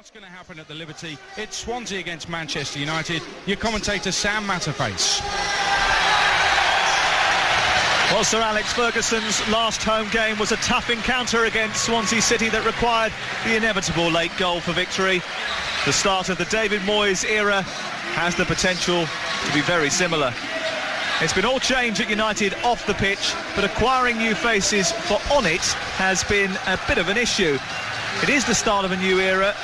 What's going to happen at the Liberty? It's Swansea against Manchester United. Your commentator Sam Matterface. Well, Sir Alex Ferguson's last home game was a tough encounter against Swansea City that required the inevitable late goal for victory. The start of the David Moyes era has the potential to be very similar. It's been all change at United off the pitch, but acquiring new faces for on it has been a bit of an issue. It is the start of a new era,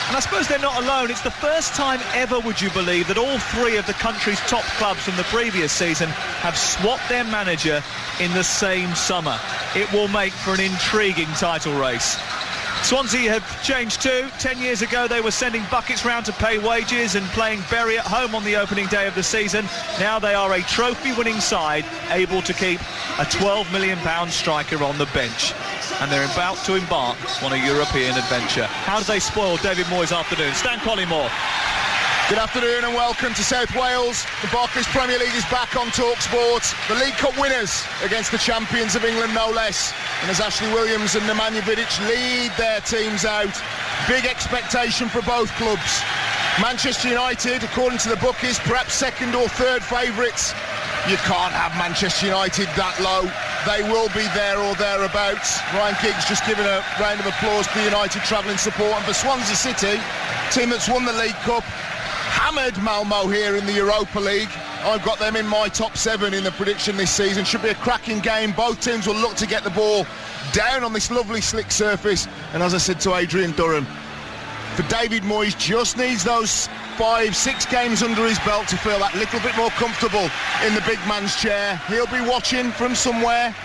and I suppose they're not alone. It's the first time ever, would you believe, that all three of the country's top clubs from the previous season have swapped their manager in the same summer. It will make for an intriguing title race. Swansea have changed too. 10 years ago they were sending buckets round to pay wages and playing Bury at home on the opening day of the season. Now they are a trophy-winning side, able to keep a £12 million striker on the bench. And they're about to embark on a European adventure. How do they spoil David Moyes' afternoon? Stan Collymore. Good afternoon and welcome to South Wales. The Barclays Premier League is back on Talksport. The League Cup winners against the champions of England, no less. And as Ashley Williams and Nemanja Vidic lead their teams out, big expectation for both clubs. Manchester United, according to the bookies, perhaps second or third favourites. You can't have Manchester United that low. They will be there or thereabouts. Ryan Giggs just giving a round of applause to the United travelling support. And for Swansea City, team that's won the League Cup, hammered Malmo here in the Europa League. I've got them in my top 7 in the prediction this season. Should be a cracking game. Both teams will look to get the ball down on this lovely slick surface. And as I said to Adrian Durham, for David Moyes, just needs those 5-6 games under his belt to feel that little bit more comfortable in the big man's chair. He'll be watching from somewhere.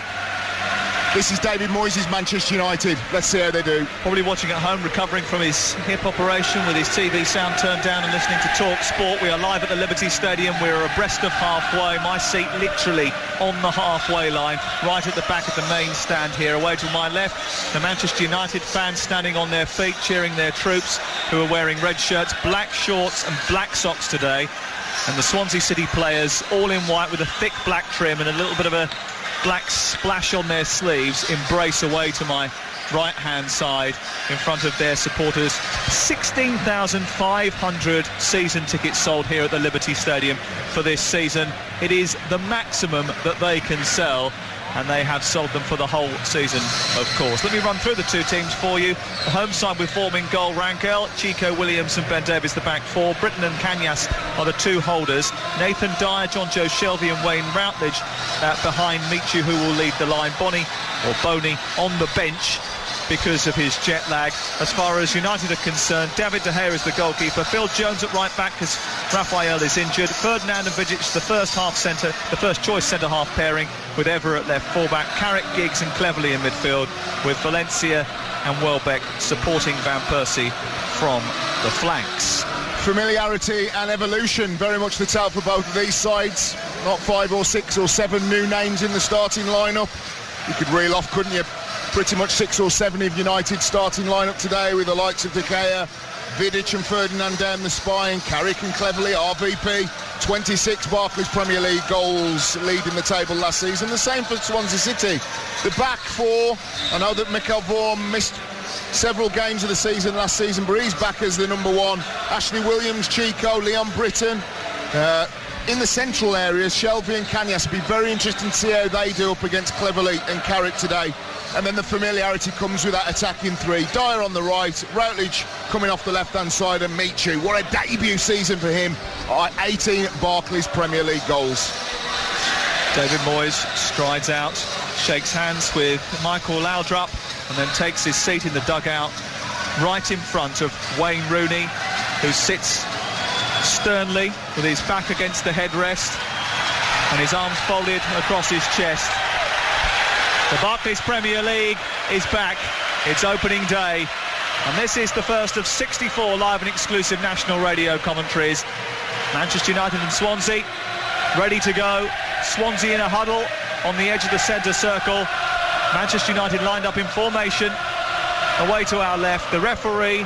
This is David Moyes' Manchester United. Let's see how they do. Probably watching at home, recovering from his hip operation with his TV sound turned down and listening to Talksport. We are live at the Liberty Stadium. We're abreast of halfway. My seat literally on the halfway line, right at the back of the main stand here. Away to my left, the Manchester United fans standing on their feet, cheering their troops, who are wearing red shirts, black shorts and black socks today. And the Swansea City players, all in white with a thick black trim and a little bit of a black splash on their sleeves, embrace away to my right-hand side in front of their supporters. 16,500 season tickets sold here at the Liberty Stadium for this season. It is the maximum that they can sell, and they have sold them for the whole season, of course. Let me run through the two teams for you. The home side with forming goal, Rangel, Chico Williams and Ben Davies, the back four. Britton and Kanyas are the two holders. Nathan Dyer, John Joe Shelby and Wayne Routledge behind Michu, who will lead the line. Bonnie on the bench because of his jet lag. As far as United are concerned, David De Gea is the goalkeeper. Phil Jones at right back because Raphael is injured. Ferdinand and Vidic, the first choice centre-half pairing, with Ever at left full-back. Carrick, Giggs and Cleverley in midfield, with Valencia and Welbeck supporting Van Persie from the flanks. Familiarity and evolution, very much the tale for both of these sides. Not 5 or 6 or 7 new names in the starting lineup. You could reel off, couldn't you, pretty much 6 or 7 of United's starting lineup today, with the likes of De Gea, Vidic and Ferdinand down the spine, Carrick and Cleverley, RVP, 26 Barclays Premier League goals leading the table last season. The same for Swansea City. The back four, I know that Mikel Vorm missed several games of the season last season, but he's back as the number 1. Ashley Williams, Chico, Leon Britton. In the central areas, Shelby and Kanyas, will be very interesting to see how they do up against Cleverley and Carrick today. And then the familiarity comes with that attacking 3. Dyer on the right, Routledge coming off the left-hand side, and Michu. What a debut season for him. 18 Barclays Premier League goals. David Moyes strides out, shakes hands with Michael Laudrup, and then takes his seat in the dugout right in front of Wayne Rooney, who sits sternly with his back against the headrest and his arms folded across his chest. The Barclays Premier League is back. It's opening day, and this is the first of 64 live and exclusive national radio commentaries. Manchester United and Swansea ready to go. Swansea in a huddle on the edge of the centre circle. Manchester United lined up in formation. Away to our left, the referee,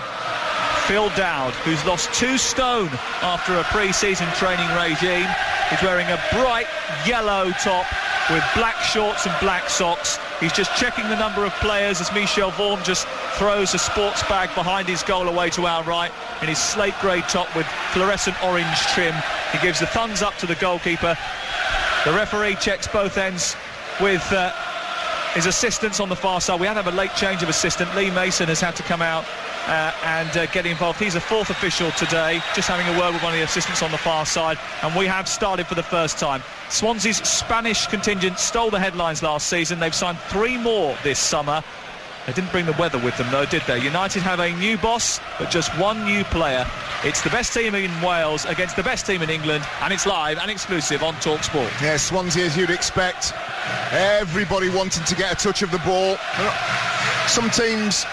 Phil Dowd, who's lost 2 stone after a pre-season training regime. He's wearing a bright yellow top with black shorts and black socks. He's just checking the number of players as Michel Vorm just throws a sports bag behind his goal away to our right in his slate grey top with fluorescent orange trim. He gives the thumbs up to the goalkeeper. The referee checks both ends with his assistants on the far side. We had to have a late change of assistant. Lee Mason has had to come out and get involved. He's the fourth official today, just having a word with one of the assistants on the far side, and we have started for the first time. Swansea's Spanish contingent stole the headlines last season. They've signed 3 more this summer. They didn't bring the weather with them though, did they? United have a new boss, but just one new player. It's the best team in Wales against the best team in England, and it's live and exclusive on Talksport. Yeah, Swansea, as you'd expect, everybody wanting to get a touch of the ball. Some teams,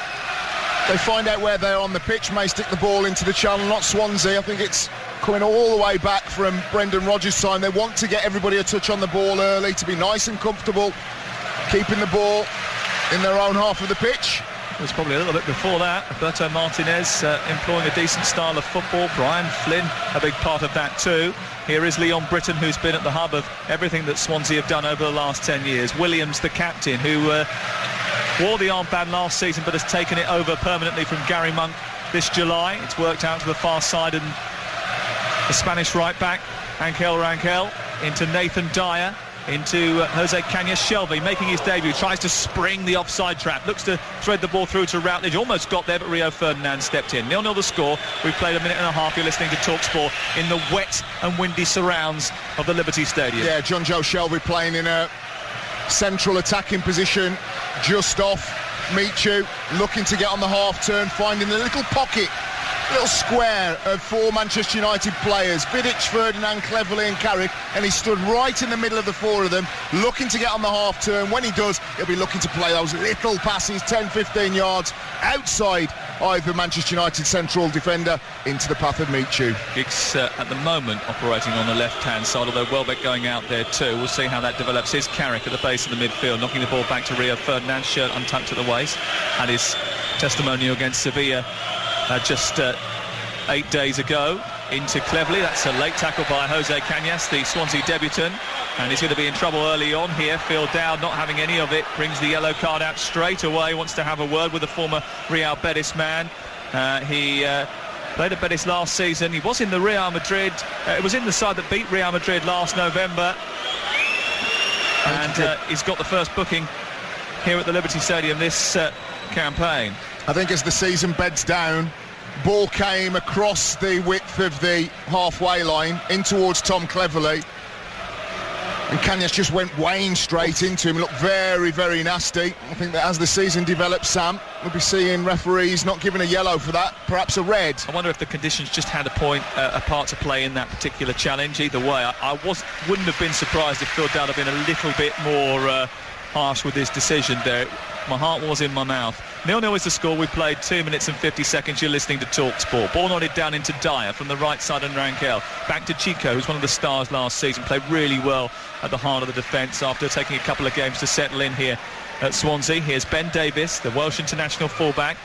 they find out where they're on the pitch, may stick the ball into the channel. Not Swansea. I think it's coming all the way back from Brendan Rodgers' time. They want to get everybody a touch on the ball early, to be nice and comfortable, keeping the ball in their own half of the pitch. It was probably a little bit before that. Roberto Martinez employing a decent style of football. Brian Flynn, a big part of that too. Here is Leon Britton, who's been at the hub of everything that Swansea have done over the last 10 years. Williams, the captain, who wore the armband last season but has taken it over permanently from Gary Monk this July. It's worked out to the far side, and the Spanish right back, Angel Rangel, into Nathan Dyer, into Jose Cañas. Shelvey making his debut, tries to spring the offside trap, looks to thread the ball through to Routledge, almost got there, but Rio Ferdinand stepped in. 0-0 the score. We've played a minute and a half. You're listening to Talksport in the wet and windy surrounds of the Liberty Stadium. Yeah, John Joe Shelvey playing in a central attacking position just off Michu, looking to get on the half turn, finding a little pocket, little square of 4 Manchester United players, Vidic, Ferdinand, Cleverley and Carrick, and he stood right in the middle of the 4 of them, looking to get on the half turn. When he does, he'll be looking to play those little passes 10-15 yards outside either Manchester United central defender into the path of Michu. Giggs at the moment operating on the left-hand side, although Welbeck going out there too. We'll see how that develops. Here's Carrick at the base of the midfield, knocking the ball back to Rio Ferdinand, shirt untucked at the waist. Had his testimonial against Sevilla just 8 days ago into Cleverley. That's a late tackle by Jose Cañas, the Swansea debutant, and he's going to be in trouble early on here. Phil Dowd not having any of it, brings the yellow card out straight away, wants to have a word with the former Real Betis man. He played at Betis last season. He was in the Real Madrid, it was in the side that beat Real Madrid last November, and he's got the first booking here at the Liberty Stadium this campaign. I think as the season beds down, ball came across the width of the halfway line in towards Tom Cleverley, and Cañas just went weighing straight into him. Looked very, very nasty. I think that as the season develops, Sam, we'll be seeing referees not giving a yellow for that, perhaps a red. I wonder if the conditions just had a part to play in that particular challenge. Either way, I wouldn't have been surprised if Phil Dowd had been a little bit more harsh with his decision there. My heart was in my mouth. 0-0 is the score. We played 2 minutes and 50 seconds. You're listening to Talksport. Ball nodded down into Dyer from the right side and Rangel. Back to Chico, who's one of the stars last season. Played really well at the heart of the defence after taking a couple of games to settle in here at Swansea. Here's Ben Davies, the Welsh international fullback.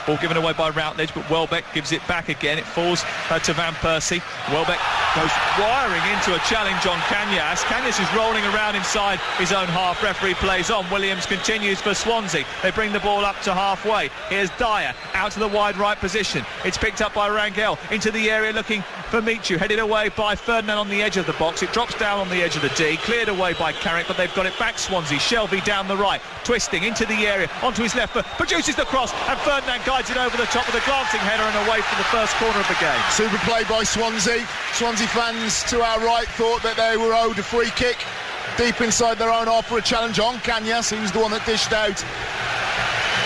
Ball given away by Routledge, but Welbeck gives it back again. It falls to Van Persie. Welbeck goes wiring into a challenge on Cañas. Cañas is rolling around inside his own half. Referee plays on. Williams continues for Swansea. They bring the ball up to halfway. Here's Dyer out to the wide right position. It's picked up by Rangel into the area looking for Michu. Headed away by Ferdinand on the edge of the box. It drops down on the edge of the D. Cleared away by Carrick, but they've got it back, Swansea. Shelvey down the right, twisting into the area, onto his left foot, produces the cross, and Ferdinand guides it over the top with a glancing header and away from the first corner of the game. Super play by Swansea. Swansea fans to our right thought that they were owed a free kick deep inside their own half for a challenge on Cañas. He was the one that dished out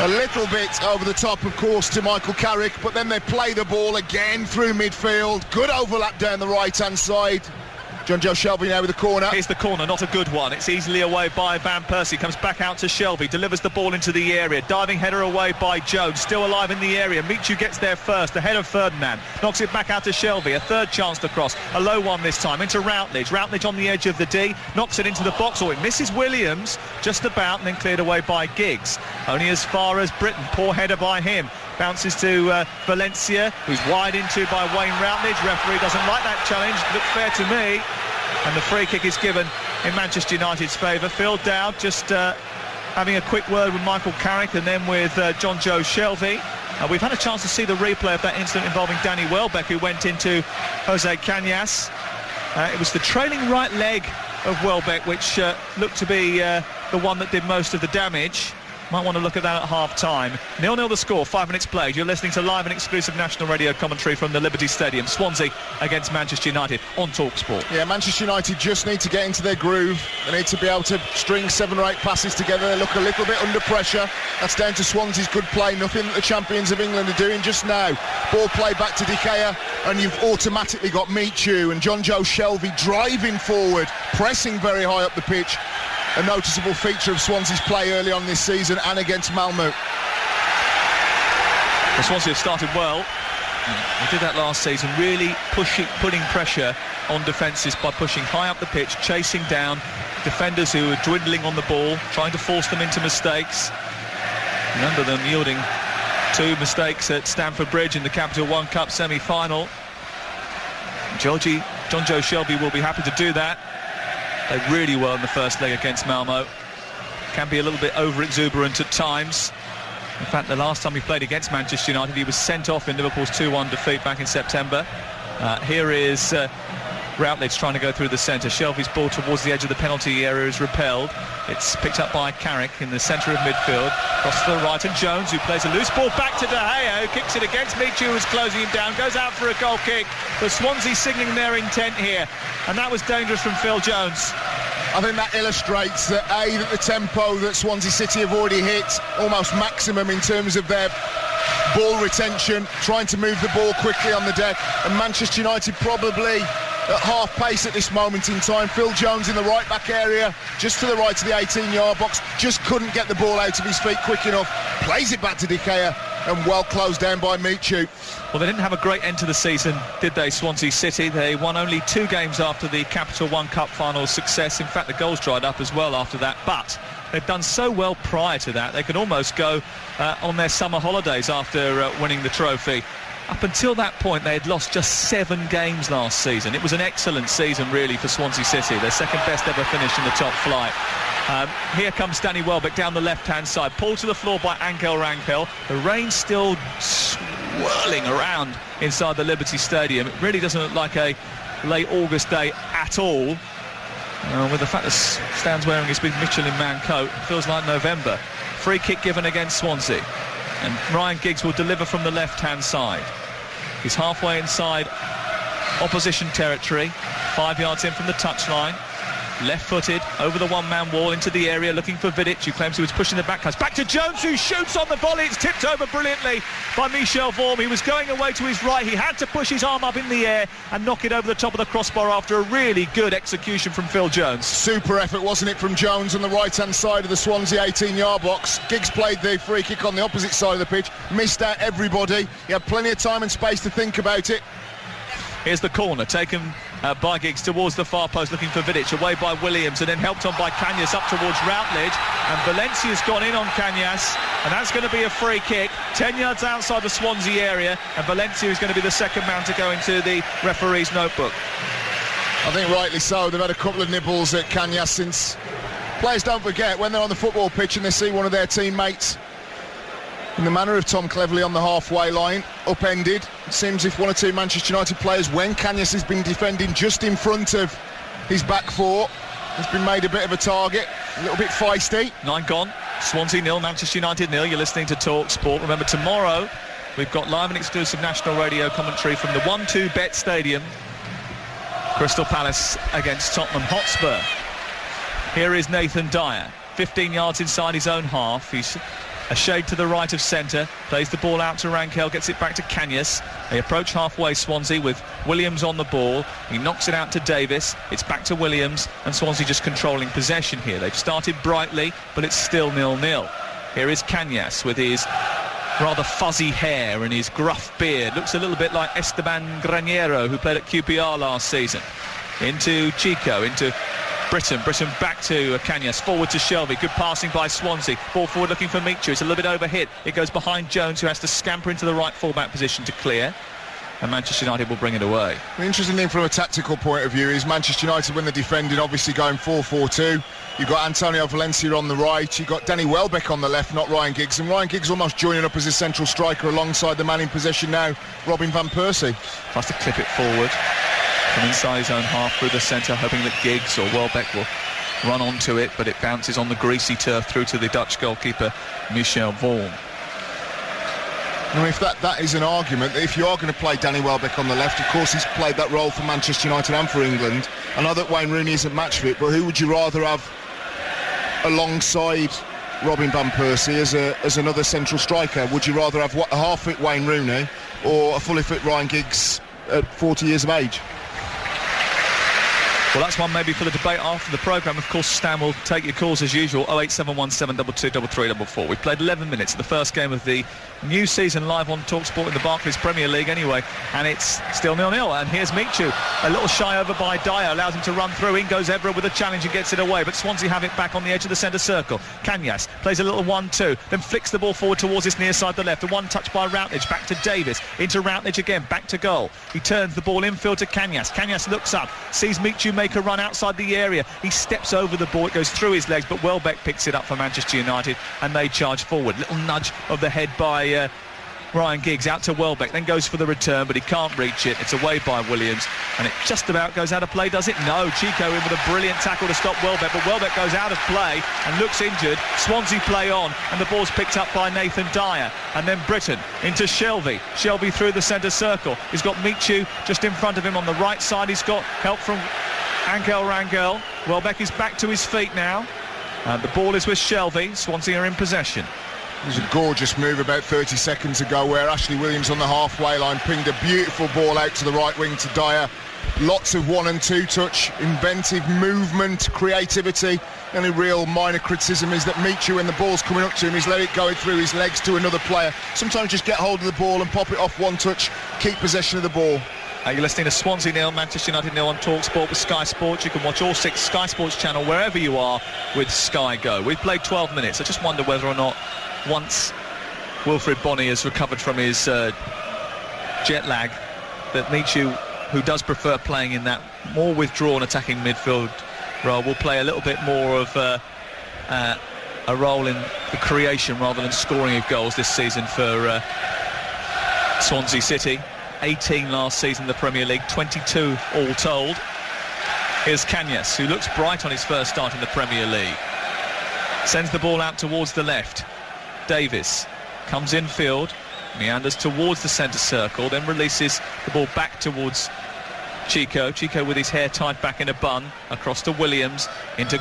a little bit over the top, of course, to Michael Carrick, but then they play the ball again through midfield. Good overlap down the right-hand side. John Joe Shelvey now with the corner. Here's the corner, not a good one. It's easily away by Van Persie. Comes back out to Shelvey, delivers the ball into the area. Diving header away by Jones, still alive in the area. Michu gets there first, ahead of Ferdinand. Knocks it back out to Shelvey. A third chance to cross. A low one this time, into Routledge. Routledge on the edge of the D. Knocks it into the box. It misses Williams, just about, and then cleared away by Giggs. Only as far as Britain. Poor header by him. Bounces to Valencia, who's wide into by Wayne Routledge. Referee doesn't like that challenge. Looked fair to me. And the free kick is given in Manchester United's favour. Phil Dowd just having a quick word with Michael Carrick and then with John Joe Shelvey. We've had a chance to see the replay of that incident involving Danny Welbeck, who went into Jose Cañas. It was the trailing right leg of Welbeck which looked to be the one that did most of the damage. Might want to look at that at half-time. 0-0 the score, 5 minutes played. You're listening to live and exclusive national radio commentary from the Liberty Stadium. Swansea against Manchester United on Talksport. Yeah, Manchester United just need to get into their groove. They need to be able to string 7 or 8 passes together. They look a little bit under pressure. That's down to Swansea's good play. Nothing that the champions of England are doing just now. Ball play back to De Gea, and you've automatically got Michu and John Joe Shelvey driving forward, pressing very high up the pitch. A noticeable feature of Swansea's play early on this season and against Malmö. Well, Swansea have started well. They did that last season, really putting pressure on defences by pushing high up the pitch, chasing down defenders who are dwindling on the ball, trying to force them into mistakes. Remember them yielding 2 mistakes at Stamford Bridge in the Capital One Cup semi-final. John Joe Shelvey will be happy to do that. Played really well in the first leg against Malmö. Can be a little bit over-exuberant at times. In fact, the last time he played against Manchester United, he was sent off in Liverpool's 2-1 defeat back in September. Here is Routledge trying to go through the centre. Shelvey's ball towards the edge of the penalty area is repelled. It's picked up by Carrick in the centre of midfield. Cross to the right, and Jones, who plays a loose ball back to De Gea, who kicks it against Michu, who's closing him down, goes out for a goal kick. But Swansea signalling their intent here, and that was dangerous from Phil Jones. I think that illustrates that that the tempo that Swansea City have already hit, almost maximum in terms of their ball retention, trying to move the ball quickly on the deck, and Manchester United probably at half pace at this moment in time. Phil Jones in the right back area, just to the right of the 18-yard box, just couldn't get the ball out of his feet quick enough, plays it back to De Gea, and well closed down by Michu. Well, they didn't have a great end to the season, did they, Swansea City? They won only 2 games after the Capital One Cup final success. In fact, the goals dried up as well after that, but they've done so well prior to that, they could almost go on their summer holidays after winning the trophy. Up until that point, they had lost just 7 games last season. It was an excellent season, really, for Swansea City, their second best ever finish in the top flight. Here comes Danny Welbeck down the left-hand side, pulled to the floor by Angel Rangel. The rain still swirling around inside the Liberty Stadium. It really doesn't look like a late August day at all. With the fact that Stan's wearing his big Michelin Man coat, it feels like November. Free kick given against Swansea. And Ryan Giggs will deliver from the left-hand side. He's halfway inside opposition territory, 5 yards in from the touchline. Left-footed, over the one-man wall into the area, looking for Vidic, who claims he was pushing the back pass. Back to Jones, who shoots on the volley. It's tipped over brilliantly by Michel Vorm. He was going away to his right. He had to push his arm up in the air and knock it over the top of the crossbar after a really good execution from Phil Jones. Super effort, wasn't it, from Jones on the right-hand side of the Swansea 18-yard box. Giggs played the free kick on the opposite side of the pitch, missed out everybody. He had plenty of time and space to think about it. Here's the corner taken by Giggs towards the far post, looking for Vidic, away by Williams, and then helped on by Cañas up towards Routledge, and Valencia's gone in on Cañas, and that's going to be a free kick 10 yards outside the Swansea area, and Valencia is going to be the second man to go into the referee's notebook. I think rightly so. They've had a couple of nibbles at Cañas since. Players don't forget, when they're on the football pitch and they see one of their teammates in the manner of Tom Cleverley on the halfway line, upended. It seems if one or two Manchester United players, when Cañas has been defending just in front of his back four, has been made a bit of a target, a little bit feisty. 9 gone, Swansea 0, Manchester United 0. You're listening to Talksport. Remember, tomorrow we've got live and exclusive national radio commentary from the 1-2-Bet Stadium. Crystal Palace against Tottenham Hotspur. Here is Nathan Dyer, 15 yards inside his own half. He's a shade to the right of centre, plays the ball out to Rangel, gets it back to Cañas. They approach halfway, Swansea, with Williams on the ball. He knocks it out to Davis. It's back to Williams, and Swansea just controlling possession here. They've started brightly, but it's still 0-0. Here is Cañas with his rather fuzzy hair and his gruff beard. Looks a little bit like Esteban Granero, who played at QPR last season. Into Chico, into Britton back to Cañas, forward to Shelvey. Good passing by Swansea. Ball forward looking for Michu. It's a little bit overhit. It goes behind Jones, who has to scamper into the right full-back position to clear. and Manchester United will bring it away. The interesting thing from a tactical point of view is Manchester United, when they're defending, obviously going 4-4-2. You've got Antonio Valencia on the right, you've got Danny Welbeck on the left, not Ryan Giggs, and Ryan Giggs almost joining up as a central striker alongside the man in possession now, Robin van Persie. Tries to clip it forward from inside his own half through the centre, hoping that Giggs or Welbeck will run onto it, but it bounces on the greasy turf through to the Dutch goalkeeper Michel Vorm. I mean, if that is an argument, if you are going to play Danny Welbeck on the left, of course he's played that role for Manchester United and for England. I know that Wayne Rooney isn't match fit, but who would you rather have alongside Robin van Persie as another central striker? Would you rather have a half-fit Wayne Rooney or a fully fit Ryan Giggs at 40 years of age? Well, that's one maybe for the debate after the programme. Of course, Stan will take your calls as usual, 08717223344. We've played 11 minutes of the first game of the new season live on Talksport in the Barclays Premier League anyway, and it's still 0-0. And here's Michu, a little shy over by Dyer, allows him to run through. In goes Evra with a challenge and gets it away, but Swansea have it back on the edge of the centre circle. Kanyas plays a little 1-2, then flicks the ball forward towards his near side the left. A one touch by Routledge, back to Davis, into Routledge again, back to goal. He turns the ball infield to Kanyas. Kanyas looks up, sees Michu make a run outside the area. He steps over the ball, it goes through his legs, but Welbeck picks it up for Manchester United and they charge forward. Little nudge of the head by Ryan Giggs out to Welbeck, then goes for the return, but he can't reach it. It's away by Williams, and it just about goes out of play, does it? No, Chico in with a brilliant tackle to stop Welbeck, but Welbeck goes out of play and looks injured. Swansea play on, and the ball's picked up by Nathan Dyer, and then Britton into Shelvey. Shelvey through the centre circle. He's got Michu just in front of him on the right side. He's got help from Angel Rangel. Welbeck is back to his feet now, and the ball is with Shelvey. Swansea are in possession. It was a gorgeous move about 30 seconds ago where Ashley Williams on the halfway line pinged a beautiful ball out to the right wing to Dyer. Lots of 1 and 2 touch, inventive movement, creativity. The only real minor criticism is that Michu, when the ball's coming up to him, he's let it go through his legs to another player. Sometimes just get hold of the ball and pop it off 1 touch, keep possession of the ball. You're listening to Swansea 0, Manchester United 0 on Talksport with Sky Sports. You can watch all 6 Sky Sports channel wherever you are with Sky Go. We've played 12 minutes. I just wonder whether or not once Wilfred Bonney has recovered from his jet lag, that Michu, who does prefer playing in that more withdrawn attacking midfield role, will play a little bit more of a role in the creation rather than scoring of goals this season for Swansea City. 18 last season in the Premier League, 22 all told. Here's Kanyas, who looks bright on his first start in the Premier League. Sends the ball out towards the left. Davis comes infield, meanders towards the centre circle, then releases the ball back towards Chico. Chico with his hair tied back in a bun, across to Williams, into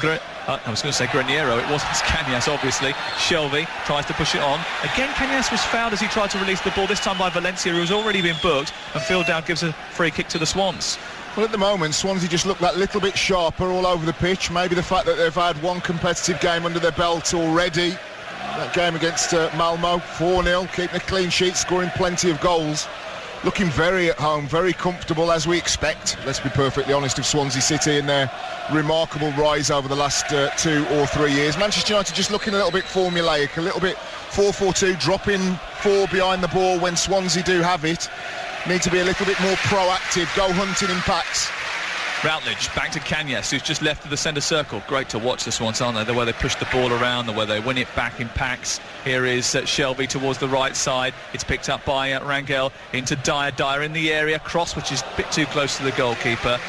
I was going to say Graniero, it wasn't Kanyas obviously. Shelvey tries to push it on. Again, Kanyas was fouled as he tried to release the ball, this time by Valencia, who has already been booked, and Phil Dowd gives a free kick to the Swans. Well, at the moment, Swansea just look that little bit sharper all over the pitch. Maybe the fact that they've had 1 competitive game under their belt already. That game against Malmo, 4-0, keeping a clean sheet, scoring plenty of goals. Looking very at home, very comfortable, as we expect, let's be perfectly honest, of Swansea City in their remarkable rise over the last 2 or 3 years. Manchester United just looking a little bit formulaic, a little bit 4-4-2, dropping 4 behind the ball when Swansea do have it. Need to be a little bit more proactive, go hunting in packs. Routledge back to Kanyas, who's just left of the centre circle. Great to watch the Swans, aren't they? The way they push the ball around, the way they win it back in packs. Here is Shelvey towards the right side. It's picked up by Rangel into Dyer. Dyer in the area. Cross, which is a bit too close to the goalkeeper.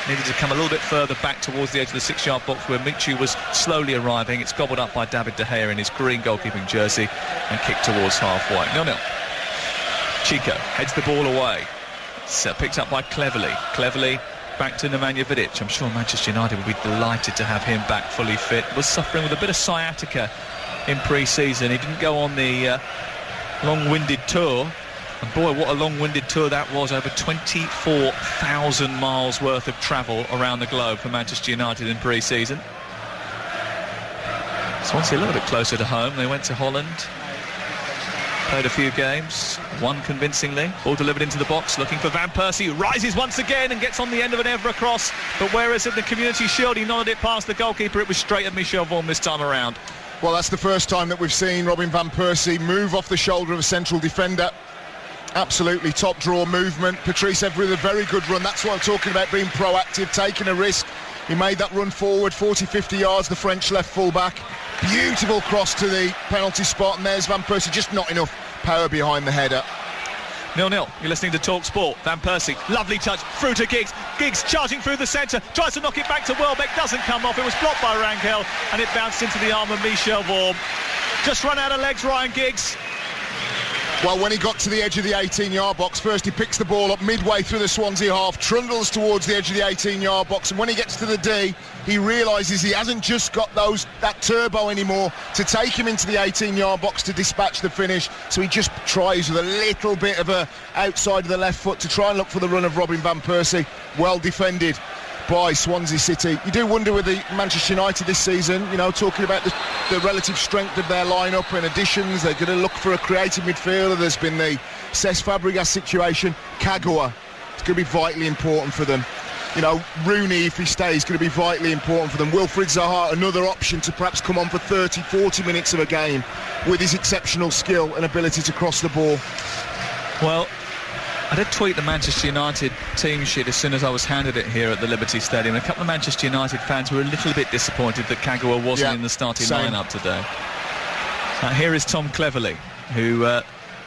Needed to come a little bit further back towards the edge of the 6-yard box where Michu was slowly arriving. It's gobbled up by David De Gea in his green goalkeeping jersey and kicked towards halfway. 0-0. Chico heads the ball away. It's picked up by Cleverley back to Nemanja Vidic. I'm sure Manchester United would be delighted to have him back fully fit. Was suffering with a bit of sciatica in pre-season. He didn't go on the long-winded tour. And boy, what a long-winded tour that was. Over 24,000 miles worth of travel around the globe for Manchester United in pre-season. Swansea a little bit closer to home. They went to Holland, played a few games, won convincingly. Ball delivered into the box, looking for Van Persie, who rises once again and gets on the end of an Evra cross. But whereas at the Community Shield he nodded it past the goalkeeper, it was straight at Michel Vorm this time around. Well, that's the first time that we've seen Robin Van Persie move off the shoulder of a central defender. Absolutely top draw movement. Patrice Evra with a very good run. That's what I'm talking about, being proactive, taking a risk. He made that run forward, 40-50 yards, the French left full-back. Beautiful cross to the penalty spot, and there's Van Persie, just not enough power behind the header. 0-0. You're listening to Talksport. Van Persie, lovely touch, through to Giggs. Giggs charging through the centre, tries to knock it back to Welbeck, doesn't come off. It was blocked by Rangel, and it bounced into the arm of Michel Vorm. Just run out of legs, Ryan Giggs. Well, when he got to the edge of the 18-yard box, first he picks the ball up midway through the Swansea half, trundles towards the edge of the 18-yard box, and when he gets to the D, he realises he hasn't just got that turbo anymore to take him into the 18-yard box to dispatch the finish, so he just tries with a little bit of a outside of the left foot to try and look for the run of Robin Van Persie. Well defended by Swansea City. You do wonder with the Manchester United this season, you know, talking about the relative strength of their lineup and additions, they're going to look for a creative midfielder. There's been the Cesc Fabregas situation. Kagawa, it's going to be vitally important for them. You know, Rooney, if he stays, is going to be vitally important for them. Wilfried Zaha, another option to perhaps come on for 30, 40 minutes of a game with his exceptional skill and ability to cross the ball. Well, I did tweet the Manchester United team sheet as soon as I was handed it here at the Liberty Stadium. A couple of Manchester United fans were a little bit disappointed that Kagawa wasn't in the starting lineup today. Here is Tom Cleverley, who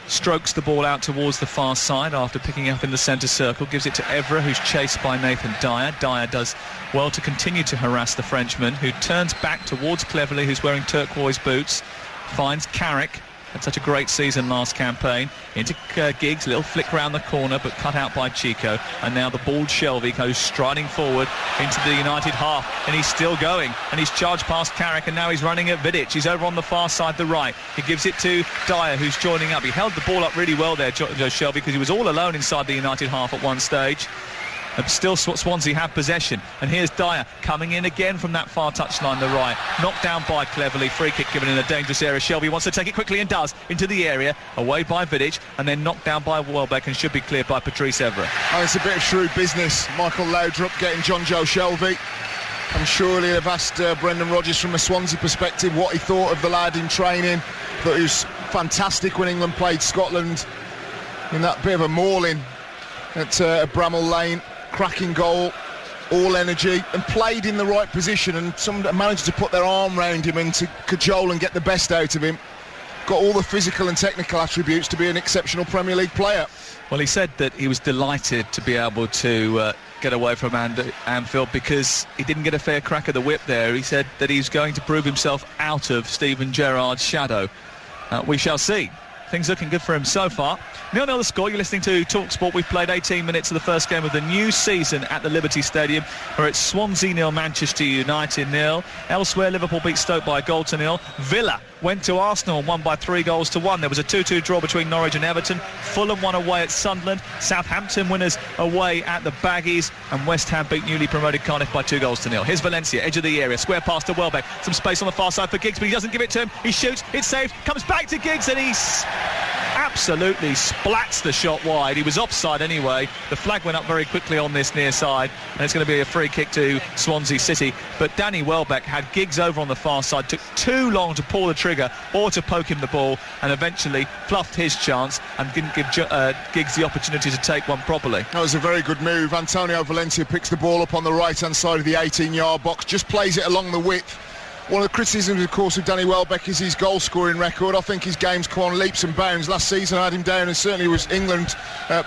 strokes the ball out towards the far side after picking up in the centre circle, gives it to Evra, who's chased by Nathan Dyer. Dyer does well to continue to harass the Frenchman, who turns back towards Cleverley, who's wearing turquoise boots, finds Carrick. Had such a great season last campaign. Into Giggs, little flick round the corner, but cut out by Chico. And now the bald Shelvey goes striding forward into the United half, and he's still going. And he's charged past Carrick, and now he's running at Vidic. He's over on the far side, the right. He gives it to Dyer, who's joining up. He held the ball up really well there, Joe Shelvey, because he was all alone inside the United half at one stage. And still Swansea have possession, and here's Dyer coming in again from that far touchline, the right, knocked down by Cleverley, free kick given in a dangerous area. Shelvey wants to take it quickly and does, into the area, away by Vidic, and then knocked down by Welbeck and should be cleared by Patrice Evra. Oh, it's a bit of shrewd business. Michael Laudrup getting John Joe Shelvey. I'm surely have asked Brendan Rodgers from a Swansea perspective what he thought of the lad in training. Thought he was fantastic when England played Scotland in that bit of a mauling at Bramall Lane. Cracking goal, all energy, and played in the right position, and someone managed to put their arm round him and to cajole and get the best out of him. Got all the physical and technical attributes to be an exceptional Premier League player. Well, he said that he was delighted to be able to get away from Anfield because he didn't get a fair crack of the whip there. He said that he's going to prove himself out of Steven Gerrard's shadow. We shall see. Things looking good for him so far. 0-0 the score. You're listening to Talksport. We've played 18 minutes of the first game of the new season at the Liberty Stadium, where it's Swansea 0, Manchester United 0. Elsewhere, Liverpool beat Stoke by 1-0. Villa went to Arsenal and won by 3-1. There was a 2-2 draw between Norwich and Everton. Fulham won away at Sunderland. Southampton winners away at the Baggies. And West Ham beat newly promoted Cardiff by 2-0. Here's Valencia, edge of the area. Square pass to Welbeck. Some space on the far side for Giggs, but he doesn't give it to him. He shoots, it's saved, comes back to Giggs, and he's absolutely splats the shot wide. He was offside anyway. The flag went up very quickly on this near side, and it's going to be a free kick to Swansea City. But Danny Welbeck had Giggs over on the far side, took too long to pull the trigger or to poke him the ball, and eventually fluffed his chance and didn't give Giggs the opportunity to take one properly. That was a very good move. Antonio Valencia picks the ball up on the right-hand side of the 18-yard box, just plays it along the width. One of the criticisms, of course, of Danny Welbeck is his goal-scoring record. I think his game's come on leaps and bounds. Last season I had him down, and certainly was England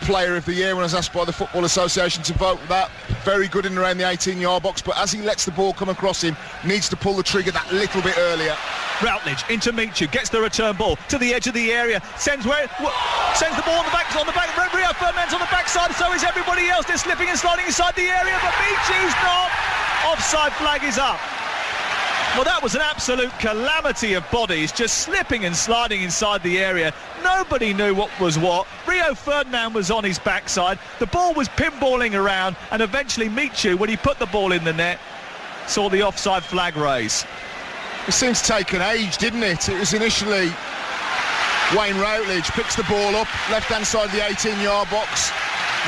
Player of the Year when I was asked by the Football Association to vote that. Very good in and around the 18-yard box, but as he lets the ball come across him, needs to pull the trigger that little bit earlier. Routledge into Michu, gets the return ball to the edge of the area, sends the ball on the back. Rio Ferdinand's on the backside, so is everybody else. They're slipping and sliding inside the area, but Michu's not. Offside flag is up. Well, that was an absolute calamity of bodies, just slipping and sliding inside the area. Nobody knew what was what. Rio Ferdinand was on his backside. The ball was pinballing around, and eventually Michu, when he put the ball in the net, saw the offside flag raise. It seems to take an age, didn't it? It was initially Wayne Routledge picks the ball up, left-hand side of the 18-yard box.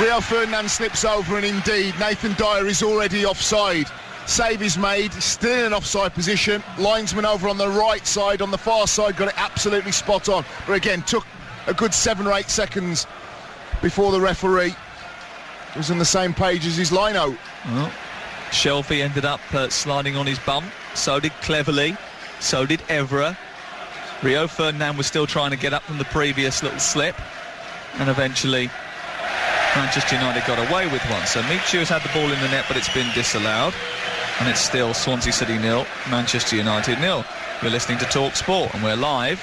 Rio Ferdinand slips over, and indeed Nathan Dyer is already offside. Save is made, still in an offside position. Linesman over on the right side, on the far side, got it absolutely spot on. But again, took a good 7 or 8 seconds before the referee was on the same page as his line-out. Well, Shelby ended up sliding on his bum. So did Cleverley. So did Evra. Rio Ferdinand was still trying to get up from the previous little slip. And eventually Manchester United got away with one. So Michu has had the ball in the net, but it's been disallowed. And it's still Swansea City 0, Manchester United 0. You're listening to Talksport, and we're live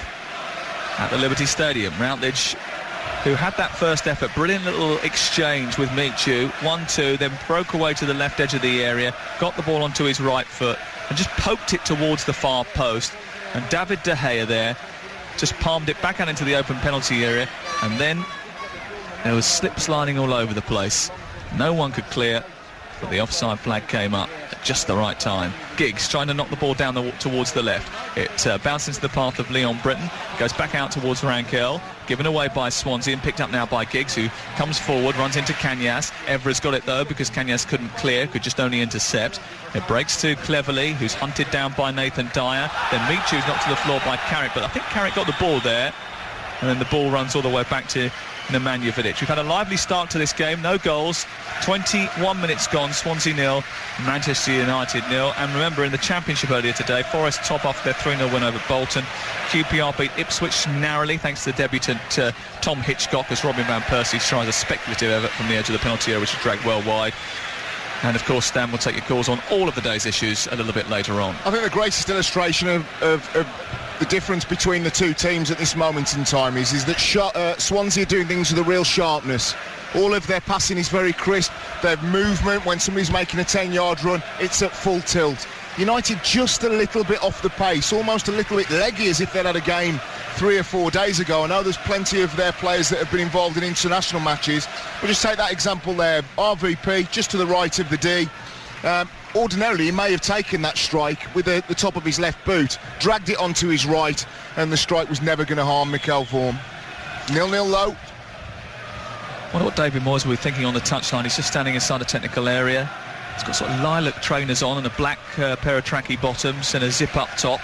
at the Liberty Stadium. Routledge, who had that first effort, brilliant little exchange with Michu, 1-2, then broke away to the left edge of the area, got the ball onto his right foot, and just poked it towards the far post. And David De Gea there just palmed it back out into the open penalty area, and then there was slip sliding all over the place. No one could clear, but the offside flag came up at just the right time. Giggs trying to knock the ball down towards the left. It bounced into the path of Leon Britton, goes back out towards Rankel, given away by Swansea and picked up now by Giggs, who comes forward, runs into Kanyas. Evra's got it though, because Kanyas couldn't clear, could just only intercept. It breaks to Cleverley, who's hunted down by Nathan Dyer. Then Michu's knocked to the floor by Carrick, but I think Carrick got the ball there. And then the ball runs all the way back to Nemanja Vidic. We've had a lively start to this game, no goals, 21 minutes gone, Swansea 0, Manchester United 0. And remember, in the Championship earlier today, Forest top off their 3-0 win over Bolton. QPR beat Ipswich narrowly thanks to the debutant Tom Hitchcock, as Robin Van Persie tries a speculative effort from the edge of the penalty area, which is dragged well wide. And of course, Stan will take your calls on all of the day's issues a little bit later on. I think the greatest illustration of the difference between the two teams at this moment in time is that Swansea are doing things with a real sharpness. All of their passing is very crisp. Their movement, when somebody's making a 10-yard run, it's at full tilt. United just a little bit off the pace, almost a little bit leggy, as if they'd had a game 3 or 4 days ago. I know there's plenty of their players that have been involved in international matches. We'll just take that example there. RVP, just to the right of the D. Ordinarily, he may have taken that strike with the top of his left boot, dragged it onto his right, and the strike was never going to harm Mikel Vorm. 0-0 low. I wonder what David Moyes will be thinking on the touchline. He's just standing inside a technical area. He's got sort of lilac trainers on and a black pair of tracky bottoms and a zip-up top.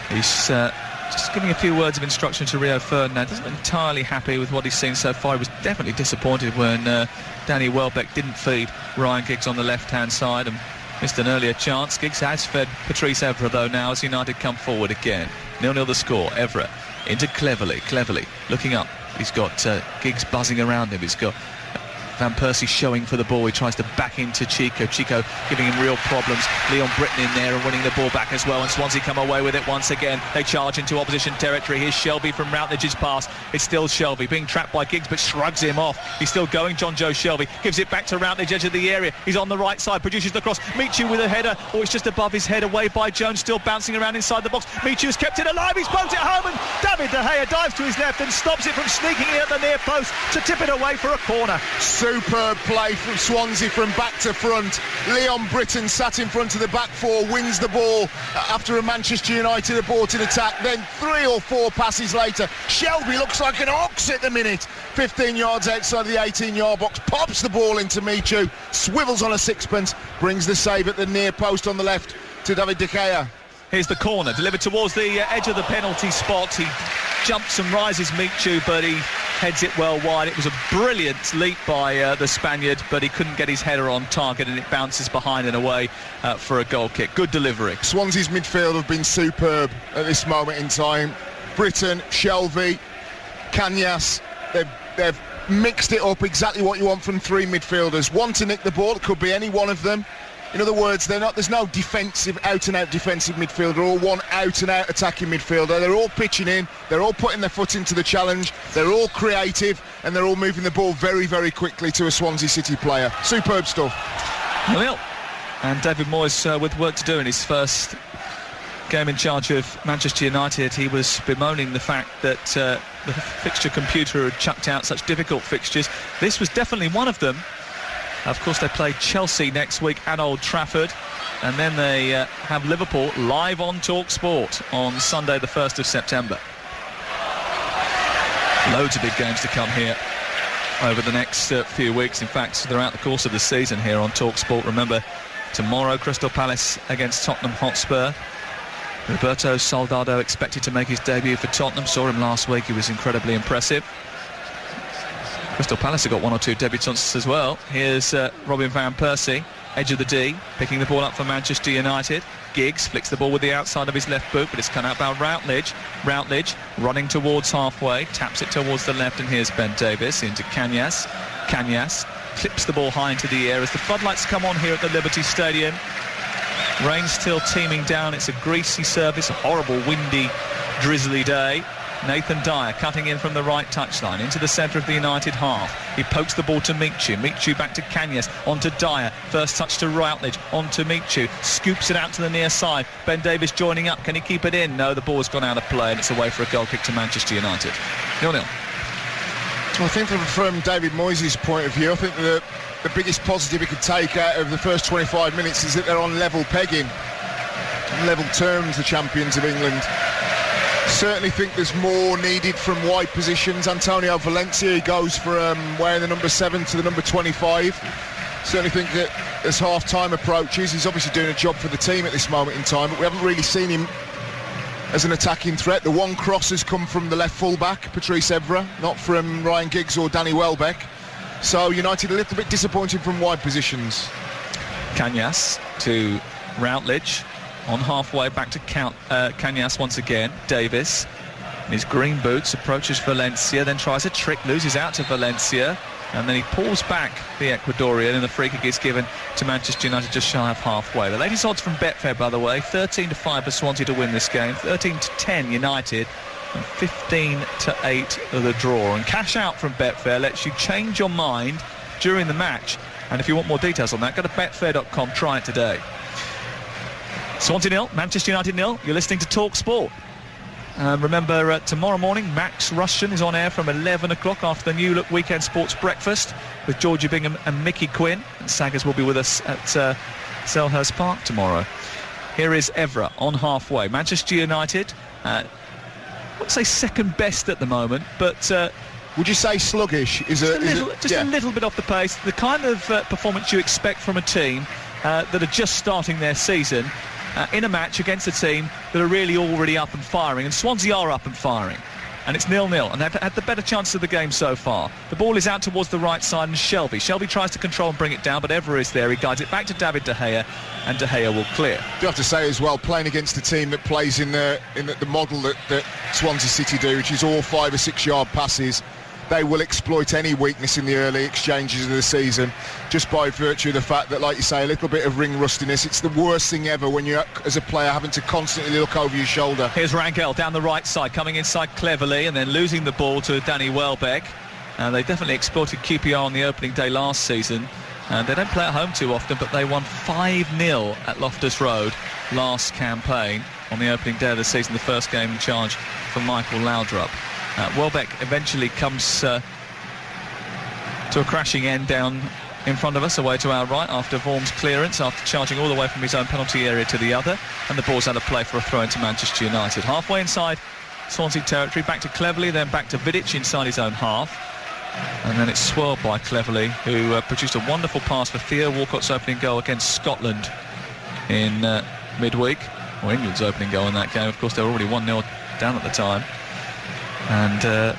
He's just giving a few words of instruction to Rio Ferdinand. Isn't entirely happy with what he's seen so far. He was definitely disappointed when Danny Welbeck didn't feed Ryan Giggs on the left-hand side and missed an earlier chance. Giggs has fed Patrice Evra, though, now as United come forward again. 0-0 the score. Evra into Cleverley looking up. He's got Giggs buzzing around him. He's got Van Persie showing for the ball. He tries to back into Chico giving him real problems. Leon Britton in there and winning the ball back as well, and Swansea come away with it once again. They charge into opposition territory. Here's Shelby from Routledge's pass. It's still Shelby being trapped by Giggs, but shrugs him off. He's still going. John Joe Shelby gives it back to Routledge, edge of the area. He's on the right side, produces the cross. Michu with a header, or it's just above his head, away by Jones, still bouncing around inside the box. Michu's kept it alive. He's poked it home, and David De Gea dives to his left and stops it from sneaking in at the near post to tip it away for a corner. Superb play from Swansea from back to front. Leon Britton sat in front of the back four, wins the ball after a Manchester United aborted attack. Then 3 or 4 passes later, Shelby looks like an ox at the minute. 15 yards outside the 18-yard box, pops the ball into Michu, swivels on a sixpence, brings the save at the near post on the left to David De Gea. Here's the corner, delivered towards the edge of the penalty spot. He jumps and rises Michu, but he heads it well wide. It was a brilliant leap by the Spaniard, but he couldn't get his header on target, and it bounces behind and away for a goal kick. Good delivery. Swansea's midfield have been superb at this moment in time. Britton, Shelby, Kanyas, they've mixed it up exactly what you want from 3 midfielders. One to nick the ball, it could be any one of them. In other words, there's no defensive, out-and-out defensive midfielder or one out-and-out attacking midfielder. They're all pitching in, they're all putting their foot into the challenge, they're all creative, and they're all moving the ball very, very quickly to a Swansea City player. Superb stuff. Well, and David Moyes with work to do in his first game in charge of Manchester United. He was bemoaning the fact that the fixture computer had chucked out such difficult fixtures. This was definitely one of them. Of course, they play Chelsea next week at Old Trafford, and then they have Liverpool live on Talksport on Sunday the 1st of September. Loads of big games to come here over the next few weeks. In fact, throughout the course of the season here on Talksport. Remember, tomorrow Crystal Palace against Tottenham Hotspur. Roberto Soldado expected to make his debut for Tottenham. Saw him last week, he was incredibly impressive. Crystal Palace have got 1 or 2 debutants as well. Here's Robin van Persie, edge of the D, picking the ball up for Manchester United. Giggs flicks the ball with the outside of his left boot, but it's cut out by Routledge. Routledge running towards halfway, taps it towards the left, and here's Ben Davies into Cañas. Cañas clips the ball high into the air as the floodlights come on here at the Liberty Stadium. Rain still teeming down. It's a greasy surface, a horrible, windy, drizzly day. Nathan Dyer cutting in from the right touchline into the centre of the United half. He pokes the ball to Michu. Michu back to Cañas, onto Dyer. First touch to Routledge, onto Michu. Scoops it out to the near side. Ben Davies joining up. Can he keep it in? No, the ball's gone out of play and it's away for a goal kick to Manchester United. 0-0. Well, I think from David Moyes' point of view, I think the biggest positive he could take out of the first 25 minutes is that they're on level pegging. On level terms, the champions of England. Certainly think there's more needed from wide positions. Antonio Valencia goes from wearing the number 7 to the number 25. Certainly think that as half-time approaches, he's obviously doing a job for the team at this moment in time, but we haven't really seen him as an attacking threat. The one cross has come from the left full-back, Patrice Evra, not from Ryan Giggs or Danny Welbeck. So United a little bit disappointed from wide positions. Cañas to Routledge. On halfway, back to Cañas once again. Davis in his green boots approaches Valencia, then tries a trick, loses out to Valencia, and then he pulls back the Ecuadorian, and the free kick is given to Manchester United just shy of halfway. The latest odds from Betfair, by the way, 13-5 for Swansea to win this game, 13-10 United, and 15-8 the draw. And cash out from Betfair lets you change your mind during the match, and if you want more details on that, go to betfair.com, try it today. Swansea 0, Manchester United 0. You're listening to Talksport. Remember, tomorrow morning, Max Rushton is on air from 11 o'clock after the New Look Weekend Sports Breakfast with Georgie Bingham and Mickey Quinn. And Saggers will be with us at Selhurst Park tomorrow. Here is Evra on halfway. Manchester United, I wouldn't say second best at the moment, but... would you say sluggish? A little bit off the pace. The kind of performance you expect from a team that are just starting their season in a match against a team that are really already up and firing, and Swansea are up and firing, and it's 0-0, and they've had the better chance of the game so far. The ball is out towards the right side, and Shelby tries to control and bring it down, but Evra is there. He guides it back to David De Gea, and De Gea will clear. Do have to say as well, playing against a team that plays in the model that Swansea City do, which is all 5 or 6 yard passes, they will exploit any weakness in the early exchanges of the season just by virtue of the fact that, like you say, a little bit of ring rustiness. It's the worst thing ever when you're, as a player, having to constantly look over your shoulder. Here's Rangel down the right side, coming inside cleverly and then losing the ball to Danny Welbeck. They definitely exploited QPR on the opening day last season. They don't play at home too often, but they won 5-0 at Loftus Road last campaign on the opening day of the season, the first game in charge for Michael Laudrup. Welbeck eventually comes to a crashing end down in front of us, away to our right, after Vorm's clearance, after charging all the way from his own penalty area to the other, and the ball's out of play for a throw into Manchester United. Halfway inside Swansea territory, back to Cleverley, then back to Vidic inside his own half, and then it's swirled by Cleverley, who produced a wonderful pass for Theo Walcott's opening goal against Scotland in midweek, or England's opening goal in that game. Of course, they were already 1-0 down at the time. And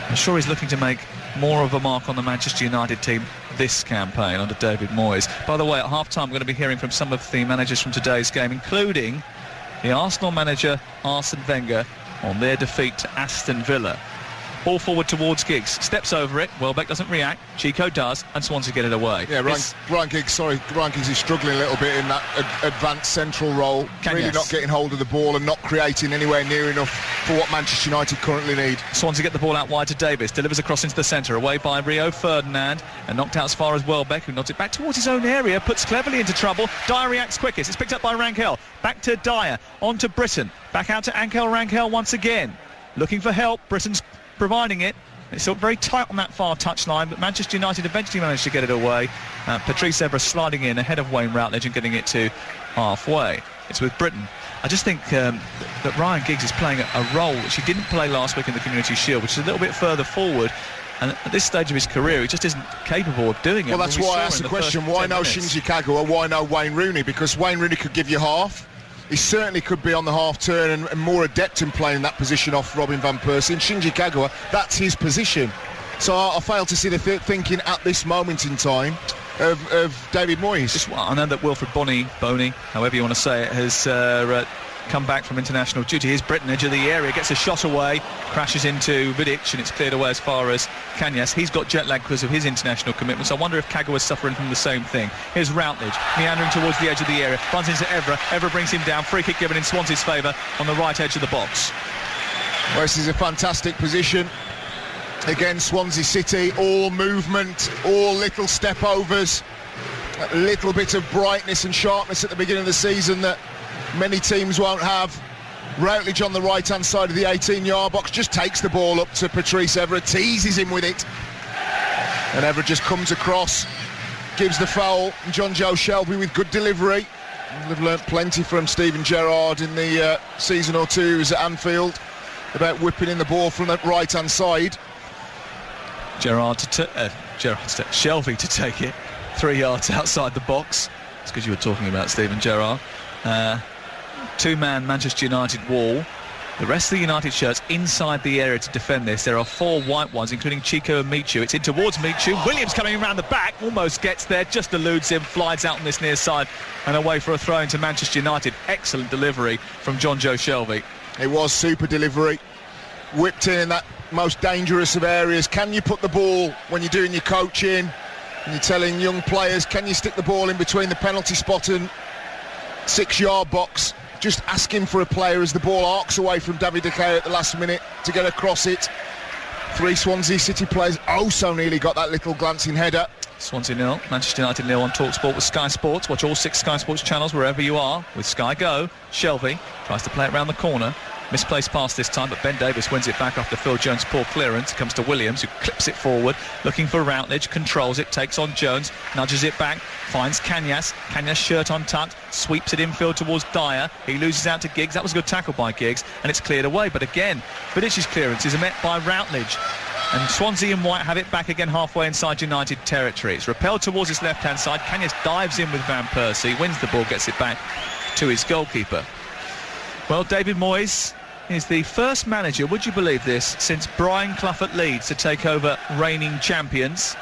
I'm sure he's looking to make more of a mark on the Manchester United team this campaign under David Moyes. By the way, at half-time, we're going to be hearing from some of the managers from today's game, including the Arsenal manager Arsene Wenger on their defeat to Aston Villa. Ball forward towards Giggs, steps over it, Welbeck doesn't react, Chico does, and Swansea get it away. Yeah, Ryan Giggs is struggling a little bit in that advanced central role, really not getting hold of the ball and not creating anywhere near enough for what Manchester United currently need. Swansea get the ball out wide to Davis, delivers across into the centre, away by Rio Ferdinand, and knocked out as far as Welbeck, who nods it back towards his own area, puts Cleverley into trouble. Dyer reacts quickest, it's picked up by Rangel, back to Dyer, on to Britton, back out to Ankel Rangel once again, looking for help. Britton's providing it. It's still very tight on that far touchline, but Manchester United eventually managed to get it away. Patrice Evra sliding in ahead of Wayne Routledge and getting it to halfway. It's with Britton. I just think that Ryan Giggs is playing a role which he didn't play last week in the Community Shield, which is a little bit further forward, and at this stage of his career he just isn't capable of doing it. Well, that's why I asked the question, why no Shinji Kagawa, why no Wayne Rooney? Because Wayne Rooney could give you half. He certainly could be on the half-turn and more adept in playing that position off Robin van Persie. And Shinji Kagawa, that's his position. So I fail to see the thinking at this moment in time of David Moyes. I know that Wilfred Boney, however you want to say it, has come back from international duty. Here's Britton, edge of the area, gets a shot away, crashes into Vidic, and it's cleared away as far as Kanyas. He's got jet lag because of his international commitments. I wonder if Kagawa's suffering from the same thing. Here's Routledge, meandering towards the edge of the area, runs into Evra brings him down, free kick given in Swansea's favour on the right edge of the box. Well, this is a fantastic position. Again, Swansea City, all movement, all little step overs, a little bit of brightness and sharpness at the beginning of the season that many teams won't have. Routledge on the right-hand side of the 18-yard box just takes the ball up to Patrice Evra, teases him with it, and Evra just comes across, gives the foul. And John Joe Shelby with good delivery. They've learnt plenty from Steven Gerrard in the season or two he was at Anfield about whipping in the ball from the right-hand side. Shelby to take it 3 yards outside the box. It's because you were talking about Steven Gerrard. Two-man Manchester United wall. The rest of the United shirts inside the area to defend this. There are 4 white ones, including Chico and Michu. It's in towards Michu. Williams coming around the back, almost gets there, just eludes him, flies out on this near side and away for a throw into Manchester United. Excellent delivery from John Joe Shelby. It was super delivery. Whipped in that most dangerous of areas. Can you put the ball, when you're doing your coaching and you're telling young players, can you stick the ball in between the penalty spot and 6-yard box? Just asking for a player as the ball arcs away from David De Gea at the last minute to get across it. 3 Swansea City players so nearly got that little glancing header. Swansea 0, Manchester United 0 on Talksport with Sky Sports. Watch all 6 Sky Sports channels wherever you are with Sky Go. Shelby tries to play it round the corner. Misplaced pass this time, but Ben Davies wins it back after Phil Jones' poor clearance. It comes to Williams, who clips it forward, looking for Routledge, controls it, takes on Jones, nudges it back, finds Kanyas. Kanyas shirt untucked, sweeps it infield towards Dyer. He loses out to Giggs. That was a good tackle by Giggs, and it's cleared away. But again, Vidic's clearance is met by Routledge. And Swansea in white have it back again halfway inside United territory. It's repelled towards his left-hand side. Kanyas dives in with Van Persie, wins the ball, gets it back to his goalkeeper. Well, David Moyes is the first manager, would you believe this, since Brian Clough at Leeds to take over reigning champions.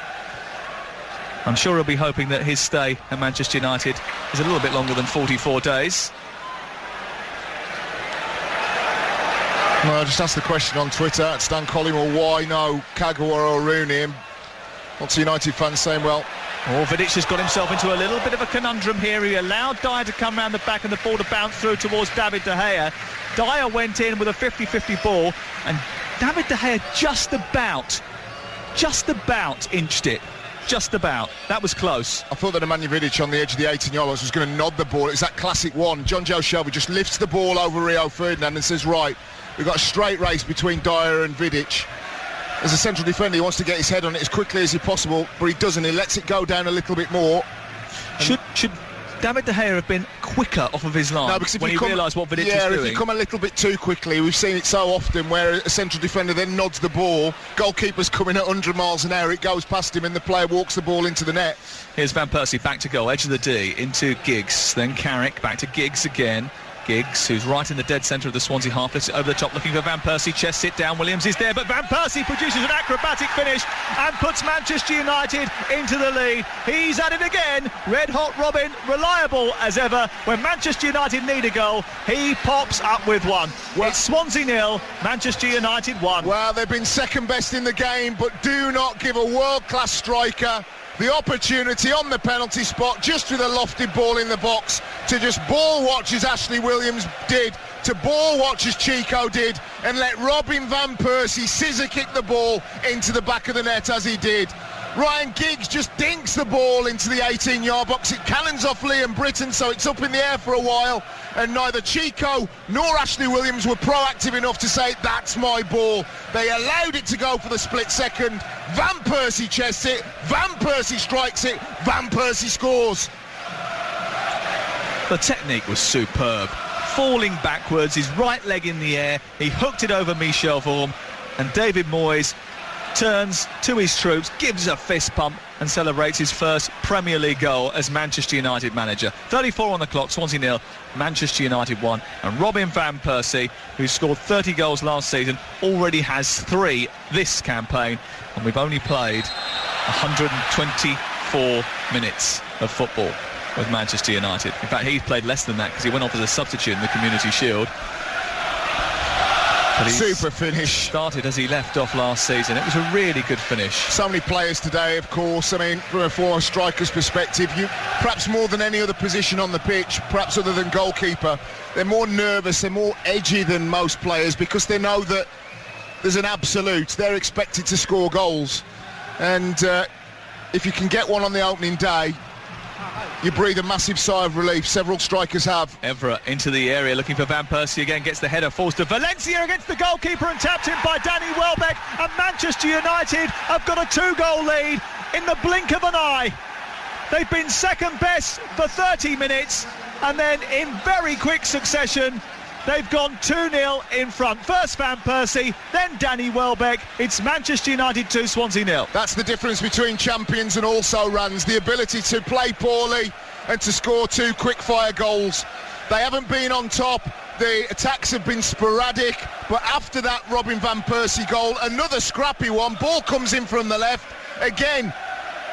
I'm sure he'll be hoping that his stay at Manchester United is a little bit longer than 44 days. Well, I just asked the question on Twitter at Stan Collymore, why no Kagawa or Rooney? And lots of United fans saying, well... Vidic has got himself into a little bit of a conundrum here. He allowed Dyer to come round the back and the ball to bounce through towards David De Gea. Dyer went in with a 50-50 ball, and David De Gea just about inched it. Just about. That was close. I thought that Nemanja Vidic on the edge of the 18-yard was going to nod the ball. It's that classic one. John Joe Shelby just lifts the ball over Rio Ferdinand and says, right, we've got a straight race between Dyer and Vidic. As a central defender, he wants to get his head on it as quickly as he possible, but he doesn't. He lets it go down a little bit more. Should David De Gea have been quicker off of his line when he realised what Vidic was doing? If you come a little bit too quickly, we've seen it so often where a central defender then nods the ball, goalkeeper's coming at 100 miles an hour, it goes past him and the player walks the ball into the net. Here's Van Persie back to goal, edge of the D, into Giggs, then Carrick, back to Giggs again. Giggs, who's right in the dead centre of the Swansea half, lifts it over the top looking for Van Persie, chest sit down, Williams is there, but Van Persie produces an acrobatic finish and puts Manchester United into the lead. He's at it again, red hot Robin, reliable as ever. When Manchester United need a goal, he pops up with one. Well, it's Swansea 0, Manchester United 1. Well, they've been second best in the game, but do not give a world-class striker the opportunity on the penalty spot, just with a lofted ball in the box, to just ball watch as Ashley Williams did, to ball watch as Chico did, and let Robin Van Persie scissor kick the ball into the back of the net as he did. Ryan Giggs just dinks the ball into the 18-yard box. It cannons off Liam Britton, so it's up in the air for a while, and neither Chico nor Ashley Williams were proactive enough to say, that's my ball. They allowed it to go for the split second. Van Persie chests it, Van Persie strikes it, Van Persie scores. The technique was superb. Falling backwards, his right leg in the air, he hooked it over Michel Vorm, and David Moyes turns to his troops, gives a fist pump and celebrates his first Premier League goal as Manchester United manager. 34 on the clock, Swansea 0, Manchester United 1, and Robin van Persie, who scored 30 goals last season, already has 3 this campaign, and we've only played 124 minutes of football with Manchester United. In fact, he's played less than that because he went off as a substitute in the Community Shield. But super finish. Started as he left off last season. It was a really good finish. So many players today, of course. I mean, from a former striker's perspective, you perhaps more than any other position on the pitch, perhaps other than goalkeeper, they're more nervous, they're more edgy than most players because they know that there's an absolute. They're expected to score goals. And if you can get one on the opening day, you breathe a massive sigh of relief. Several strikers have. Evra into the area looking for Van Persie again, gets the header, falls to Valencia against the goalkeeper and tapped in by Danny Welbeck, and Manchester United have got a 2-goal lead in the blink of an eye. They've been second best for 30 minutes and then in very quick succession they've gone 2-0 in front. First Van Persie, then Danny Welbeck. It's Manchester United 2, Swansea 0. That's the difference between champions and also-rans, the ability to play poorly and to score 2 quick-fire goals. They haven't been on top, the attacks have been sporadic, but after that Robin van Persie goal, another scrappy one, ball comes in from the left, again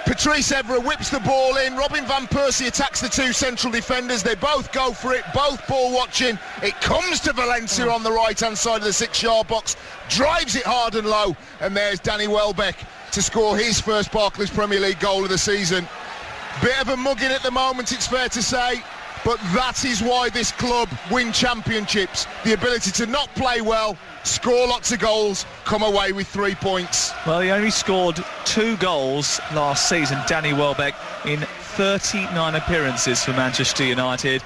Patrice Evra whips the ball in, Robin van Persie attacks the 2 central defenders, they both go for it, both ball watching, it comes to Valencia on the right hand side of the 6-yard box, drives it hard and low, and there's Danny Welbeck to score his first Barclays Premier League goal of the season. Bit of a mugging at the moment, it's fair to say, but that is why this club win championships, the ability to not play well, score lots of goals, come away with 3 points. Well, he only scored 2 goals last season, Danny Welbeck, in 39 appearances for Manchester United.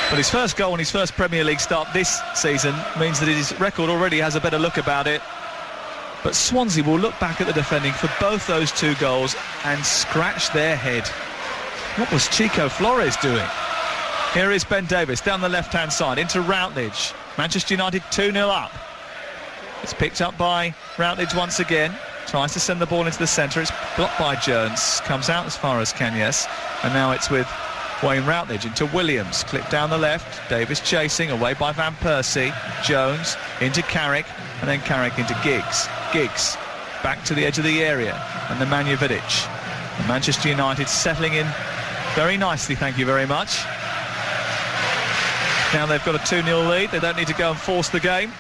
But his first goal and his first Premier League start this season means that his record already has a better look about it. But Swansea will look back at the defending for both those 2 goals and scratch their head. What was Chico Flores doing? Here is Ben Davis down the left-hand side into Routledge. Manchester United 2-0 up. It's picked up by Routledge once again. Tries to send the ball into the centre. It's blocked by Jones. Comes out as far as Canyes. And now it's with Wayne Routledge into Williams. Clipped down the left. Davis chasing. Away by Van Persie. Jones into Carrick. And then Carrick into Giggs. Giggs back to the edge of the area. And the Nemanja Vidic. And Manchester United settling in very nicely, thank you very much. Now they've got a 2-0 lead. They don't need to go and force the game.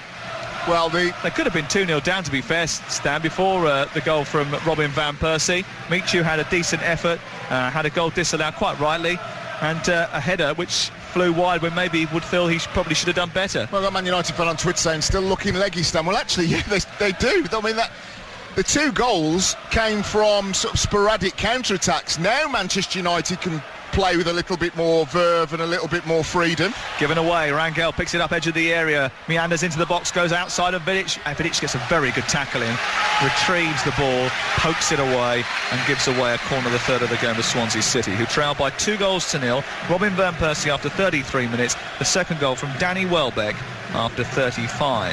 Well, they could have been 2-0 down, to be fair, Stan, before the goal from Robin van Persie. Michu had a decent effort, had a goal disallowed quite rightly, and a header which flew wide when maybe he would feel he probably should have done better. Well, I got Man United fan on Twitter saying still looking leggy, Stan. Well, actually, yeah, they do. I mean, that the 2 goals came from sort of sporadic counter-attacks. Now Manchester United can play with a little bit more verve and a little bit more freedom. Given away, Rangel picks it up edge of the area, meanders into the box, goes outside of Vidic, and Vidic gets a very good tackle in, retrieves the ball, pokes it away and gives away a corner, the third of the game to Swansea City, who trail by 2-0. Robin van Persie after 33 minutes, the second goal from Danny Welbeck after 35.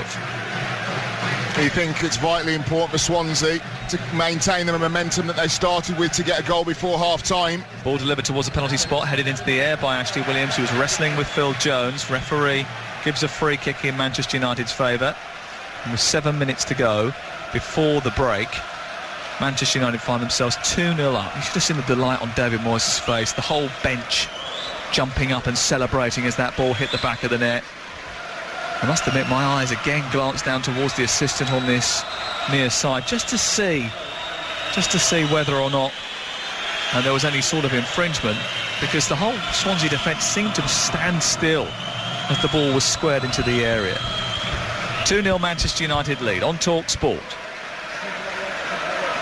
You think it's vitally important for Swansea to maintain the momentum that they started with to get a goal before half-time. Ball delivered towards the penalty spot, headed into the air by Ashley Williams, who was wrestling with Phil Jones. Referee gives a free kick in Manchester United's favour. And with 7 minutes to go before the break, Manchester United find themselves 2-0 up. You should have seen the delight on David Moyes' face, the whole bench jumping up and celebrating as that ball hit the back of the net. I must admit, my eyes again glanced down towards the assistant on this near side just to see whether or not there was any sort of infringement, because the whole Swansea defence seemed to stand still as the ball was squared into the area. 2-0 Manchester United lead on Talksport.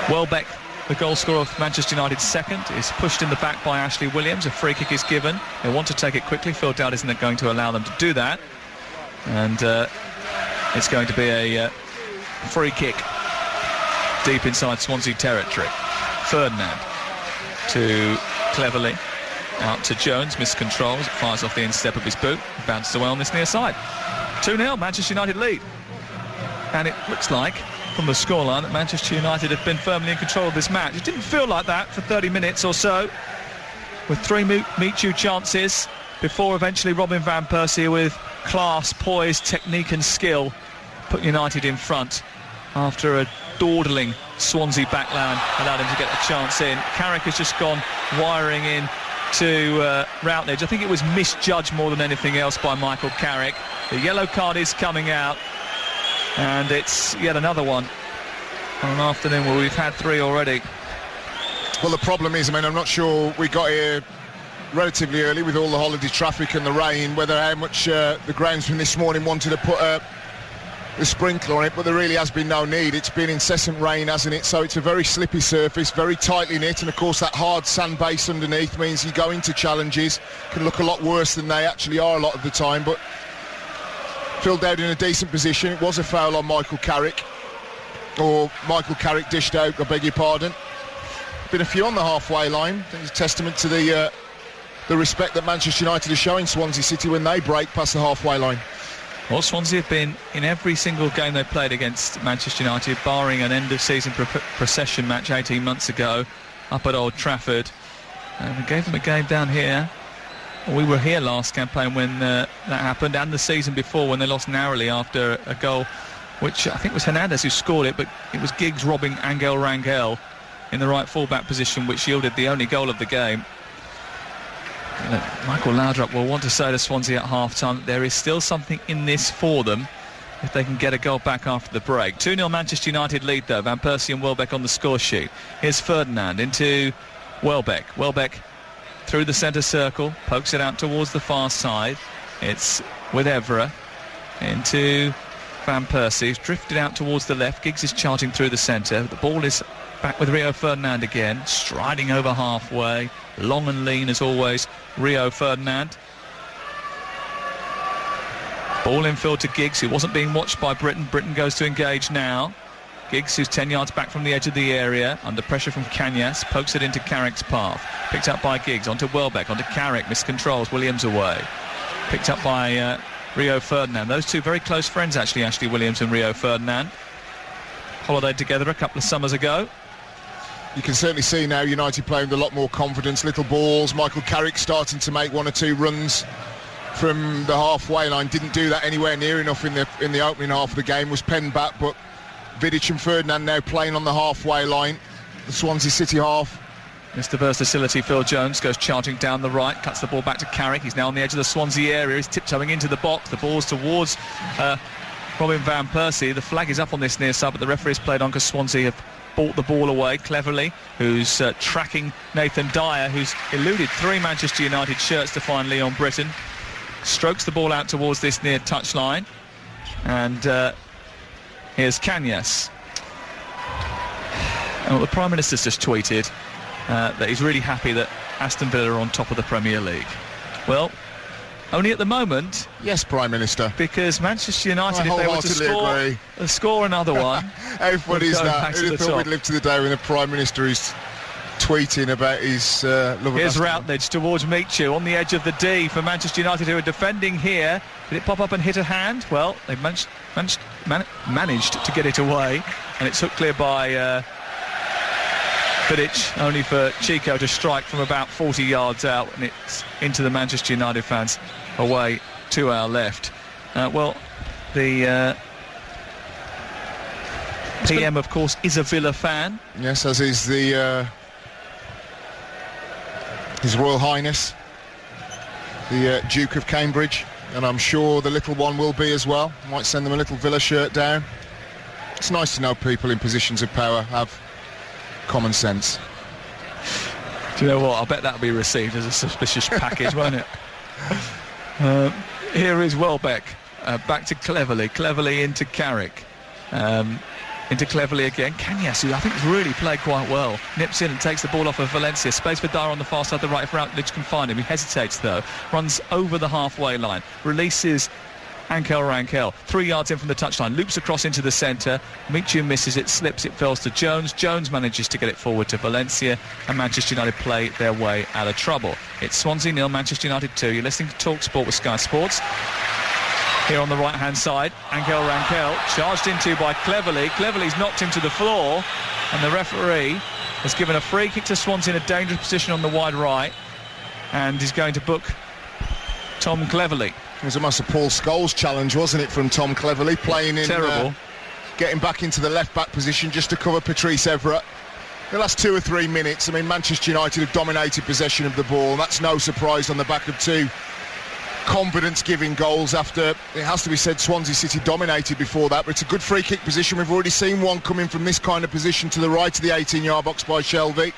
Welbeck, the goal scorer of Manchester United's second, is pushed in the back by Ashley Williams. A free kick is given. They want to take it quickly. Phil Dowd isn't going to allow them to do that. And it's going to be a free kick deep inside Swansea territory. Ferdinand to Cleverly, out to Jones, miscontrols, fires off the instep of his boot, bounces away on this near side. 2-0, Manchester United lead. And it looks like from the scoreline that Manchester United have been firmly in control of this match. It didn't feel like that for 30 minutes or so, with 3 meet-you chances before eventually Robin van Persie, with class, poise, technique and skill, put United in front after a dawdling Swansea backline allowed him to get a chance in. Carrick has just gone wiring in to Routledge. I think it was misjudged more than anything else by Michael Carrick. The yellow card is coming out, and it's yet another one on an afternoon where we've had 3 already. Well, the problem is, I'm not sure we got here relatively early with all the holiday traffic and the rain, whether how much the groundsman this morning wanted to put the sprinkler on it, but there really has been no need. It's been incessant rain, hasn't it? So it's a very slippy surface, very tightly knit, and of course that hard sand base underneath means you go into challenges, can look a lot worse than they actually are a lot of the time. But Phil Dowd in a decent position. It was a foul on Michael Carrick, or Michael Carrick dished out, I beg your pardon. Been a few on the halfway line. I think it's a testament to the respect that Manchester United is showing Swansea City when they break past the halfway line. Well, Swansea have been in every single game they played against Manchester United, barring an end-of-season procession match 18 months ago up at Old Trafford. And we gave them a game down here. We were here last campaign when that happened, and the season before when they lost narrowly after a goal, which I think was Hernandez who scored it, but it was Giggs robbing Angel Rangel in the right full-back position, which yielded the only goal of the game. Michael Laudrup will want to say to Swansea at half-time that there is still something in this for them if they can get a goal back after the break. 2-0 Manchester United lead, though. Van Persie and Welbeck on the score sheet. Here's Ferdinand into Welbeck. Welbeck through the centre circle, pokes it out towards the far side. It's with Evra into Van Persie. He's drifted out towards the left. Giggs is charging through the centre. The ball is back with Rio Ferdinand again, striding over halfway. Long and lean as always, Rio Ferdinand. Ball infield to Giggs, who wasn't being watched by Britain. Britain goes to engage now. Giggs, who's 10 yards back from the edge of the area, under pressure from Kanyas, pokes it into Carrick's path. Picked up by Giggs, onto Welbeck, onto Carrick, miscontrols, Williams away. Picked up by Rio Ferdinand. Those two very close friends, actually, Ashley Williams and Rio Ferdinand. Holidayed together a couple of summers ago. You can certainly see now United playing with a lot more confidence, little balls. Michael Carrick starting to make 1 or 2 runs from the halfway line. Didn't do that anywhere near enough in the opening half of the game. Was penned back, but Vidic and Ferdinand now playing on the halfway line. The Swansea City half. Mr. Versatility, Phil Jones, goes charging down the right, cuts the ball back to Carrick. He's now on the edge of the Swansea area. He's tiptoeing into the box. The ball's towards Robin van Persie. The flag is up on this near side, but the referee has played on because Swansea have bought the ball away cleverly, who's tracking Nathan Dyer, who's eluded 3 Manchester United shirts to find Leon Britton. Strokes the ball out towards this near touchline, and here's Kanyas. And the Prime Minister's just tweeted that he's really happy that Aston Villa are on top of the Premier League. Well, only at the moment. Yes, Prime Minister. Because Manchester United, if they were to score another one... How funny is that? Who'd have thought we'd live to the day when the Prime Minister is tweeting about his love of... Here's Routledge towards Michu on the edge of the D for Manchester United, who are defending here. Did it pop up and hit a hand? Well, they managed to get it away, and it's hooked clear by Vidic, only for Chico to strike from about 40 yards out, and it's into the Manchester United fans away to our left. Well, the PM, of course, is a Villa fan. Yes, as is the His Royal Highness, the Duke of Cambridge, and I'm sure the little one will be as well. Might send them a little Villa shirt down. It's nice to know people in positions of power have common sense. Do you know what? I bet that'll be received as a suspicious package, won't it? Here is Welbeck, back to Cleverly into Carrick, into Cleverly again. Kanyas, who I think has really played quite well, nips in and takes the ball off of Valencia. Space for Dyer on the far side of the right, if Routledge can find him. He hesitates though, runs over the halfway line, releases Angel Rangel, 3 yards in from the touchline, loops across into the centre. Michu misses it, slips, it falls to Jones. Jones manages to get it forward to Valencia, and Manchester United play their way out of trouble. It's Swansea 0, Manchester United 2. You're listening to Talksport with Sky Sports. here on the right-hand side. Angel Rangel charged into by Cleverley. Cleverley's knocked him to the floor, and the referee has given a free kick to Swansea in a dangerous position on the wide right, and is going to book Tom Cleverley. It was almost a Paul Scholes challenge, wasn't it, from Tom Cleverley, playing in... Terrible. Getting back into the left-back position just to cover Patrice Evra. The last 2 or 3 minutes, I mean, Manchester United have dominated possession of the ball. That's no surprise on the back of 2 confidence-giving goals after, it has to be said, Swansea City dominated before that, but it's a good free kick position. We've already seen one coming from this kind of position to the right of the 18-yard box by Shelvey.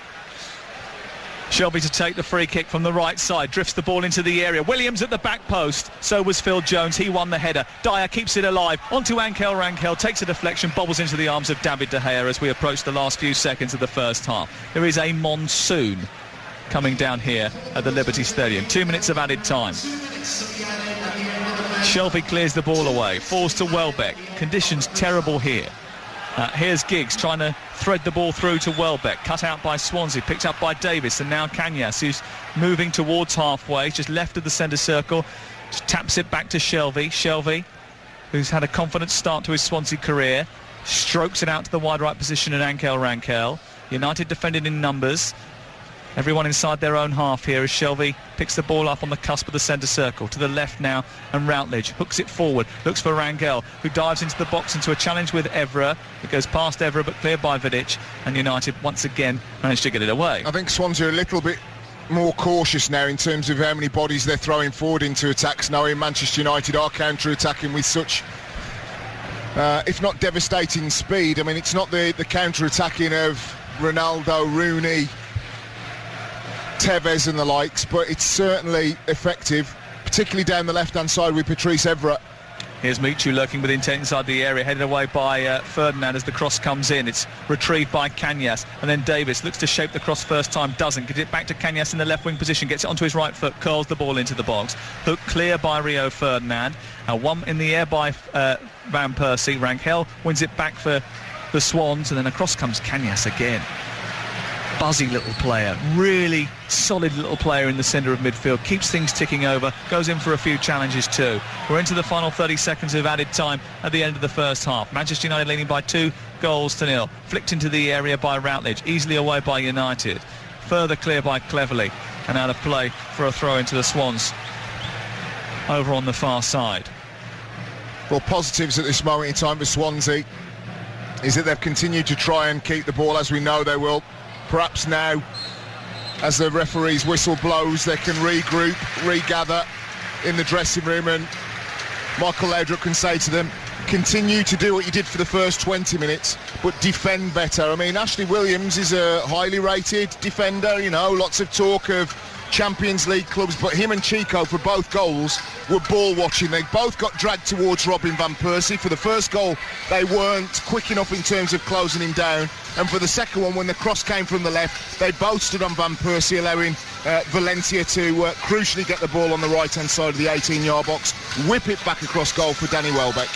Shelby to take the free kick from the right side, drifts the ball into the area. Williams at the back post, so was Phil Jones. He won the header. Dyer keeps it alive. Onto Angel Rangel, takes a deflection, bobbles into the arms of David De Gea as we approach the last few seconds of the first half. There is a monsoon coming down here at the Liberty Stadium. 2 minutes of added time. Shelby clears the ball away, falls to Welbeck. Conditions terrible here. Here's Giggs trying to thread the ball through to Welbeck, cut out by Swansea, picked up by Davis, and now Kanyas, who's moving towards halfway, just left of the centre circle, just taps it back to Shelvey. Shelvey, who's had a confident start to his Swansea career, strokes it out to the wide right position in Angel Rangel. United defended in numbers. Everyone inside their own half here as Shelvey picks the ball up on the cusp of the centre circle. To the left now, and Routledge hooks it forward, looks for Rangel, who dives into the box into a challenge with Evra. It goes past Evra but cleared by Vidic, and United once again managed to get it away. I think Swansea are a little bit more cautious now in terms of how many bodies they're throwing forward into attacks, knowing Manchester United are counter-attacking with such, if not devastating speed. I mean, it's not the counter-attacking of Ronaldo, Rooney, Tevez and the likes, but it's certainly effective, particularly down the left-hand side with Patrice Evra. Here's Michu lurking with intent inside the area, headed away by Ferdinand as the cross comes in. It's retrieved by Kanyas, and then Davis looks to shape the cross first time, doesn't. Gets it back to Kanyas in the left wing position, gets it onto his right foot, curls the ball into the box. Hook clear by Rio Ferdinand. One in the air by Van Persie. Rangel wins it back for the Swans, and then across comes Kanyas again. Buzzy little player, really solid little player in the centre of midfield, keeps things ticking over, goes in for a few challenges too. We're into the final 30 seconds of added time at the end of the first half. Manchester United leading by 2-0. Flicked into the area by Routledge, easily away by United. Further clear by Cleverley, and out of play for a throw into the Swans over on the far side. Well, positives at this moment in time for Swansea is that they've continued to try and keep the ball, as we know they will. Perhaps now, as the referee's whistle blows, they can regroup, regather in the dressing room, and Michael Laudrup can say to them, continue to do what you did for the first 20 minutes, but defend better. I mean, Ashley Williams is a highly rated defender, you know, lots of talk of Champions League clubs, but him and Chico for both goals were ball watching. They both got dragged towards Robin Van Persie. For the first goal, they weren't quick enough in terms of closing him down, and for the second one, when the cross came from the left, they both stood on Van Persie, allowing Valencia to crucially get the ball on the right-hand side of the 18-yard box, whip it back across goal for Danny Welbeck.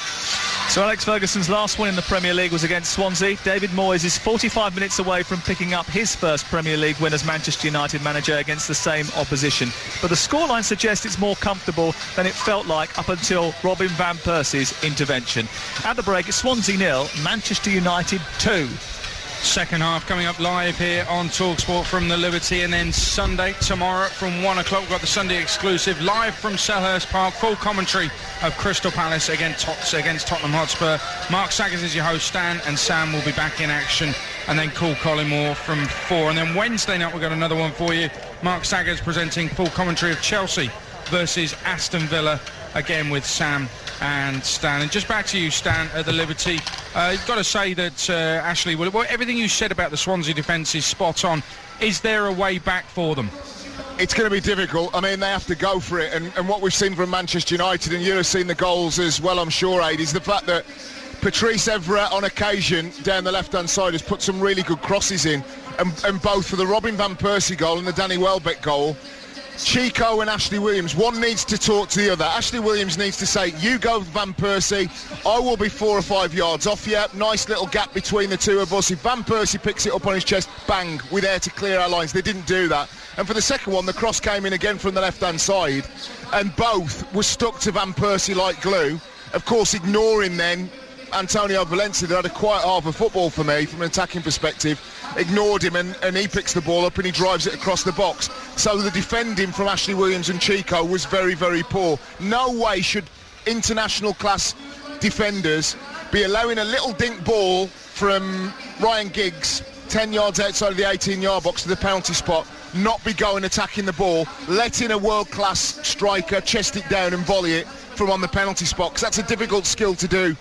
So Alex Ferguson's last win in the Premier League was against Swansea. David Moyes is 45 minutes away from picking up his first Premier League win as Manchester United manager against the same opposition. But the scoreline suggests it's more comfortable than it felt like up until Robin Van Persie's intervention. At the break, it's Swansea 0, Manchester United 2. Second half coming up live here on Talksport from the Liberty, and then Sunday tomorrow from 1 o'clock we've got the Sunday exclusive live from Selhurst Park, full commentary of Crystal Palace against Tottenham Hotspur. Mark Saggers is your host, Stan and Sam will be back in action, and then Cool Collymore from 4, and then Wednesday night we've got another one for you. Mark Saggers presenting full commentary of Chelsea versus Aston Villa, again with Sam and Stan. And just back to you, Stan, at the Liberty. You've got to say that, Ashley, well, everything you said about the Swansea defence is spot on. Is there a way back for them? It's going to be difficult. I mean, they have to go for it. And what we've seen from Manchester United, and you have seen the goals as well, I'm sure, Aid, is the fact that Patrice Evra, on occasion, down the left-hand side, has put some really good crosses in. And both for the Robin Van Persie goal and the Danny Welbeck goal, Chico and Ashley Williams, one needs to talk to the other. Ashley Williams needs to say, you go Van Persie, I will be 4 or 5 yards off you. Nice little gap between the two of us. If Van Persie picks it up on his chest, bang, we're there to clear our lines. They didn't do that. And for the second one, the cross came in again from the left-hand side, and both were stuck to Van Persie like glue. Of course, ignoring then Antonio Valencia, that had a quite half of football for me from an attacking perspective, ignored him, and he picks the ball up and he drives it across the box. So the defending from Ashley Williams and Chico was very, very poor. No way should international class defenders be allowing a little dink ball from Ryan Giggs 10 yards outside of the 18-yard box to the penalty spot, not be going attacking the ball, letting a world-class striker chest it down and volley it from on the penalty spot, because that's a difficult skill to do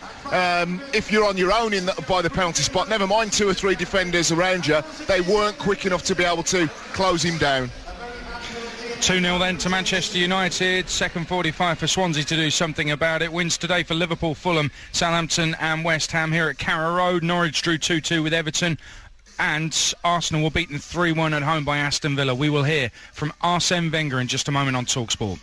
if you're on your own by the penalty spot. Never mind 2 or 3 defenders around you. They weren't quick enough to be able to close him down. 2-0 then to Manchester United. Second 45 for Swansea to do something about it. Wins today for Liverpool, Fulham, Southampton and West Ham here at Carrow Road. Norwich drew 2-2 with Everton. And Arsenal were beaten 3-1 at home by Aston Villa. We will hear from Arsene Wenger in just a moment on Talksport.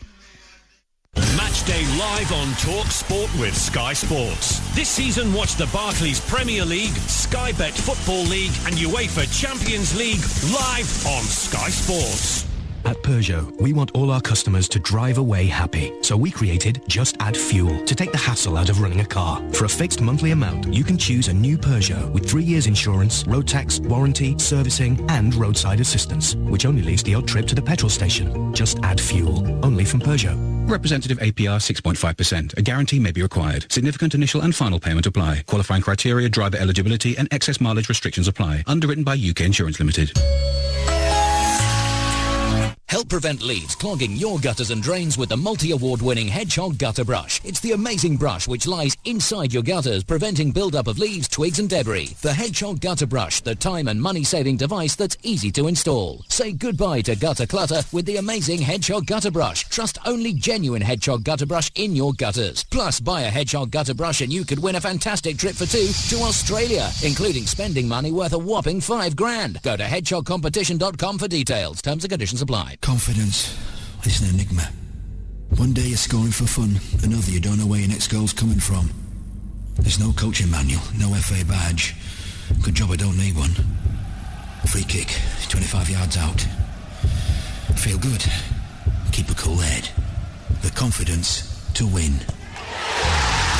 Matchday live on Talksport with Sky Sports. This season, watch the Barclays Premier League, Sky Bet Football League and UEFA Champions League live on Sky Sports. At Peugeot, we want all our customers to drive away happy. So we created Just Add Fuel to take the hassle out of running a car. For a fixed monthly amount, you can choose a new Peugeot with 3 years insurance, road tax, warranty, servicing and roadside assistance, which only leaves the odd trip to the petrol station. Just Add Fuel, only from Peugeot. Representative APR 6.5%. A guarantee may be required. Significant initial and final payment apply. Qualifying criteria, driver eligibility and excess mileage restrictions apply. Underwritten by UK Insurance Limited. Help prevent leaves clogging your gutters and drains with the multi-award-winning Hedgehog Gutter Brush. It's the amazing brush which lies inside your gutters, preventing build-up of leaves, twigs and debris. The Hedgehog Gutter Brush, the time and money-saving device that's easy to install. Say goodbye to gutter clutter with the amazing Hedgehog Gutter Brush. Trust only genuine Hedgehog Gutter Brush in your gutters. Plus, buy a Hedgehog Gutter Brush and you could win a fantastic trip for 2 to Australia, including spending money worth a whopping $5,000. Go to hedgehogcompetition.com for details. Terms and conditions apply. Confidence is an enigma. One day you're scoring for fun, another you don't know where your next goal's coming from. There's no coaching manual, no FA badge. Good job I don't need one. Free kick, 25 yards out. Feel good. Keep a cool head. The confidence to win.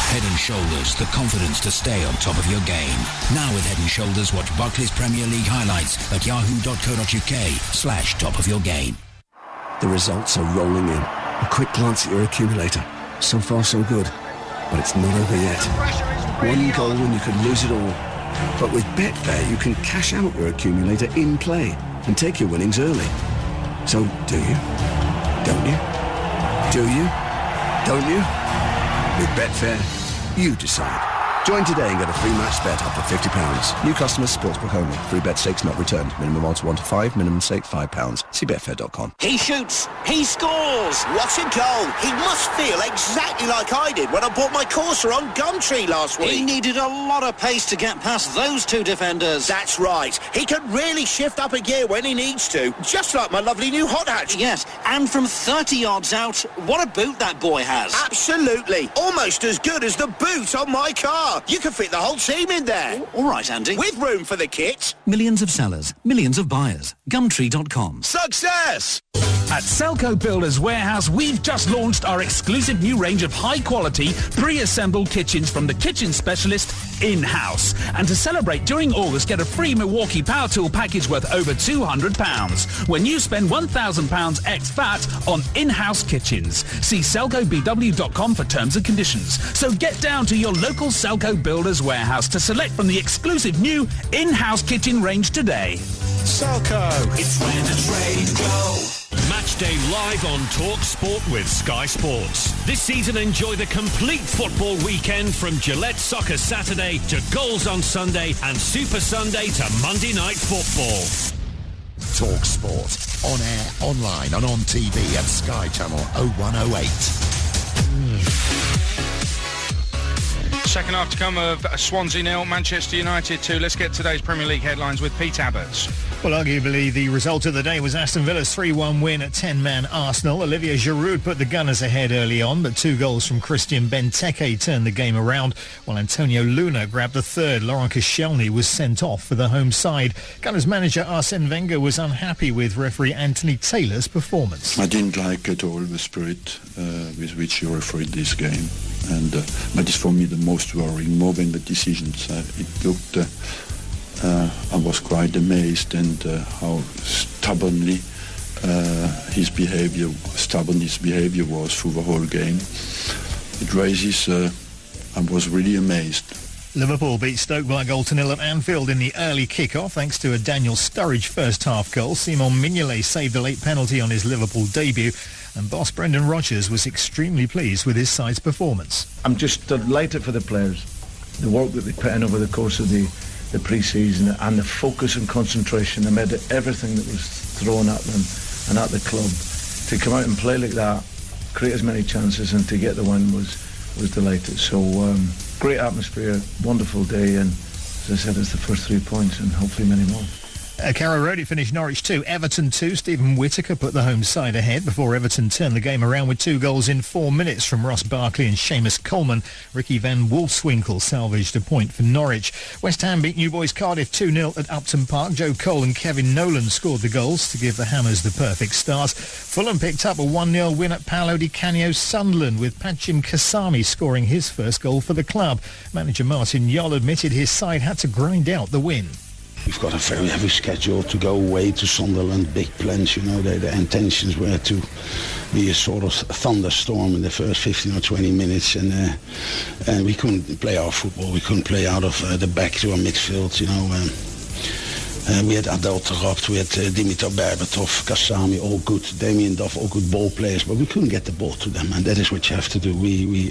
Head and Shoulders, the confidence to stay on top of your game. Now with Head and Shoulders, watch Barclays Premier League highlights at yahoo.co.uk/top of your game. The results are rolling in. A quick glance at your accumulator. So far so good. But it's not over yet. One goal and you could lose it all. But with Betfair you can cash out your accumulator in play and take your winnings early. So do you? Don't you? Do you? Don't you? With Betfair, you decide. Join today and get a free match bet up to £50. New customers, sportsbook only. Free bet stakes not returned. Minimum odds 1 to 5. Minimum stake £5. See betfair.com. He shoots. He scores. What a goal. He must feel exactly like I did when I bought my Corsa on Gumtree last week. He needed a lot of pace to get past those 2 defenders. That's right. He can really shift up a gear when he needs to. Just like my lovely new hot hatch. Yes, and from 30 yards out, what a boot that boy has. Absolutely. Almost as good as the boot on my car. You can fit the whole team in there. All right, Andy. With room for the kit. Millions of sellers, millions of buyers. Gumtree.com. Success! At Selco Builders Warehouse, we've just launched our exclusive new range of high-quality, pre-assembled kitchens from the kitchen specialist in-house. And to celebrate, during August, get a free Milwaukee Power Tool package worth over £200 when you spend £1,000 ex-VAT on in-house kitchens. See selcobw.com for terms and conditions. So get down to your local Selco Builders Warehouse to select from the exclusive new in-house kitchen range today. Selco. It's where the trade go. Matchday live on Talksport with Sky Sports. This season, enjoy the complete football weekend from Gillette Soccer Saturday to goals on Sunday and Super Sunday to Monday Night Football. Talksport. On air, online and on TV at Sky Channel 0108. Second half to come of Swansea 0, Manchester United 2. Let's get today's Premier League headlines with Pete Abbots. Well, arguably the result of the day was Aston Villa's 3-1 win at 10-man Arsenal. Olivier Giroud put the Gunners ahead early on, but 2 goals from Christian Benteke turned the game around, while Antonio Luna grabbed the third. Laurent Koscielny was sent off for the home side. Gunners manager Arsene Wenger was unhappy with referee Anthony Taylor's performance. I didn't like at all the spirit with which he refereed this game, and that is for me the most worrying, more than the decisions. It looked... I was quite amazed and how stubborn his behavior was through the whole game. It raises, I was really amazed. Liverpool beat Stoke by a 1-0 at Anfield in the early kick-off thanks to a Daniel Sturridge first-half goal. Simon Mignolet saved a late penalty on his Liverpool debut, and boss Brendan Rodgers was extremely pleased with his side's performance. I'm just delighted for the players, the work that they put in over the course of the pre-season, and the focus and concentration amid everything that was thrown at them and at the club. To come out and play like that, create as many chances and to get the win was delighted. So great atmosphere, wonderful day, and as I said, it's the first 3 points and hopefully many more. Carrow Road, it finished Norwich 2, Everton 2. Stephen Whittaker put the home side ahead before Everton turned the game around with 2 goals in 4 minutes from Ross Barkley and Seamus Coleman. Ricky van Wolfswinkel salvaged a point for Norwich. West Ham beat New Boys Cardiff 2-0 at Upton Park. Joe Cole and Kevin Nolan scored the goals to give the Hammers the perfect start. Fulham picked up a 1-0 win at Paolo Di Canio's Sunderland, with Pachim Kasami scoring his first goal for the club. Manager Martin Jol admitted his side had to grind out the win. We've got a very heavy schedule to go away to Sunderland, big plans, you know. The intentions were to be a sort of thunderstorm in the first 15 or 20 minutes, and we couldn't play our football. We couldn't play out of the back to our midfield, you know. We had Adel Terrapt, we had Dimitar Berbatov, Kasami, all good, Damien Duff, all good ball players, but we couldn't get the ball to them, and that is what you have to do.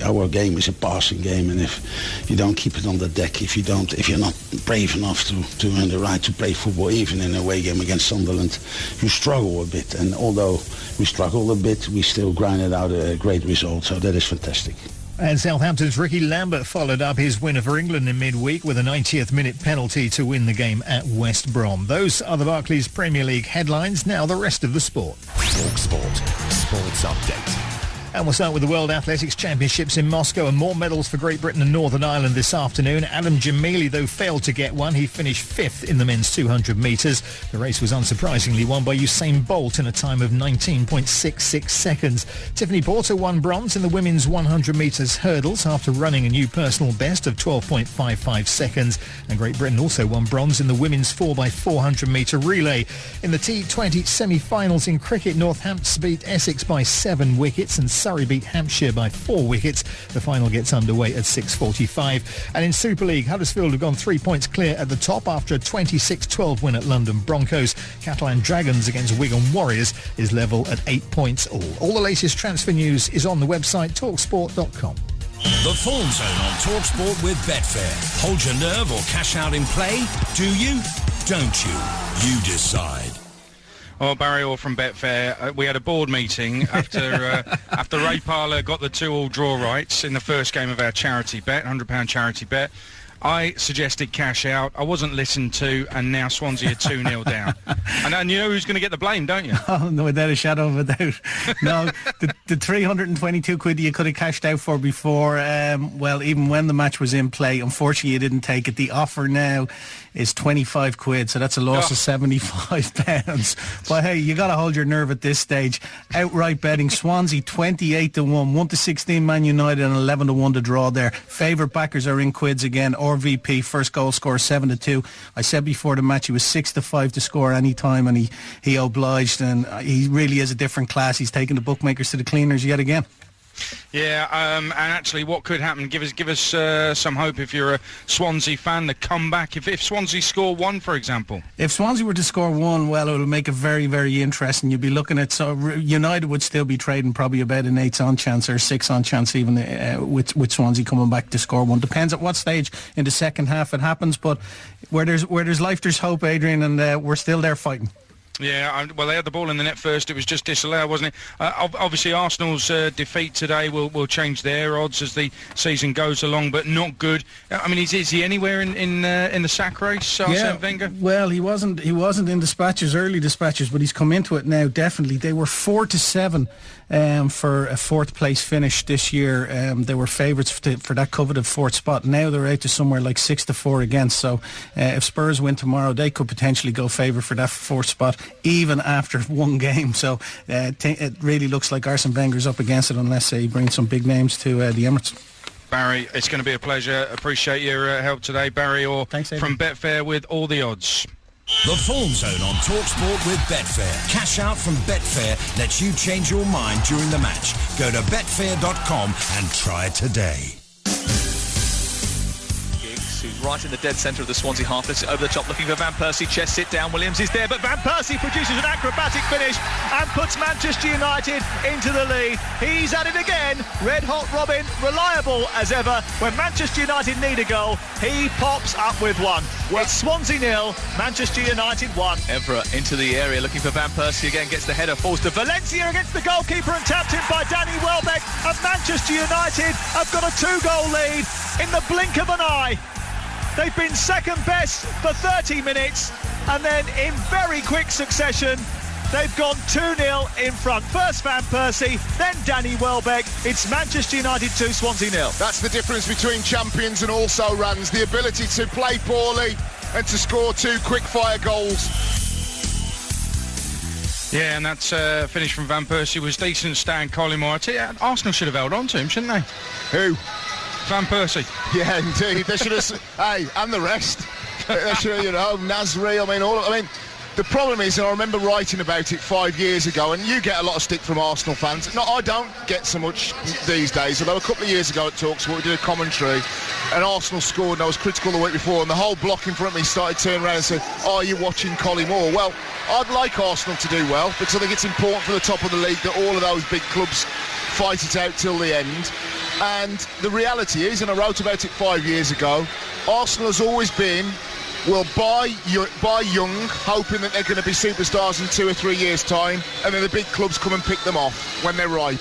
Our game is a passing game, and if you don't keep it on the deck, if you're not brave enough to earn the right to play football, even in a away game against Sunderland, you struggle a bit. And although we struggled a bit, we still grinded out a great result, so that is fantastic. And Southampton's Ricky Lambert followed up his winner for England in midweek with a 90th minute penalty to win the game at West Brom. Those are the Barclays Premier League headlines. Now the rest of the sport. Talksport Sports Update. And we'll start with the World Athletics Championships in Moscow, and more medals for Great Britain and Northern Ireland this afternoon. Adam Jamili, though, failed to get one. He finished 5th in the men's 200 metres. The race was unsurprisingly won by Usain Bolt in a time of 19.66 seconds. Tiffany Porter won bronze in the women's 100 metres hurdles after running a new personal best of 12.55 seconds. And Great Britain also won bronze in the women's 4x400 metre relay. In the T20 semi-finals in cricket, Northampton beat Essex by 7 wickets and Surrey beat Hampshire by 4 wickets. The final gets underway at 6:45. And in Super League, Huddersfield have gone 3 points clear at the top after a 26-12 win at London Broncos. Catalan Dragons against Wigan Warriors is level at 8 points all. All the latest transfer news is on the website talksport.com. The Form Zone on Talksport with Betfair. Hold your nerve or cash out in play? Do you? Don't you? You decide. Well, Barry Orr from Betfair, we had a board meeting after Ray Parler got the 2-2 draw rights in the first game of our charity bet, £100 charity bet. I suggested cash out. I wasn't listened to, and now Swansea are 2-0 down. And you know who's going to get the blame, don't you? Oh, no, without a shadow of a doubt. No, the 322 quid you could have cashed out for before, well, even when the match was in play, unfortunately you didn't take it. The offer now is 25 quid, so that's a loss of £75. But hey, you got to hold your nerve at this stage. Outright betting, Swansea 28-1, 1-16 Man United, and 11-1 to draw there. Favourite backers are in quids again. RVP, first goal scorer 7-2. I said before the match he was 6-5 to score any time, and he obliged, and he really is a different class. He's taken the bookmakers to the cleaners yet again. Yeah, and actually what could happen, give us some hope if you're a Swansea fan, the comeback, if Swansea score 1, for example. If Swansea were to score 1, well, it would make it very, very interesting. You'd be looking at, so United would still be trading probably about an 8-on chance or 6-on chance even with Swansea coming back to score 1. Depends at what stage in the second half it happens, but where there's life, there's hope, Adrian, and we're still there fighting. Yeah, well, they had the ball in the net first. It was just disallowed, wasn't it? Obviously, Arsenal's defeat today will change their odds as the season goes along, but not good. I mean, is he anywhere in the sack race, Arsene Wenger? Well, he wasn't in early dispatches, but he's come into it now, definitely. They were 4-7 for a fourth place finish this year. They were favourites for that coveted fourth spot. Now they're out to somewhere like 6-4 against. So if Spurs win tomorrow, they could potentially go favourite for that fourth spot, even after one game. So it really looks like Arsene Wenger's up against it unless he brings some big names to the Emirates. Barry, it's going to be a pleasure. Appreciate your help today, Barry Orr. Thanks, from Betfair with all the odds. The Form Zone on Talksport with Betfair. Cash out from Betfair lets you change your mind during the match. Go to betfair.com and try it today. Who's right in the dead centre of the Swansea half. Let's over the top looking for Van Persie. Chest sit down. Williams is there, but Van Persie produces an acrobatic finish and puts Manchester United into the lead. He's at it again. Red hot Robin, reliable as ever. When Manchester United need a goal, he pops up with one. It's Swansea 0, Manchester United 1. Evra into the area looking for Van Persie again. Gets the header, falls to Valencia against the goalkeeper and tapped in by Danny Welbeck. And Manchester United have got a 2-goal lead in the blink of an eye. They've been second best for 30 minutes, and then in very quick succession, they've gone 2-0 in front. First Van Persie, then Danny Welbeck. It's Manchester United 2, Swansea 0. That's the difference between champions and also-rans, the ability to play poorly and to score 2 quick-fire goals. Yeah, and that's finish from Van Persie was decent. Stan Collymore. I tell you, Arsenal should have held on to him, shouldn't they? Who? Van Persie. Yeah, indeed. They should have. Hey, and the rest. They should have, Nasri. The problem is, and I remember writing about it 5 years ago, and you get a lot of stick from Arsenal fans. No, I don't get so much these days, although a couple of years ago at Talksport we did a commentary, and Arsenal scored, and I was critical the week before, and the whole block in front of me started turning around and saying, are you watching Collymore? Well, I'd like Arsenal to do well, because I think it's important for the top of the league that all of those big clubs fight it out till the end. And the reality is, and I wrote about it 5 years ago, Arsenal has always been, will buy young, hoping that they're going to be superstars in 2 or 3 years' time, and then the big clubs come and pick them off when they're ripe.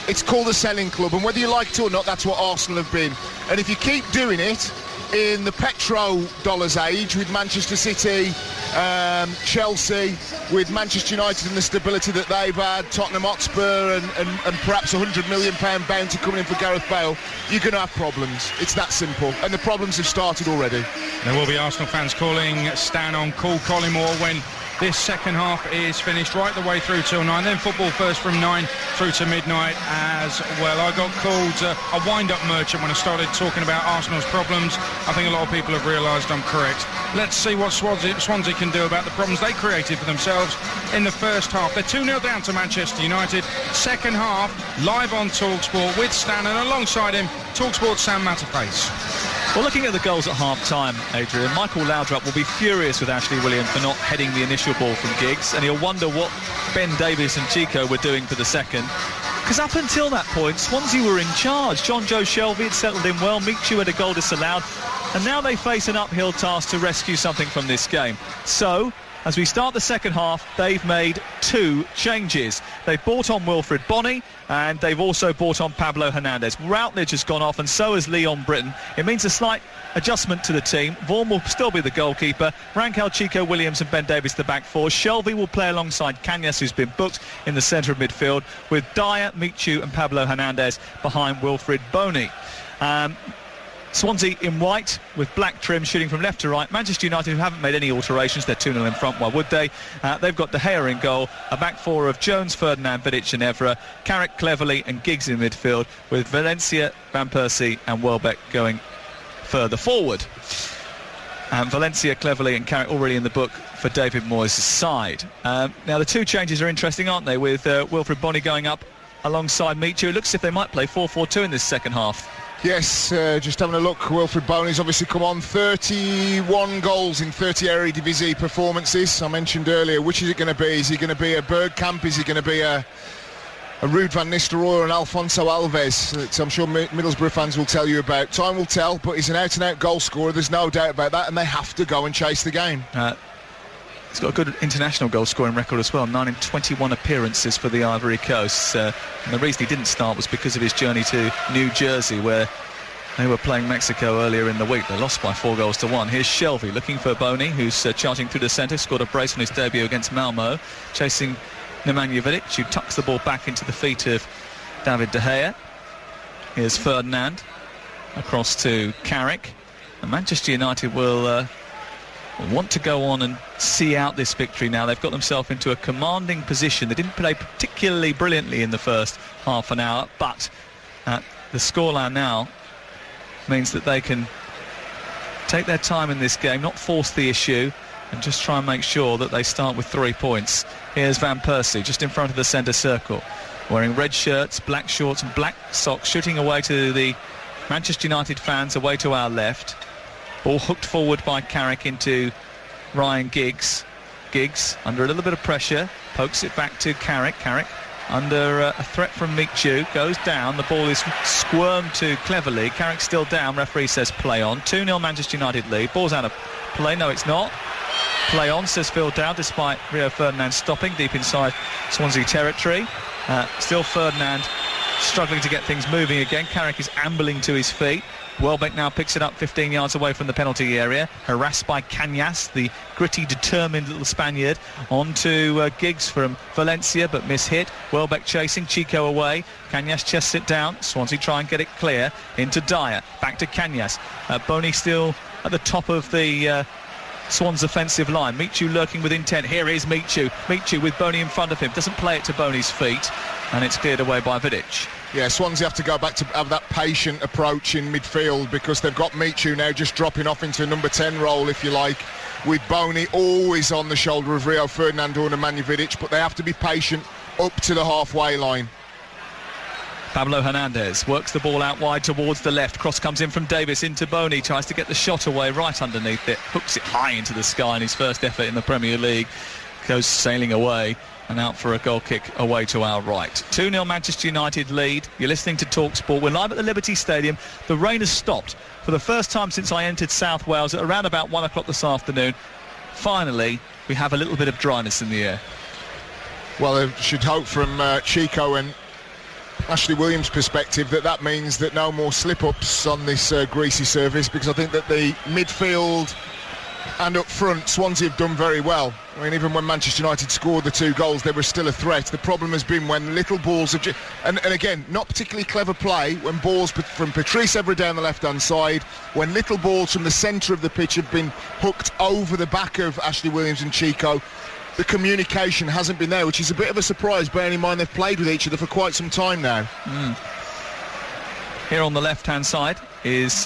It's called a selling club, and whether you like it or not, that's what Arsenal have been. And if you keep doing it in the petro-dollars age with Manchester City, Chelsea, with Manchester United and the stability that they've had, Tottenham Hotspur and perhaps £100 million bounty coming in for Gareth Bale, you're going to have problems. It's that simple. And the problems have started already. There will be Arsenal fans calling Stan on Call Collymore when this second half is finished right the way through till 9. Then football first from 9 through to midnight as well. I got called a wind-up merchant when I started talking about Arsenal's problems. I think a lot of people have realised I'm correct. Let's see what Swansea can do about the problems they created for themselves in the first half. They're 2-0 down to Manchester United. Second half, live on Talksport with Stan, and alongside him, Talksport's Sam Matterface. Well, looking at the goals at half-time, Adrian, Michael Laudrup will be furious with Ashley Williams for not heading the initial ball from Giggs, and he'll wonder what Ben Davies and Chico were doing for the second. Because up until that point, Swansea were in charge. John Joe Shelby had settled in well, Michu had a goal disallowed, and now they face an uphill task to rescue something from this game. So, as we start the second half, they've made 2 changes. They've brought on Wilfred Bonney, and they've also brought on Pablo Hernandez. Routledge has gone off, and so has Leon Britton. It means a slight adjustment to the team. Vaughan will still be the goalkeeper. Rankel, Chico Williams and Ben Davies the back four. Shelby will play alongside Cañas, who's been booked in the centre of midfield, with Dyer, Michu and Pablo Hernandez behind Wilfred Bonney. Swansea in white with black trim shooting from left to right. Manchester United, who haven't made any alterations, they're 2-0 in front, why would they? They've got De Gea in goal, a back four of Jones, Ferdinand, Vidic and Evra, Carrick, Cleverley and Giggs in midfield, with Valencia, Van Persie and Welbeck going further forward. And Valencia, Cleverley and Carrick already in the book for David Moyes' side. Now the 2 changes are interesting, aren't they, with Wilfred Bonney going up alongside Michu. It looks as if they might play 4-4-2 in this second half. Yes, just having a look, Wilfred Bonney's obviously come on 31 goals in 30 Eredivisie performances. I mentioned earlier, which is it going to be? Is he going to be a Bergkamp? Is he going to be a Ruud van Nistelrooy or an Alfonso Alves, that I'm sure Middlesbrough fans will tell you about? Time will tell, but he's an out-and-out goal scorer, there's no doubt about that, and they have to go and chase the game. He's got a good international goal-scoring record as well, 9 in 21 appearances for the Ivory Coast. And the reason he didn't start was because of his journey to New Jersey, where they were playing Mexico earlier in the week. They lost by 4-1. Here's Shelvey looking for Boney, who's charging through the centre, scored a brace on his debut against Malmo, chasing Nemanja Vidic, who tucks the ball back into the feet of David De Gea. Here's Ferdinand across to Carrick. And Manchester United will want to go on and see out this victory now. They've got themselves into a commanding position. They didn't play particularly brilliantly in the first half an hour, but the scoreline now means that they can take their time in this game, not force the issue, and just try and make sure that they start with 3 points. Here's Van Persie just in front of the centre circle, wearing red shirts, black shorts and black socks, shooting away to the Manchester United fans away to our left. Ball hooked forward by Carrick into Ryan Giggs. Giggs under a little bit of pressure, pokes it back to Carrick. Carrick under a threat from Michu, goes down. The ball is squirmed to Cleverley. Carrick still down. Referee says play on. 2-0 Manchester United lead. Ball's out of play. No, it's not. Play on, says Phil Dowd, despite Rio Ferdinand stopping deep inside Swansea territory. Still Ferdinand struggling to get things moving again. Carrick is ambling to his feet. Welbeck now picks it up 15 yards away from the penalty area, harassed by Cañas, the gritty, determined little Spaniard. On to Giggs from Valencia, but miss-hit. Welbeck chasing, Chico away. Cañas chests it down. Swansea try and get it clear into Dyer. Back to Cañas. Boney still at the top of the Swans offensive line. Michu lurking with intent. Here is Michu. Michu with Boney in front of him. Doesn't play it to Boney's feet, and it's cleared away by Vidic. Yeah, Swansea have to go back to have that patient approach in midfield, because they've got Michu now just dropping off into a number 10 role, if you like, with Boney always on the shoulder of Rio Ferdinand or Nemanja Vidic, but they have to be patient up to the halfway line. Pablo Hernandez works the ball out wide towards the left. Cross comes in from Davis into Boney. Tries to get the shot away right underneath it. Hooks it high into the sky in his first effort in the Premier League. Goes sailing away and out for a goal kick away to our right. 2-0 Manchester United lead. You're listening to Talksport. We're live at the Liberty Stadium. The rain has stopped for the first time since I entered South Wales at around about 1 o'clock this afternoon. Finally, we have a little bit of dryness in the air. Well, I should hope from Chico and Ashley Williams' perspective that means that no more slip-ups on this greasy surface, because I think that the midfield and up front, Swansea have done very well. I mean, even when Manchester United scored the 2 goals, they were still a threat. The problem has been when little balls have and again, not particularly clever play, when balls from Patrice Evra down the left-hand side, when little balls from the centre of the pitch have been hooked over the back of Ashley Williams and Chico, the communication hasn't been there, which is a bit of a surprise, bearing in mind they've played with each other for quite some time now. Here on the left-hand side is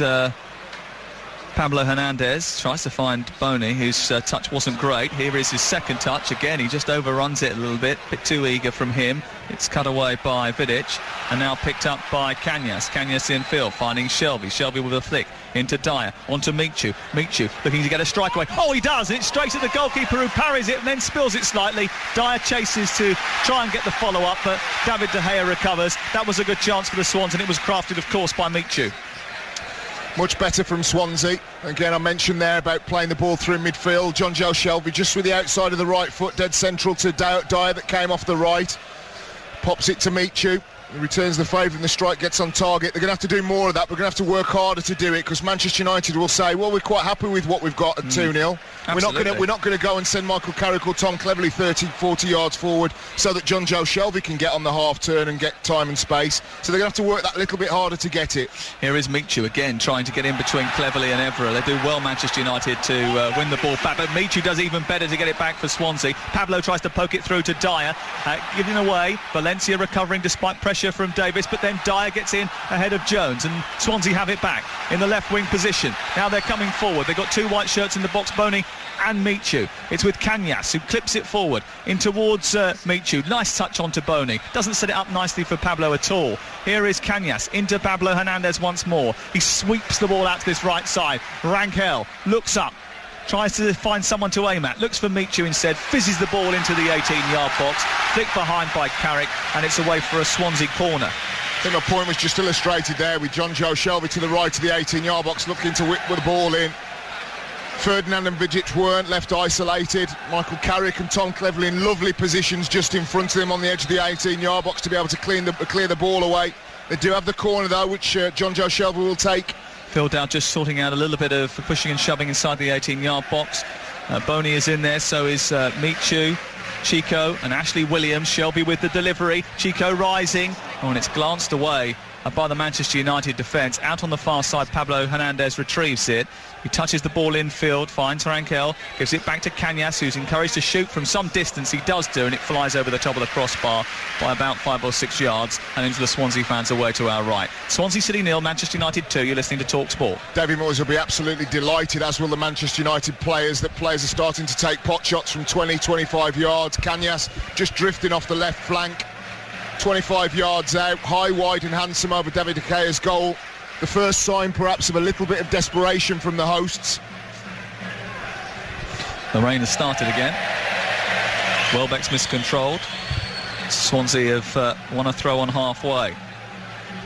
Pablo Hernandez. Tries to find Boney, whose touch wasn't great. Here is his second touch. Again, he just overruns it a little bit too eager from him. It's cut away by Vidic, and now picked up by Cañas. Cañas in field, finding Shelvey. Shelvey with a flick into Dyer, onto Michu. Michu looking to get a strike away. Oh, he does! It's straight at the goalkeeper, who parries it and then spills it slightly. Dyer chases to try and get the follow-up, but David De Gea recovers. That was a good chance for the Swans, and it was crafted, of course, by Michu. Much better from Swansea. Again, I mentioned there about playing the ball through midfield. John Joe Shelvey just with the outside of the right foot, dead central to Dyer that came off the right. Pops it to Michu. He returns the favour and the strike gets on target. They're going to have to do more of that. We're going to have to work harder to do it, because Manchester United will say, well, we're quite happy with what we've got at 2-0. We're not going to go and send Michael Carrick or Tom Cleverley 30, 40 yards forward so that John Joe Shelvey can get on the half turn and get time and space. So they're going to have to work that a little bit harder to get it. Here is Michu again, trying to get in between Cleverley and Evra. They do well, Manchester United, to win the ball back, but Michu does even better to get it back for Swansea. Pablo tries to poke it through to Dyer, giving away. Valencia recovering despite pressure from Davis, but then Dyer gets in ahead of Jones, and Swansea have it back in the left wing position. Now they're coming forward. They've got 2 white shirts in the box, Boney and Michu. It's with Cañas, who clips it forward in towards Michu. Nice touch onto Boney. Doesn't set it up nicely for Pablo at all. Here is Cañas into Pablo Hernandez once more. He sweeps the ball out to this right side. Rangel looks up, tries to find someone to aim at, looks for Michu instead, fizzes the ball into the 18-yard box, flicked behind by Carrick, and it's away for a Swansea corner. I think my point was just illustrated there with John Joe Shelvey to the right of the 18-yard box, looking to whip the ball in. Ferdinand and Vidic weren't left isolated. Michael Carrick and Tom Cleverley in lovely positions just in front of them on the edge of the 18-yard box to be able to clear the ball away. They do have the corner though, which John Joe Shelby will take. Phil Dowd just sorting out a little bit of pushing and shoving inside the 18-yard box. Boney is in there, so is Michu, Chico and Ashley Williams. Shelby with the delivery. Chico rising. Oh, and it's glanced away by the Manchester United defence. Out on the far side, Pablo Hernandez retrieves it. He touches the ball infield, finds Rankel, gives it back to Cañas, who's encouraged to shoot from some distance. He does do, and it flies over the top of the crossbar by about 5 or 6 yards and into the Swansea fans away to our right. Swansea City 0, Manchester United 2. You're listening to Talksport. David Moyes will be absolutely delighted, as will the Manchester United players, that players are starting to take pot shots from 20, 25 yards. Cañas just drifting off the left flank, 25 yards out, high, wide and handsome over David De Gea's goal. The first sign perhaps of a little bit of desperation from the hosts. The rain has started again. Welbeck's miscontrolled. Swansea have won a throw on halfway.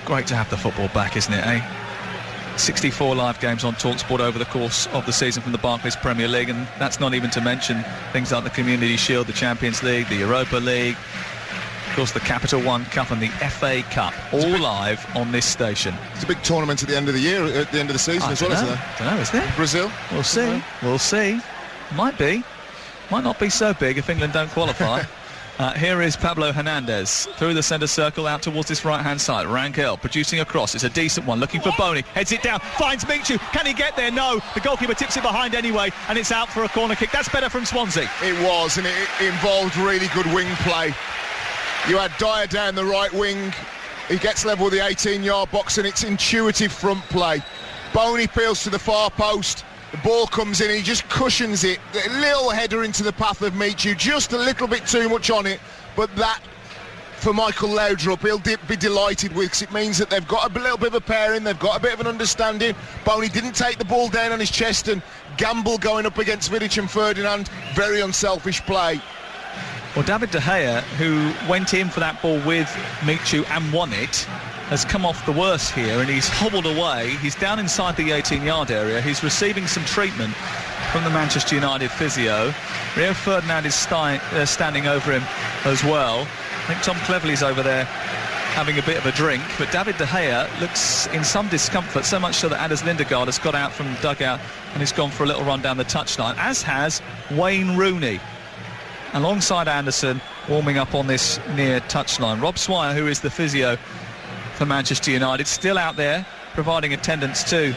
Great to have the football back, isn't it, eh? 64 live games on Talksport over the course of the season from the Barclays Premier League, and that's not even to mention things like the Community Shield, the Champions League, the Europa League, of course the Capital One Cup and the FA Cup, all live on this station. It's a big tournament at the end of the year, at the end of the season as well, isn't there? I don't know, is there? Brazil? We'll see. We'll see. Might be. Might not be so big if England don't qualify. Here is Pablo Hernandez through the centre circle out towards this right-hand side. Rankel producing a cross. It's a decent one. Looking for Boney. Heads it down. Finds Michu. Can he get there? No. The goalkeeper tips it behind anyway, and it's out for a corner kick. That's better from Swansea. It was, and it involved really good wing play. You had Dyer down the right wing. He gets level with the 18-yard box, and it's intuitive front play. Boney peels to the far post. The ball comes in, he just cushions it. A little header into the path of Michu, just a little bit too much on it. But that, for Michael Laudrup, he'll be delighted with, because it means that they've got a little bit of a pairing, they've got a bit of an understanding. Boney didn't take the ball down on his chest and gamble going up against Vidic and Ferdinand. Very unselfish play. Well, David De Gea, who went in for that ball with Michu and won it, has come off the worst here, and he's hobbled away. He's down inside the 18-yard area. He's receiving some treatment from the Manchester United physio. Rio Ferdinand is standing over him as well. I think Tom Cleverley's over there having a bit of a drink, but David De Gea looks in some discomfort, so much so that Anders Lindegaard has got out from the dugout and he's gone for a little run down the touchline, as has Wayne Rooney, alongside Anderson, warming up on this near touchline. Rob Swire, who is the physio for Manchester United, still out there providing attendance to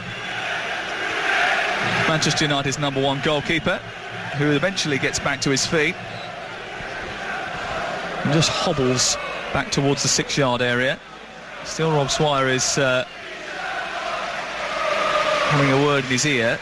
Manchester United's number one goalkeeper, who eventually gets back to his feet and just hobbles back towards the 6-yard area. Still Rob Swire is having a word in his ear,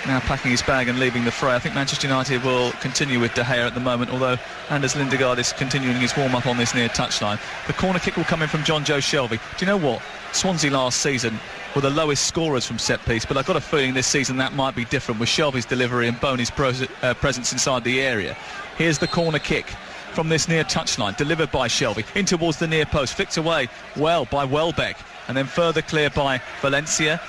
now packing his bag and leaving the fray. I think Manchester United will continue with De Gea at the moment, although Anders Lindegaard is continuing his warm-up on this near touchline. The corner kick will come in from John Joe Shelby. Do you know what? Swansea last season were the lowest scorers from set-piece, but I've got a feeling this season that might be different with Shelby's delivery and Boney's presence inside the area. Here's the corner kick from this near touchline, delivered by Shelby, in towards the near post, flicked away well by Welbeck, and then further clear by Valencia,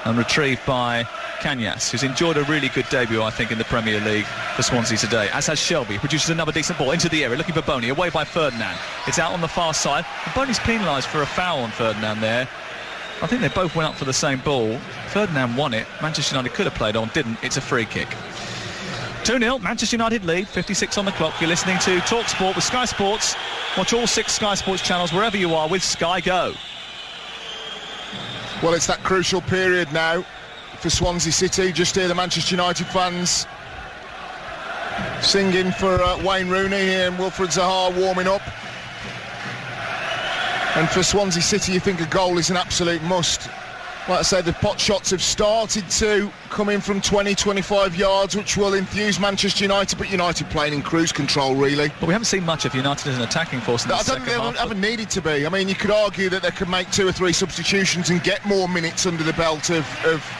and retrieved by Cañas, who's enjoyed a really good debut, I think, in the Premier League for Swansea today, as has Shelby. Produces another decent ball into the area, looking for Boney, away by Ferdinand. It's out on the far side, and Boney's penalised for a foul on Ferdinand there. I think they both went up for the same ball. Ferdinand won it. Manchester United could have played on, didn't. It's a free kick. 2-0, Manchester United lead, 56 on the clock. You're listening to Talksport with Sky Sports. Watch all 6 Sky Sports channels wherever you are with Sky Go. Well, it's that crucial period now for Swansea City. Just hear the Manchester United fans singing for Wayne Rooney here and Wilfried Zaha warming up. And for Swansea City, you think a goal is an absolute must. Like I said, the pot shots have started to come in from 20, 25 yards, which will enthuse Manchester United, but United playing in cruise control, really. But we haven't seen much of United as an attacking force in the second half. I don't think they haven't needed to be. I mean, you could argue that they could make 2 or 3 substitutions and get more minutes under the belt of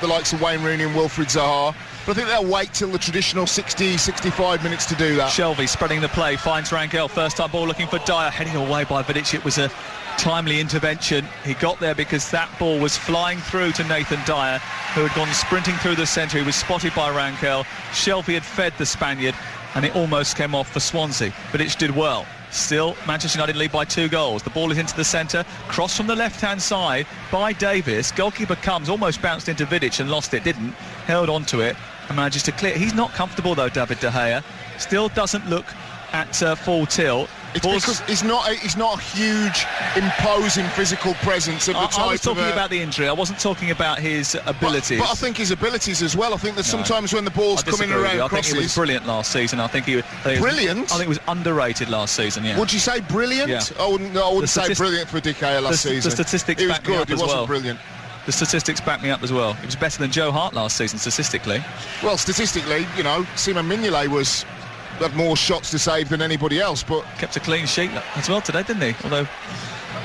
the likes of Wayne Rooney and Wilfried Zaha. but I think they'll wait till the traditional 60, 65 minutes to do that. Shelvey spreading the play, finds Rangel, first time ball looking for Dyer, heading away by Vidic. It was a timely intervention. He got there because that ball was flying through to Nathan Dyer, who had gone sprinting through the centre. He was spotted by Rangel. Shelvey had fed the Spaniard, and it almost came off for Swansea. Vidic did well. Still, Manchester United lead by 2 goals. The ball is into the centre, cross from the left-hand side by Davis. Goalkeeper comes, almost bounced into Vidic and lost it, didn't. Held on to it and manages to clear. He's not comfortable though, David De Gea. Still doesn't look at full tilt. It's because he's not a huge, imposing physical presence of the type. I was talking about the injury. I wasn't talking about his abilities. But I think his abilities as well. I think that sometimes when the ball's coming around crosses... I think he was brilliant last season. Brilliant? I think he was underrated last season, yeah. Would you say brilliant? Yeah. I wouldn't say brilliant for De Gea last season. The statistics he was back me good, up he as wasn't well. Brilliant. The statistics back me up as well. He was better than Joe Hart last season, statistically. Well, statistically, you know, Simon Mignolet had more shots to save than anybody else, but kept a clean sheet as well today, didn't he? Although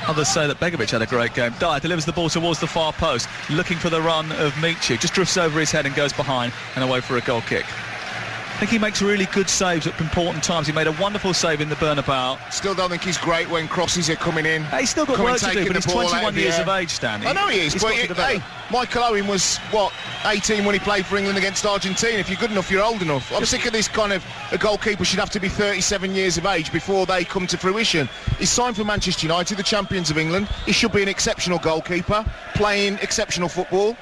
others say that Begovic had a great game. Dyer delivers the ball towards the far post, looking for the run of Michu. Just drifts over his head and goes behind and away for a goal kick. I think he makes really good saves at important times. He made a wonderful save in the Bernabeu. Still don't think he's great when crosses are coming in. He's still got work to do, but he's 21 years of age, Stan. I know he is, but Michael Owen was, 18 when he played for England against Argentina. If you're good enough, you're old enough. I'm sick of this kind of, a goalkeeper should have to be 37 years of age before they come to fruition. He's signed for Manchester United, the champions of England. He should be an exceptional goalkeeper, playing exceptional football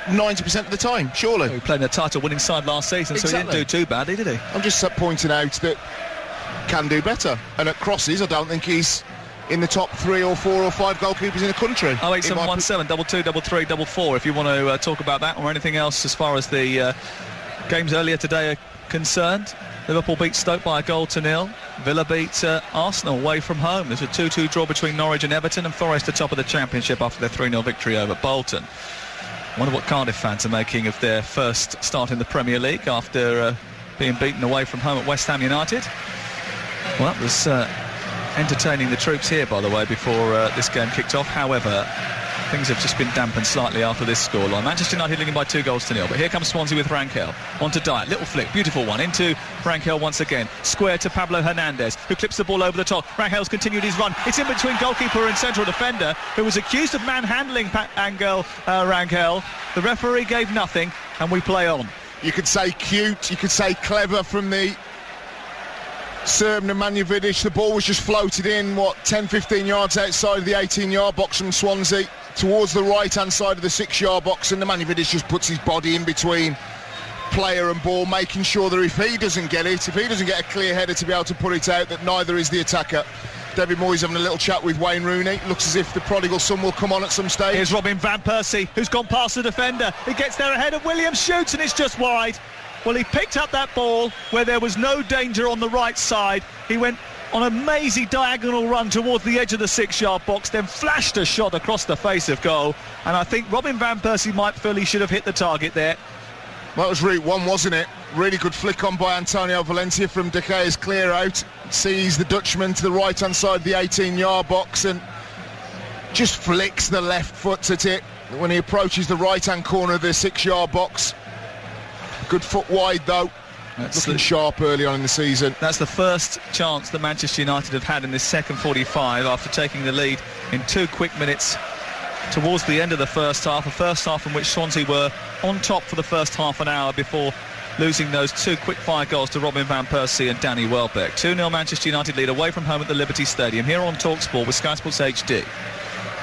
90% of the time, surely. He played in a title-winning side last season, so he didn't do too badly, did he? I'm just pointing out that can do better. And at crosses, I don't think he's in the top 3 or 4 or 5 goalkeepers in the country. 08717 2233 44 if you want to talk about that or anything else as far as the games earlier today are concerned. Liverpool beat Stoke by 1-0. Villa beat Arsenal away from home. There's a 2-2 draw between Norwich and Everton, and Forest are top of the Championship after their 3-0 victory over Bolton. Wonder what Cardiff fans are making of their first start in the Premier League after being beaten away from home at West Ham United. Well, that was entertaining the troops here, by the way, before this game kicked off. However, things have just been dampened slightly after this scoreline. Manchester United leading by 2-0. But here comes Swansea with Rangel. On to Dyer. Little flick. Beautiful one. Into Rangel once again. Square to Pablo Hernandez, who clips the ball over the top. Rangel's continued his run. It's in between goalkeeper and central defender, who was accused of manhandling Rangel. The referee gave nothing, and we play on. You could say cute. You could say clever from the Serb Nemanja Vidic. The ball was just floated in, 10-15 yards outside of the 18-yard box from Swansea, towards the right-hand side of the 6-yard box, and Nemanja Vidic just puts his body in between player and ball, making sure that if he doesn't get a clear header to be able to put it out, that neither is the attacker. David Moyes having a little chat with Wayne Rooney. Looks as if the prodigal son will come on at some stage. Here's Robin van Persie, who's gone past the defender. He gets there ahead of Williams, shoots, and it's just wide. Well, he picked up that ball where there was no danger on the right side. He went on a mazy diagonal run towards the edge of the 6-yard box, then flashed a shot across the face of goal. And I think Robin van Persie might feel he should have hit the target there. That was Route 1, wasn't it? Really good flick on by Antonio Valencia from De Gea's clear out. Sees the Dutchman to the right-hand side of the 18-yard box and just flicks the left foot at it when he approaches the right-hand corner of the 6-yard box. Good foot wide, though. Looking sharp early on in the season. That's the first chance that Manchester United have had in this second 45 after taking the lead in 2 quick minutes towards the end of the first half. A first half in which Swansea were on top for the first half an hour before losing those 2 quick-fire goals to Robin van Persie and Danny Welbeck. 2-0 Manchester United lead away from home at the Liberty Stadium. Here on Talksport with Sky Sports HD.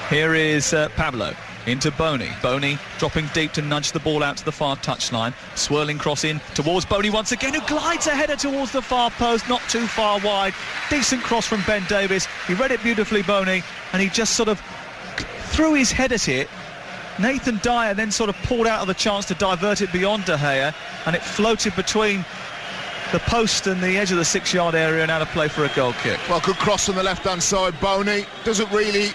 Here is Pablo. Into Boney. Boney dropping deep to nudge the ball out to the far touchline. Swirling cross in towards Boney once again, who glides a header towards the far post, not too far wide. Decent cross from Ben Davis. He read it beautifully, Boney, and he just sort of threw his head at it. Nathan Dyer then sort of pulled out of the chance to divert it beyond De Gea, and it floated between the post and the edge of the 6-yard area and out of play for a goal kick. Well, good cross on the left-hand side. Boney doesn't really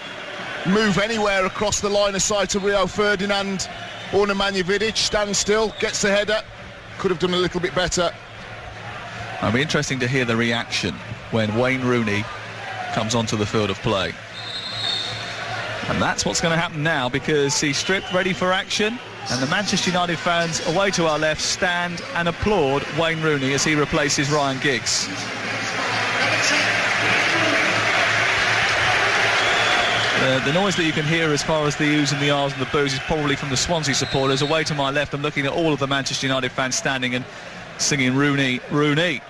move anywhere across the line of sight to Rio Ferdinand or Nemanja Vidic. Stands still, gets the header. Could have done a little bit better. It'll be interesting to hear the reaction when Wayne Rooney comes onto the field of play. And that's what's going to happen now, because he's stripped, ready for action. And the Manchester United fans away to our left stand and applaud Wayne Rooney as he replaces Ryan Giggs. The noise that you can hear as far as the oohs and the ahs and the boos is probably from the Swansea supporters. Away to my left, I'm looking at all of the Manchester United fans standing and singing Rooney, Rooney.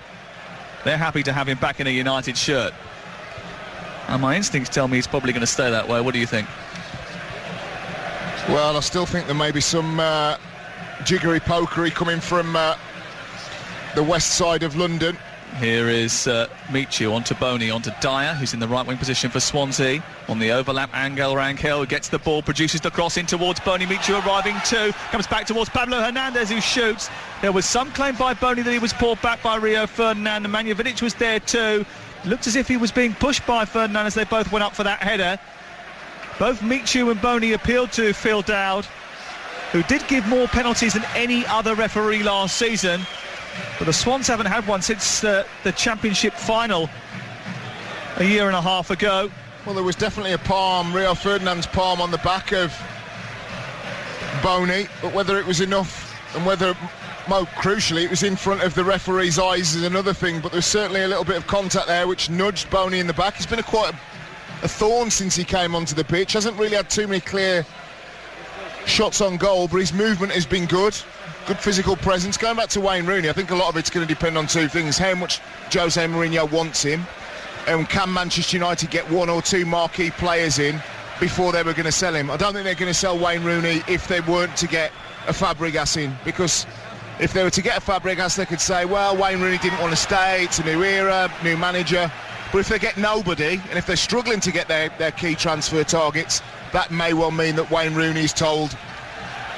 They're happy to have him back in a United shirt. And my instincts tell me he's probably going to stay that way. What do you think? Well, I still think there may be some jiggery-pokery coming from the west side of London. Here is Michu onto Boney, onto Dyer, who's in the right-wing position for Swansea. On the overlap, Angel Rangel gets the ball, produces the cross in towards Boney. Michu arriving too, comes back towards Pablo Hernandez, who shoots. There was some claim by Boney that he was pulled back by Rio Ferdinand, and Nemanja Vidic was there too. Looked as if he was being pushed by Ferdinand as they both went up for that header. Both Michu and Boney appealed to Phil Dowd, who did give more penalties than any other referee last season. But the Swans haven't had one since the Championship final a year and a half ago. Well, there was definitely a palm, Rio Ferdinand's palm on the back of Boney, but whether it was enough and whether, more crucially, it was in front of the referee's eyes is another thing. But there's certainly a little bit of contact there which nudged Boney in the back. He's been quite a thorn since he came onto the pitch. Hasn't really had too many clear shots on goal, but his movement has been good. Good physical presence. Going back to Wayne Rooney, I think a lot of it's going to depend on two things: how much Jose Mourinho wants him, and can Manchester United get one or two marquee players in before they were going to sell him. I don't think they're going to sell Wayne Rooney if they weren't to get a Fabregas in, because if they were to get a Fabregas, they could say, well, Wayne Rooney didn't want to stay, it's a new era, new manager. But if they get nobody, and if they're struggling to get their key transfer targets, that may well mean that Wayne Rooney is told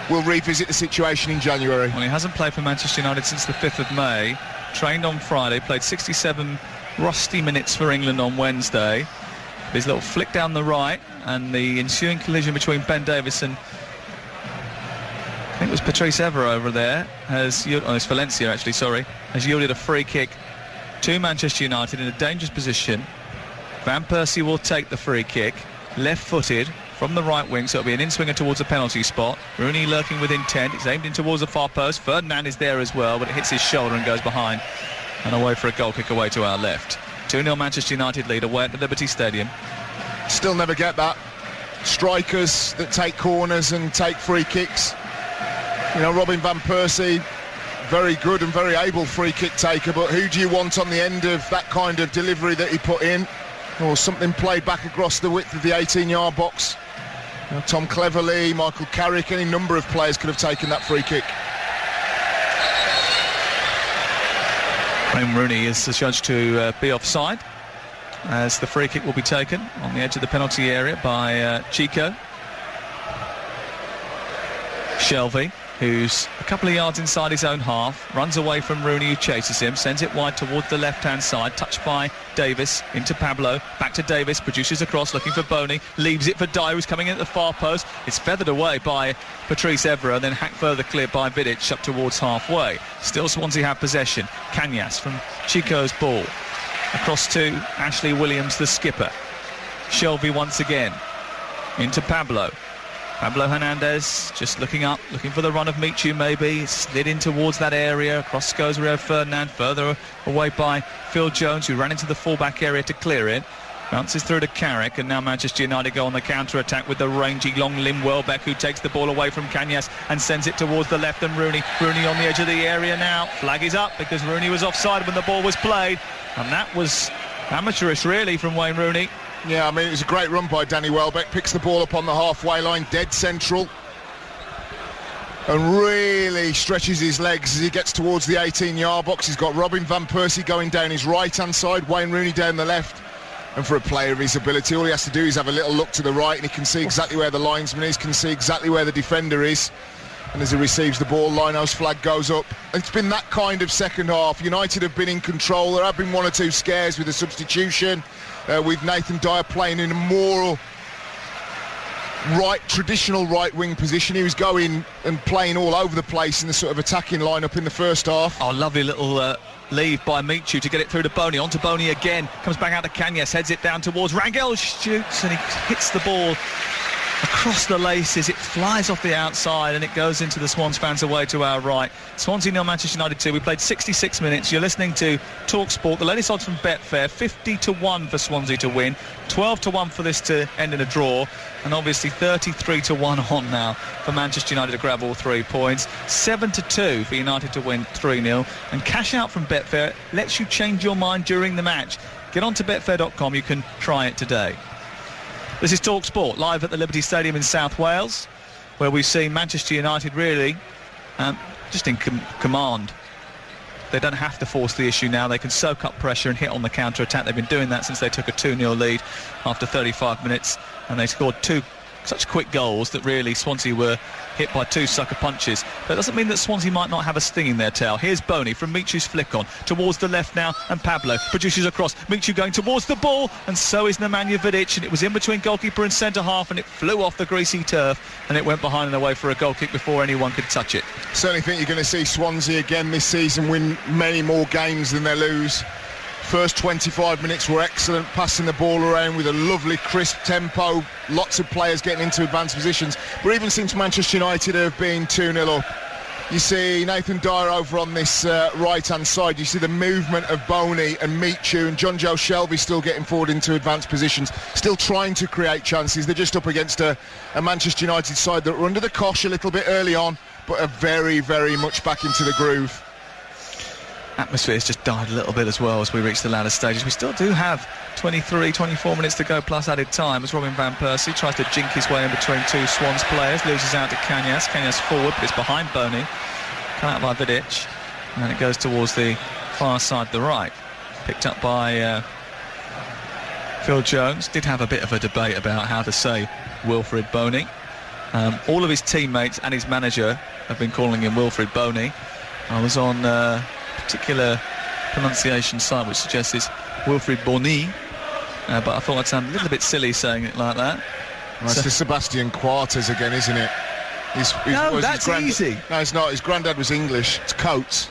we'll revisit the situation in January. Well, he hasn't played for Manchester United since the 5th of May. Trained on Friday, played 67 rusty minutes for England on Wednesday. His little flick down the right and the ensuing collision between Ben Davies and I think it was Patrice Evra over there, it's Valencia actually, sorry, has yielded a free kick to Manchester United in a dangerous position. Van Persie will take the free kick, left-footed from the right wing, so it'll be an in-swinger towards the penalty spot. Rooney lurking with intent, it's aimed in towards the far post. Ferdinand is there as well, but it hits his shoulder and goes behind and away for a goal kick away to our left. 2-0 Manchester United lead away at the Liberty Stadium. Still never get that. Strikers that take corners and take free kicks. You know, Robin Van Persie, very good and very able free kick taker, but who do you want on the end of that kind of delivery that he put in? Or something played back across the width of the 18-yard box. You know, Tom Cleverley, Michael Carrick, any number of players could have taken that free kick. Wayne Rooney is judged to be offside, as the free kick will be taken on the edge of the penalty area by Chico Shelvey, who's a couple of yards inside his own half, runs away from Rooney, who chases him, sends it wide towards the left-hand side, touched by Davis, into Pablo, back to Davis, produces a cross, looking for Boney, leaves it for Dyer, who's coming in at the far post. It's feathered away by Patrice Evra, then hacked further clear by Vidic up towards halfway. Still Swansea have possession. Cañas from Chico's ball, across to Ashley Williams, the skipper. Shelvey once again, into Pablo. Pablo Hernandez just looking up, looking for the run of Michu maybe. Slid in towards that area. Across goes Rio Ferdinand, further away by Phil Jones, who ran into the fullback area to clear it. Bounces through to Carrick, and now Manchester United go on the counter-attack with the rangy, long-limbed Welbeck, who takes the ball away from Cañas and sends it towards the left, and Rooney on the edge of the area now. Flag is up because Rooney was offside when the ball was played, and that was amateurish really from Wayne Rooney. Yeah, I mean, it was a great run by Danny Welbeck. Picks the ball up on the halfway line, dead central, and really stretches his legs as he gets towards the 18-yard box. He's got Robin Van Persie going down his right-hand side, Wayne Rooney down the left. And for a player of his ability, all he has to do is have a little look to the right, and he can see exactly where the linesman is, can see exactly where the defender is. And as he receives the ball, Lino's flag goes up. It's been that kind of second half. United have been in control. There have been one or two scares with the substitution, with Nathan Dyer playing in a more traditional right-wing position. He was going and playing all over the place in the sort of attacking lineup in the first half. Oh, lovely little leave by Michu to get it through to Boney. On to Boney again. Comes back out to Cañas, heads it down towards Rangel, shoots, and he hits the ball across the laces, it flies off the outside and it goes into the Swans fans away to our right. Swansea 0, Manchester United 2. We played 66 minutes. You're listening to Talksport. The latest odds from Betfair, 50-1 for Swansea to win, 12-1 for this to end in a draw, and obviously 33-1 on now for Manchester United to grab all 3 points, 7-2 for United to win 3-0, and cash out from Betfair lets you change your mind during the match. Get on to betfair.com. You can try it today. This is Talksport, live at the Liberty Stadium in South Wales, where we've seen Manchester United really just in command. They don't have to force the issue now. They can soak up pressure and hit on the counter-attack. They've been doing that since they took a 2-0 lead after 35 minutes, and they scored 2 such quick goals that really Swansea were hit by 2 sucker punches. But it doesn't mean that Swansea might not have a sting in their tail. Here's Boney from Michu's flick on towards the left now, and Pablo produces a cross. Michu going towards the ball, and so is Nemanja Vidic, and it was in between goalkeeper and centre half, and it flew off the greasy turf, and it went behind and away for a goal kick before anyone could touch it. Certainly think you're going to see Swansea again this season win many more games than they lose. First 25 minutes were excellent, passing the ball around with a lovely crisp tempo, lots of players getting into advanced positions. But even since Manchester United have been 2-0 up, you see Nathan Dyer over on this right-hand side. You see the movement of Boney and Michu, and John Joe Shelby still getting forward into advanced positions, still trying to create chances. They're just up against a Manchester United side that were under the cosh a little bit early on, but are very, very much back into the groove. Atmosphere's just died a little bit as well as we reach the latter stages. We still do have 24 minutes to go plus added time as Robin van Persie tries to jink his way in between 2 Swans players, loses out to Cañas. Cañas forward, but it's behind Boney, cut out by Vidic, and then it goes towards the far side, the right, picked up by Phil Jones. Did have a bit of a debate about how to say Wilfred Boney. All of his teammates and his manager have been calling him Wilfred Boney. I was on particular pronunciation site which suggests it's Wilfred Bonny, but I thought I'd sound a little bit silly saying it like that. Well, it's the Sebastian Quarters again, isn't it? That's easy. No, it's not. His granddad was English. It's Coates.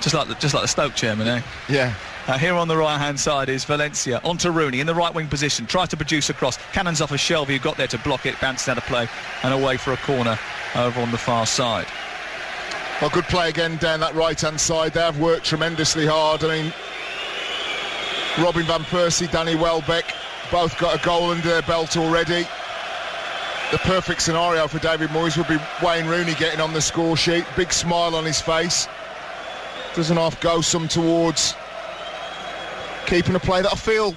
Just like the Stoke chairman, eh? Yeah. Here on the right-hand side is Valencia, onto Rooney in the right-wing position, tries to produce a cross, cannons off a Shelby who got there to block it, bounces out of play and away for a corner over on the far side. Well, good play again down that right-hand side. They have worked tremendously hard. I mean, Robin van Persie, Danny Welbeck, both got a goal under their belt already. The perfect scenario for David Moyes would be Wayne Rooney getting on the score sheet. Big smile on his face. Doesn't half go some towards keeping a play that I feel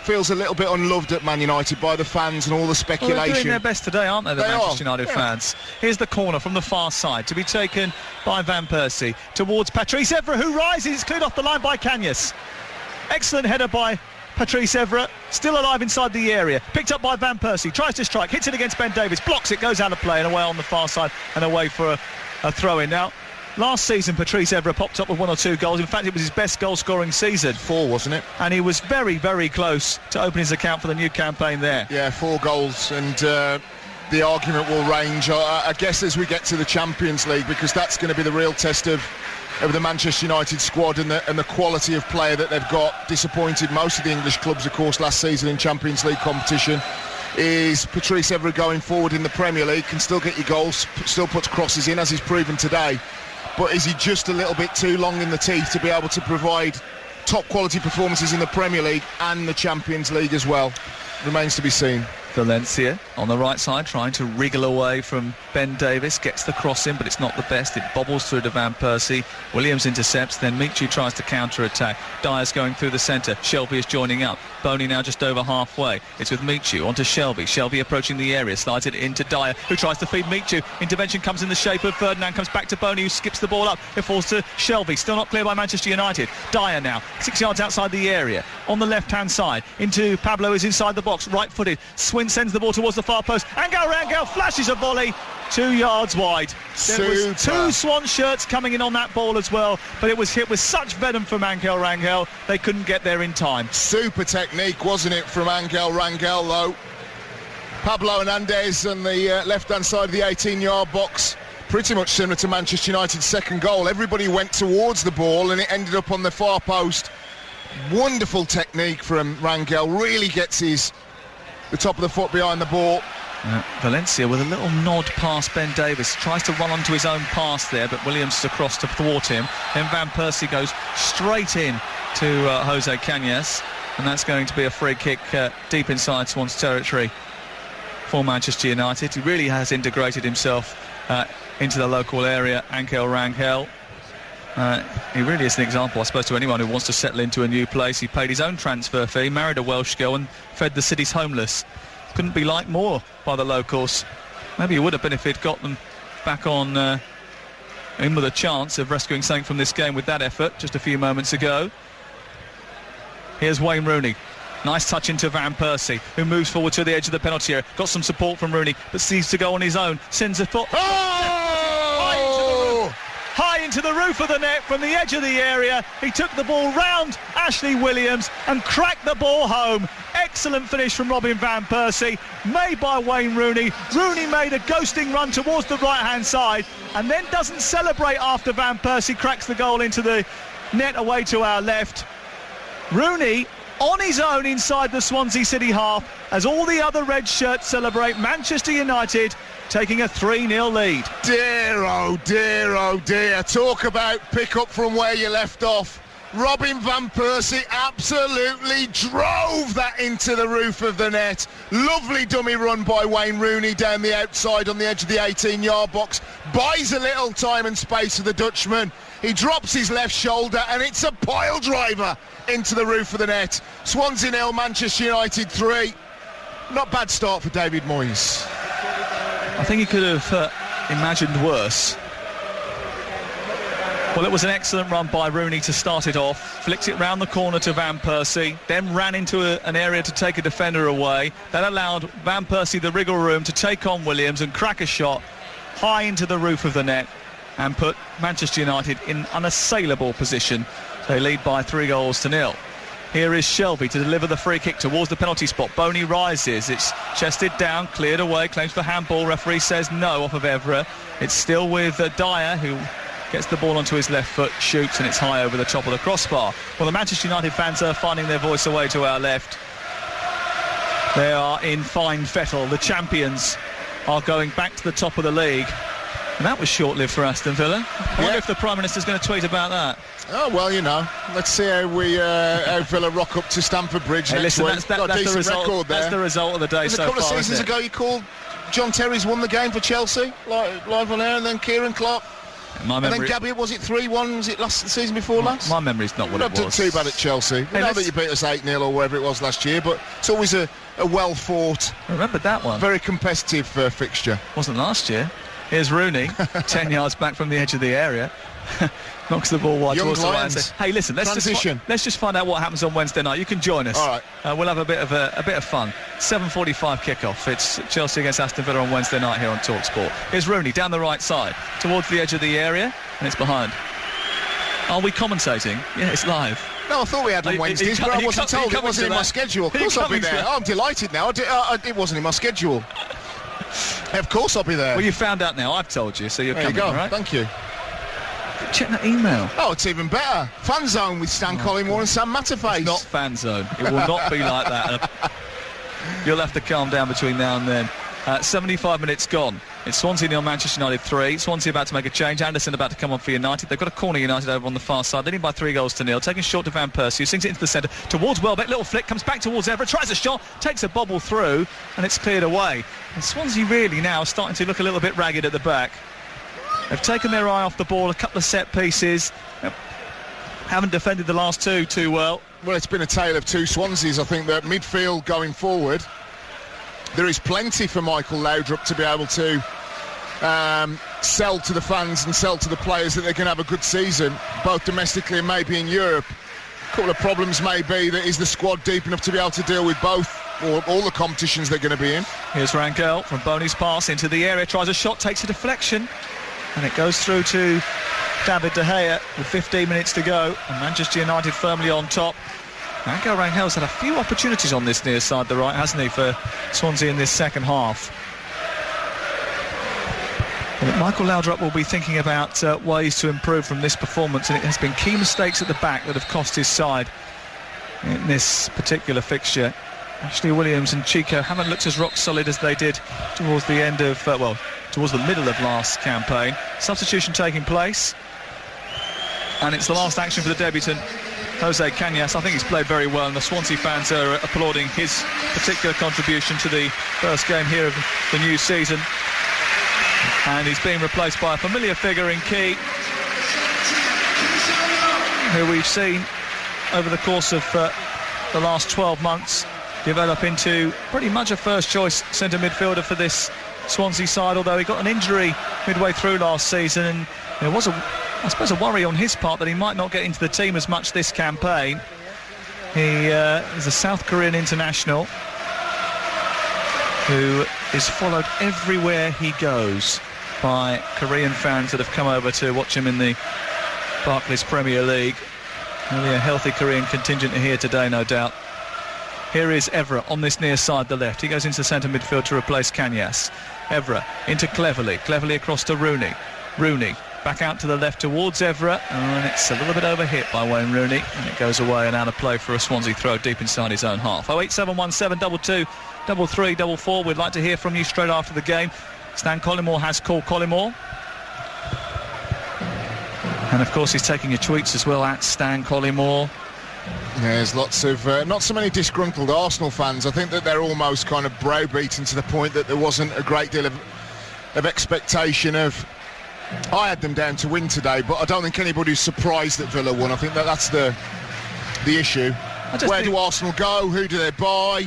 feels a little bit unloved at Man United by the fans and all the speculation. Well, they're doing their best today, aren't they, the Manchester United fans? Here's the corner from the far side to be taken by Van Persie towards Patrice Evra, who rises. It's cleared off the line by Cañas. Excellent header by Patrice Evra, still alive inside the area, picked up by Van Persie, tries to strike, hits it against Ben Davies, blocks it, goes out of play and away on the far side and away for a throw-in. Now, last season, Patrice Evra popped up with 1 or 2 goals. In fact, it was his best goal-scoring season. 4, wasn't it? And he was very, very close to opening his account for the new campaign there. Yeah, 4 goals, and the argument will range, I guess, as we get to the Champions League, because that's going to be the real test of the Manchester United squad and the quality of player that they've got. Disappointed most of the English clubs, of course, last season in Champions League competition. Is Patrice Evra going forward in the Premier League, can still get you goals, still puts crosses in, as he's proven today. But is he just a little bit too long in the teeth to be able to provide top quality performances in the Premier League and the Champions League as well? Remains to be seen. Valencia on the right side trying to wriggle away from Ben Davies, gets the cross in but it's not the best, it bobbles through to Van Persie. Williams intercepts, then Michu tries to counter-attack. Dyer's going through the centre, Shelby is joining up, Boney now just over halfway, it's with Michu onto Shelby, Shelby approaching the area, slides it into Dyer who tries to feed Michu, intervention comes in the shape of Ferdinand, comes back to Boney who skips the ball up, it falls to Shelby, still not clear by Manchester United. Dyer now 6 yards outside the area, on the left hand side into Pablo, is inside the box, right footed, Swin sends the ball towards the far post, Angel Rangel flashes a volley 2 yards wide. There was 2 Swan shirts coming in on that ball as well, but it was hit with such venom from Angel Rangel they couldn't get there in time. Super technique, wasn't it, from Angel Rangel though. Pablo Hernandez on the left hand side of the 18-yard box, pretty much similar to Manchester United's second goal. Everybody went towards the ball and it ended up on the far post. Wonderful technique from Rangel, really gets the top of the foot behind the ball. Valencia with a little nod past Ben Davies, tries to run onto his own pass there, but Williams is across to thwart him. Then Van Persie goes straight in to Jose Cañas, and that's going to be a free kick deep inside Swans territory for Manchester United. He really has integrated himself into the local area, Ankel Rangel. He really is an example, I suppose, to anyone who wants to settle into a new place. He paid his own transfer fee, married a Welsh girl and fed the city's homeless. Couldn't be liked more by the locals. Maybe he would have been if he'd got them back on in with a chance of rescuing something from this game with that effort just a few moments ago. Here's Wayne Rooney. Nice touch into Van Persie, who moves forward to the edge of the penalty area. Got some support from Rooney, but seems to go on his own. Sends a foot high into the roof of the net from the edge of the area. He took the ball round Ashley Williams and cracked the ball home. Excellent finish from Robin Van Persie, made by Wayne Rooney. Rooney made a ghosting run towards the right-hand side and then doesn't celebrate after Van Persie cracks the goal into the net away to our left. Rooney on his own inside the Swansea City half as all the other red shirts celebrate. Manchester United taking a 3-0 lead. Dear, oh dear, oh dear. Talk about pick up from where you left off. Robin Van Persie absolutely drove that into the roof of the net. Lovely dummy run by Wayne Rooney down the outside on the edge of the 18-yard box. Buys a little time and space for the Dutchman. He drops his left shoulder and it's a pile driver into the roof of the net. Swansea 0, Manchester United 3. Not bad start for David Moyes. I think he could have imagined worse. Well, it was an excellent run by Rooney to start it off. Flicked it round the corner to Van Persie, then ran into an area to take a defender away. That allowed Van Persie the wriggle room to take on Williams and crack a shot high into the roof of the net and put Manchester United in unassailable position. They lead by 3-0. Here is Shelby to deliver the free kick towards the penalty spot. Boney rises, it's chested down, cleared away, claims for handball. Referee says no off of Evra. It's still with Dyer, who gets the ball onto his left foot, shoots, and it's high over the top of the crossbar. Well, the Manchester United fans are finding their voice away to our left. They are in fine fettle. The champions are going back to the top of the league. And that was short-lived for Aston Villa. I wonder if the Prime Minister's going to tweet about that. Oh, well, you know, let's see how how Villa rock up to Stamford Bridge next week. That's the result. That's the result of the day so far. A couple of seasons ago, you called John Terry's won the game for Chelsea, live on air, and then Kieran Clark. And then Gabby, was it 3-1? Was it the season before last? My memory's not what it was. Not too bad at Chelsea. We know that you beat us 8-0 or whatever it was last year, but it's always a well-fought. I remember that one. Very competitive fixture. Wasn't last year. Here's Rooney, 10 yards back from the edge of the area. Knocks the ball wide towards the line and says, hey, listen, let's just find out what happens on Wednesday night. You can join us. All right. We'll have a bit of fun. 7:45 kickoff. It's Chelsea against Aston Villa on Wednesday night here on Talksport. Here's Rooney down the right side towards the edge of the area, and it's behind. Are we commentating? Yeah, it's live. No, I thought we had on Wednesdays, but I wasn't told. It wasn't in my schedule. Of course I'll be there. I'm delighted now. It wasn't in my schedule. Of course I'll be there. Well, you found out now. I've told you, so you're coming, all right? Thank you. Check that email. Oh, it's even better. Fan Zone with Stan Collymore and Sam Matterface. It's not Fan Zone. It will not be like that. You'll have to calm down between now and then. 75 minutes gone. It's Swansea 0, Manchester United 3. Swansea about to make a change. Anderson about to come on for United. They've got a corner United over on the far side, leading by 3-0. Taking short to Van Persie, who sings it into the centre towards Welbeck. Little flick, comes back towards Everett, tries a shot, takes a bobble through, and it's cleared away. And Swansea really now starting to look a little bit ragged at the back. They've taken their eye off the ball, a couple of set pieces. Haven't defended the last two too well. Well, it's been a tale of two Swanseas. I think that midfield going forward, there is plenty for Michael Laudrup to be able to sell to the fans and sell to the players that they can have a good season, both domestically and maybe in Europe. A couple of problems may be that is the squad deep enough to be able to deal with both, or all the competitions they're going to be in. Here's Rangel from Boney's pass into the area, tries a shot, takes a deflection, and it goes through to David De Gea with 15 minutes to go, and Manchester United firmly on top. Ankel Rangel's had a few opportunities on this near side the right, hasn't he, for Swansea in this second half. But Michael Laudrup will be thinking about ways to improve from this performance, and it has been key mistakes at the back that have cost his side in this particular fixture. Ashley Williams and Chico haven't looked as rock solid as they did towards the end of, towards the middle of last campaign. Substitution taking place, and it's the last action for the debutant, Jose Cañas. I think he's played very well, and the Swansea fans are applauding his particular contribution to the first game here of the new season. And he's being replaced by a familiar figure in Key, who we've seen over the course of the last 12 months develop into pretty much a first-choice centre midfielder for this Swansea side, although he got an injury midway through last season, and there was I suppose a worry on his part that he might not get into the team as much this campaign. He is a South Korean international who is followed everywhere he goes by Korean fans that have come over to watch him in the Barclays Premier League. Only a healthy Korean contingent here today, no doubt. Here is Evra on this near side, the left. He goes into centre midfield to replace Cañas. Evra into Cleverley. Cleverley across to Rooney. Rooney back out to the left towards Evra, and it's a little bit overhit by Wayne Rooney, and it goes away and out of play for a Swansea throw deep inside his own half. 08717 22 33 44. We'd like to hear from you straight after the game. Stan Collymore has called Collymore. And of course he's taking your tweets as well at Stan Collymore. There's lots of not so many disgruntled Arsenal fans. I think that they're almost kind of browbeaten to the point that there wasn't a great deal of expectation of. I had them down to win today, but I don't think anybody's surprised that Villa won. I think that's the issue. Where do Arsenal go? Who do they buy?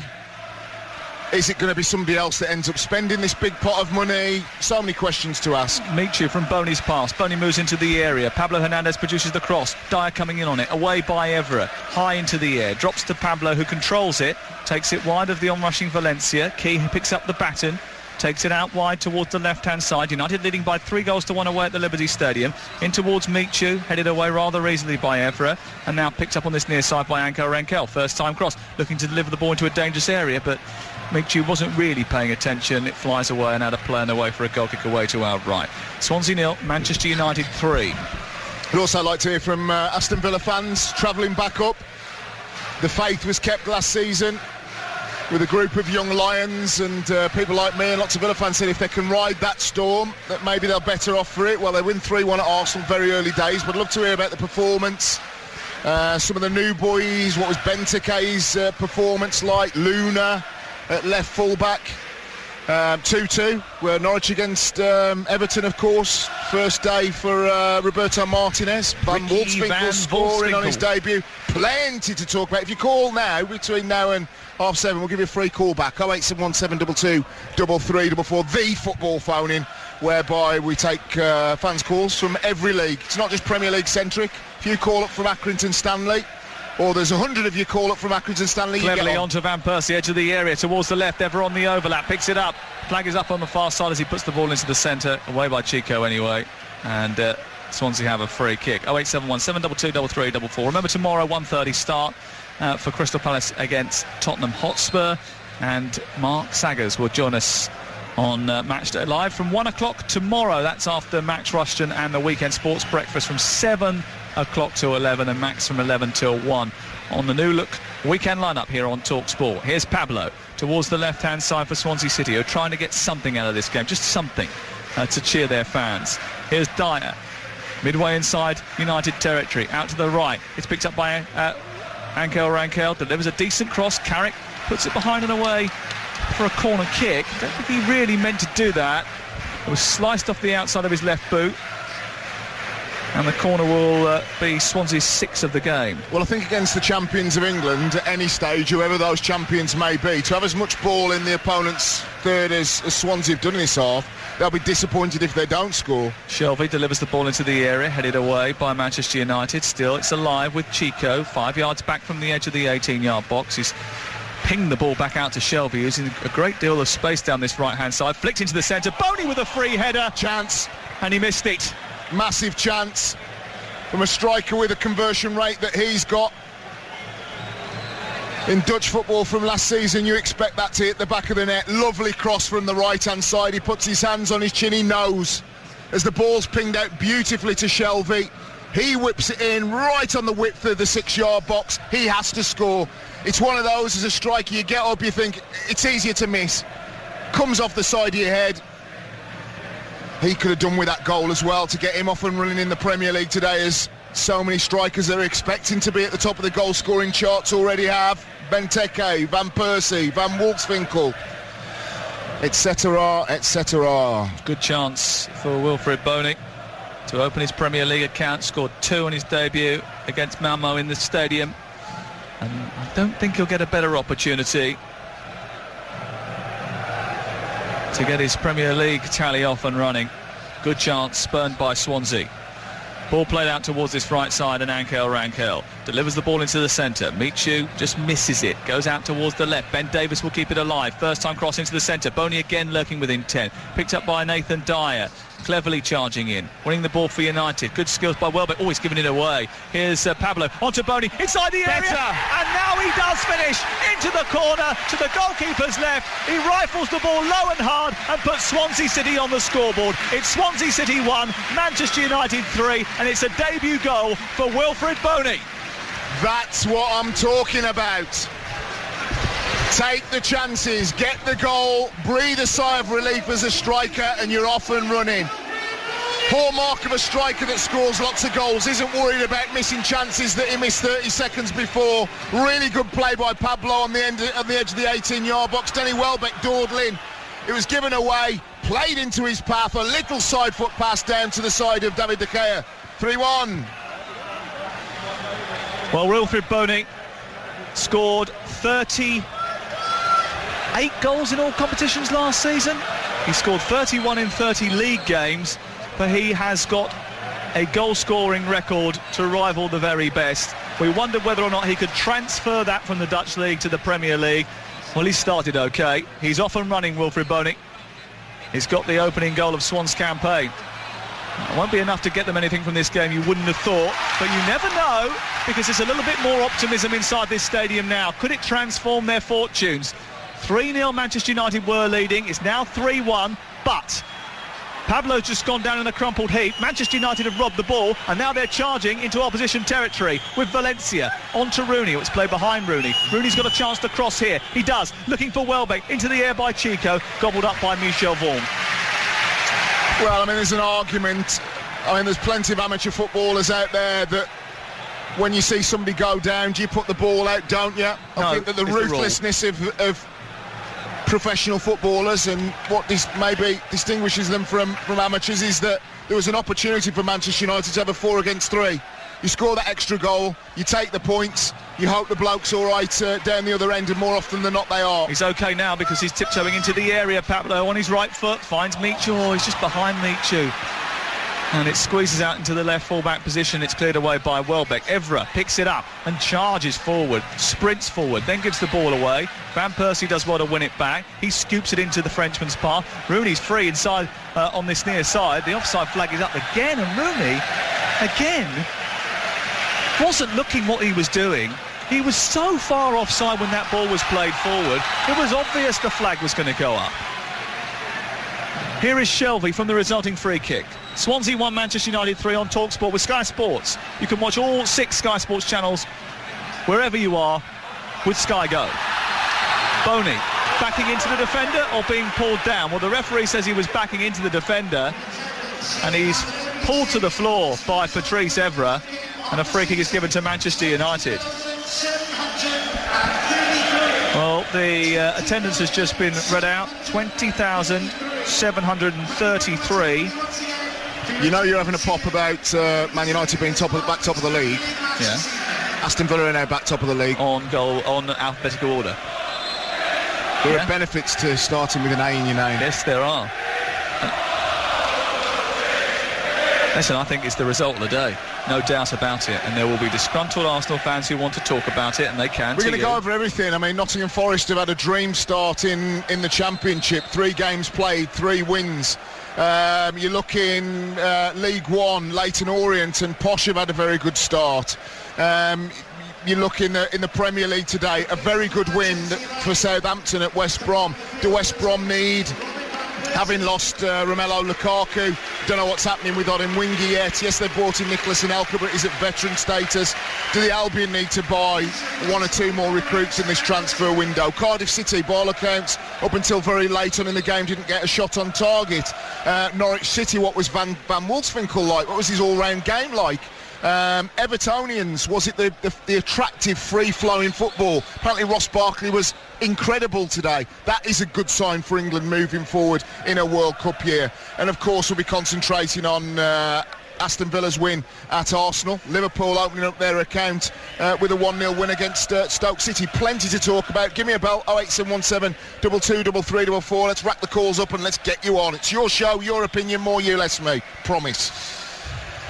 Is it going to be somebody else that ends up spending this big pot of money? So many questions to ask. Michu from Boney's pass. Boney moves into the area. Pablo Hernandez produces the cross. Dyer coming in on it. Away by Evra. High into the air. Drops to Pablo, who controls it. Takes it wide of the onrushing Valencia. Key picks up the baton. Takes it out wide towards the left-hand side. United leading by 3-1 away at the Liberty Stadium. In towards Michu, headed away rather easily by Evra, and now picked up on this near side by Anko Renkel. First time cross, looking to deliver the ball into a dangerous area, but Michu wasn't really paying attention. It flies away and out of play and away for a goal kick away to our right. Swansea 0, Manchester United 3. I'd also like to hear from Aston Villa fans travelling back up. The faith was kept last season with a group of young lions, and people like me and lots of Villa fans said if they can ride that storm, that maybe they're better off for it. Well, they win 3-1 at Arsenal, very early days, but I'd love to hear about the performance. Some of the new boys, what was Benteke's performance like? Luna at left full-back. 2-2, where Norwich against Everton, of course. First day for Roberto Martinez. Van Wolfswinkel scoring on his debut. Plenty to talk about. If you call now, between now and 7:30, we'll give you a free call back. 0871722 3344. The football phone-in, whereby we take fans' calls from every league. It's not just Premier League centric. If you call up from Accrington Stanley, or there's 100 of you call up from Accrington Stanley. Cleverly onto Van Persie, edge of the area, towards the left. Ever on the overlap, picks it up. Flag is up on the far side as he puts the ball into the centre. Away by Chico anyway. And Swansea have a free kick. 08717 22 33 44. Remember, tomorrow 1:30 start for Crystal Palace against Tottenham Hotspur. And Mark Saggers will join us on Matchday Live from 1 o'clock tomorrow. That's after Max Rushton and the Weekend Sports Breakfast from 7 o'clock to 11, and Max from 11 till 1 on the new look weekend lineup here on Talksport. Here's Pablo towards the left-hand side for Swansea City, who are trying to get something out of this game, just something to cheer their fans. Here's Dyer, midway inside United territory, out to the right. It's picked up by Ankel Rankel, delivers a decent cross. Carrick puts it behind and away for a corner kick. I don't think he really meant to do that. It was sliced off the outside of his left boot. And the corner will be Swansea's 6th of the game. Well, I think against the champions of England, at any stage, whoever those champions may be, to have as much ball in the opponent's third as Swansea have done in this half, they'll be disappointed if they don't score. Shelvey delivers the ball into the area, headed away by Manchester United. Still, it's alive with Chico, 5 yards back from the edge of the 18-yard box. He's pinged the ball back out to Shelvey, who's in a great deal of space down this right-hand side. Flicked into the centre. Boney with a free header. Chance. And he missed it. Massive chance from a striker with a conversion rate that he's got. In Dutch football from last season, you expect that to hit the back of the net. Lovely cross from the right-hand side. He puts his hands on his chin, he knows. As the ball's pinged out beautifully to Shelvey, He whips it in right on the width of the 6-yard box. He has to score. It's one of those, as a striker, you get up, you think it's easier to miss. Comes off the side of your head. He could have done with that goal as well to get him off and running in the Premier League today, as so many strikers are expecting to be at the top of the goal-scoring charts already have. Benteke, Van Persie, Van Wolfswinkel, etc., etc. Good chance for Wilfred Boney to open his Premier League account. Scored 2 on his debut against Malmo in the stadium, and I don't think he'll get a better opportunity to get his Premier League tally off and running. Good chance, spurned by Swansea. Ball played out towards this right side, and Rangel delivers the ball into the centre. Michu just misses it, goes out towards the left. Ben Davis will keep it alive. First time cross into the centre. Boney again lurking within 10. Picked up by Nathan Dyer. Cleverly charging in, winning the ball for United. Good skills by Welbeck. Oh, he's giving it away. Here's Pablo onto Boney inside the area, and now he does finish into the corner to the goalkeeper's left. He rifles the ball low and hard and puts Swansea City on the scoreboard. It's Swansea City 1, Manchester United 3, and it's a debut goal for Wilfred Boney. That's what I'm talking about. Take the chances, get the goal, breathe a sigh of relief as a striker, and you're off and running. Hallmark of a striker that scores lots of goals, isn't worried about missing chances that he missed 30 seconds before. Really good play by Pablo on the edge of the 18-yard box. Danny Welbeck dawdling. It was given away, played into his path, a little side foot pass down to the side of David De Gea. 3-1. Well, Wilfred Boney scored 38 goals in all competitions last season. He scored 31 in 30 league games, but he has got a goal-scoring record to rival the very best. We wondered whether or not he could transfer that from the Dutch League to the Premier League. Well, he started okay. He's off and running, Wilfred Boney. He's got the opening goal of Swan's campaign. It won't be enough to get them anything from this game, you wouldn't have thought, but you never know, because there's a little bit more optimism inside this stadium now. Could it transform their fortunes? 3-0 Manchester United were leading. It's now 3-1, but Pablo's just gone down in a crumpled heap. Manchester United have robbed the ball, and now they're charging into opposition territory with Valencia. On to Rooney. It's played behind Rooney. Rooney's got a chance to cross here. He does. Looking for Welbeck. Into the air by Chico. Gobbled up by Michel Vorm. Well, I mean, there's an argument. I mean, there's plenty of amateur footballers out there that when you see somebody go down, do you put the ball out, don't you? I think that the ruthlessness of professional footballers and what maybe distinguishes them from amateurs is that there was an opportunity for Manchester United to have a 4 against 3. You score that extra goal, you take the points, you hope the bloke's all right down the other end, and more often than not they are. He's okay now because he's tiptoeing into the area. Pablo on his right foot finds Michu. Oh, he's just behind Michu, and it squeezes out into the left full-back position. It's cleared away by Welbeck. Evra picks it up and charges forward, sprints forward, then gives the ball away. Van Persie does well to win it back. He scoops it into the Frenchman's path. Rooney's free inside on this near side. The offside flag is up again, and Rooney again wasn't looking what he was doing. He was so far offside when that ball was played forward. It was obvious the flag was going to go up. Here is Shelvey from the resulting free kick. Swansea 1, Manchester United 3 on Talksport with Sky Sports. You can watch all 6 Sky Sports channels wherever you are with Sky Go. Boney backing into the defender or being pulled down? Well, the referee says he was backing into the defender, and he's pulled to the floor by Patrice Evra, and a free kick is given to Manchester United. Well, the attendance has just been read out. 20,733. You know you're having a pop about Man United being back top of the league. Yeah. Aston Villa are now back top of the league. On alphabetical order. There are benefits to starting with an A in your name. Yes, there are. Listen, I think it's the result of the day. No doubt about it. And there will be disgruntled Arsenal fans who want to talk about it, and they can. We're going to go over everything. I mean, Nottingham Forest have had a dream start in the Championship. 3 games played, 3 wins. You're looking League One, Leyton Orient and Posh have had a very good start. You look in the Premier League today, a very good win for Southampton at West Brom. Do West Brom need, having lost Romelu Lukaku, Don't know what's happening with Odin Wingy yet. Yes, they've brought in Nicholas Anelka, but he's at veteran status. Do the Albion need to buy one or two more recruits in this transfer window? Cardiff City, by all accounts, up until very late on in the game, didn't get a shot on target. Norwich City, what was Van Wolfswinkel like? What was his all-round game like? Evertonians, was it the attractive free-flowing football? Apparently Ross Barkley was incredible today. That is a good sign for England moving forward in a World Cup year. And of course we'll be concentrating on Aston Villa's win at Arsenal. Liverpool opening up their account with a 1-0 win against Stoke City. Plenty to talk about. Give me a bell, 08717 223344. Let's rack the calls up and let's get you on. It's your show, your opinion, more you, less me. Promise.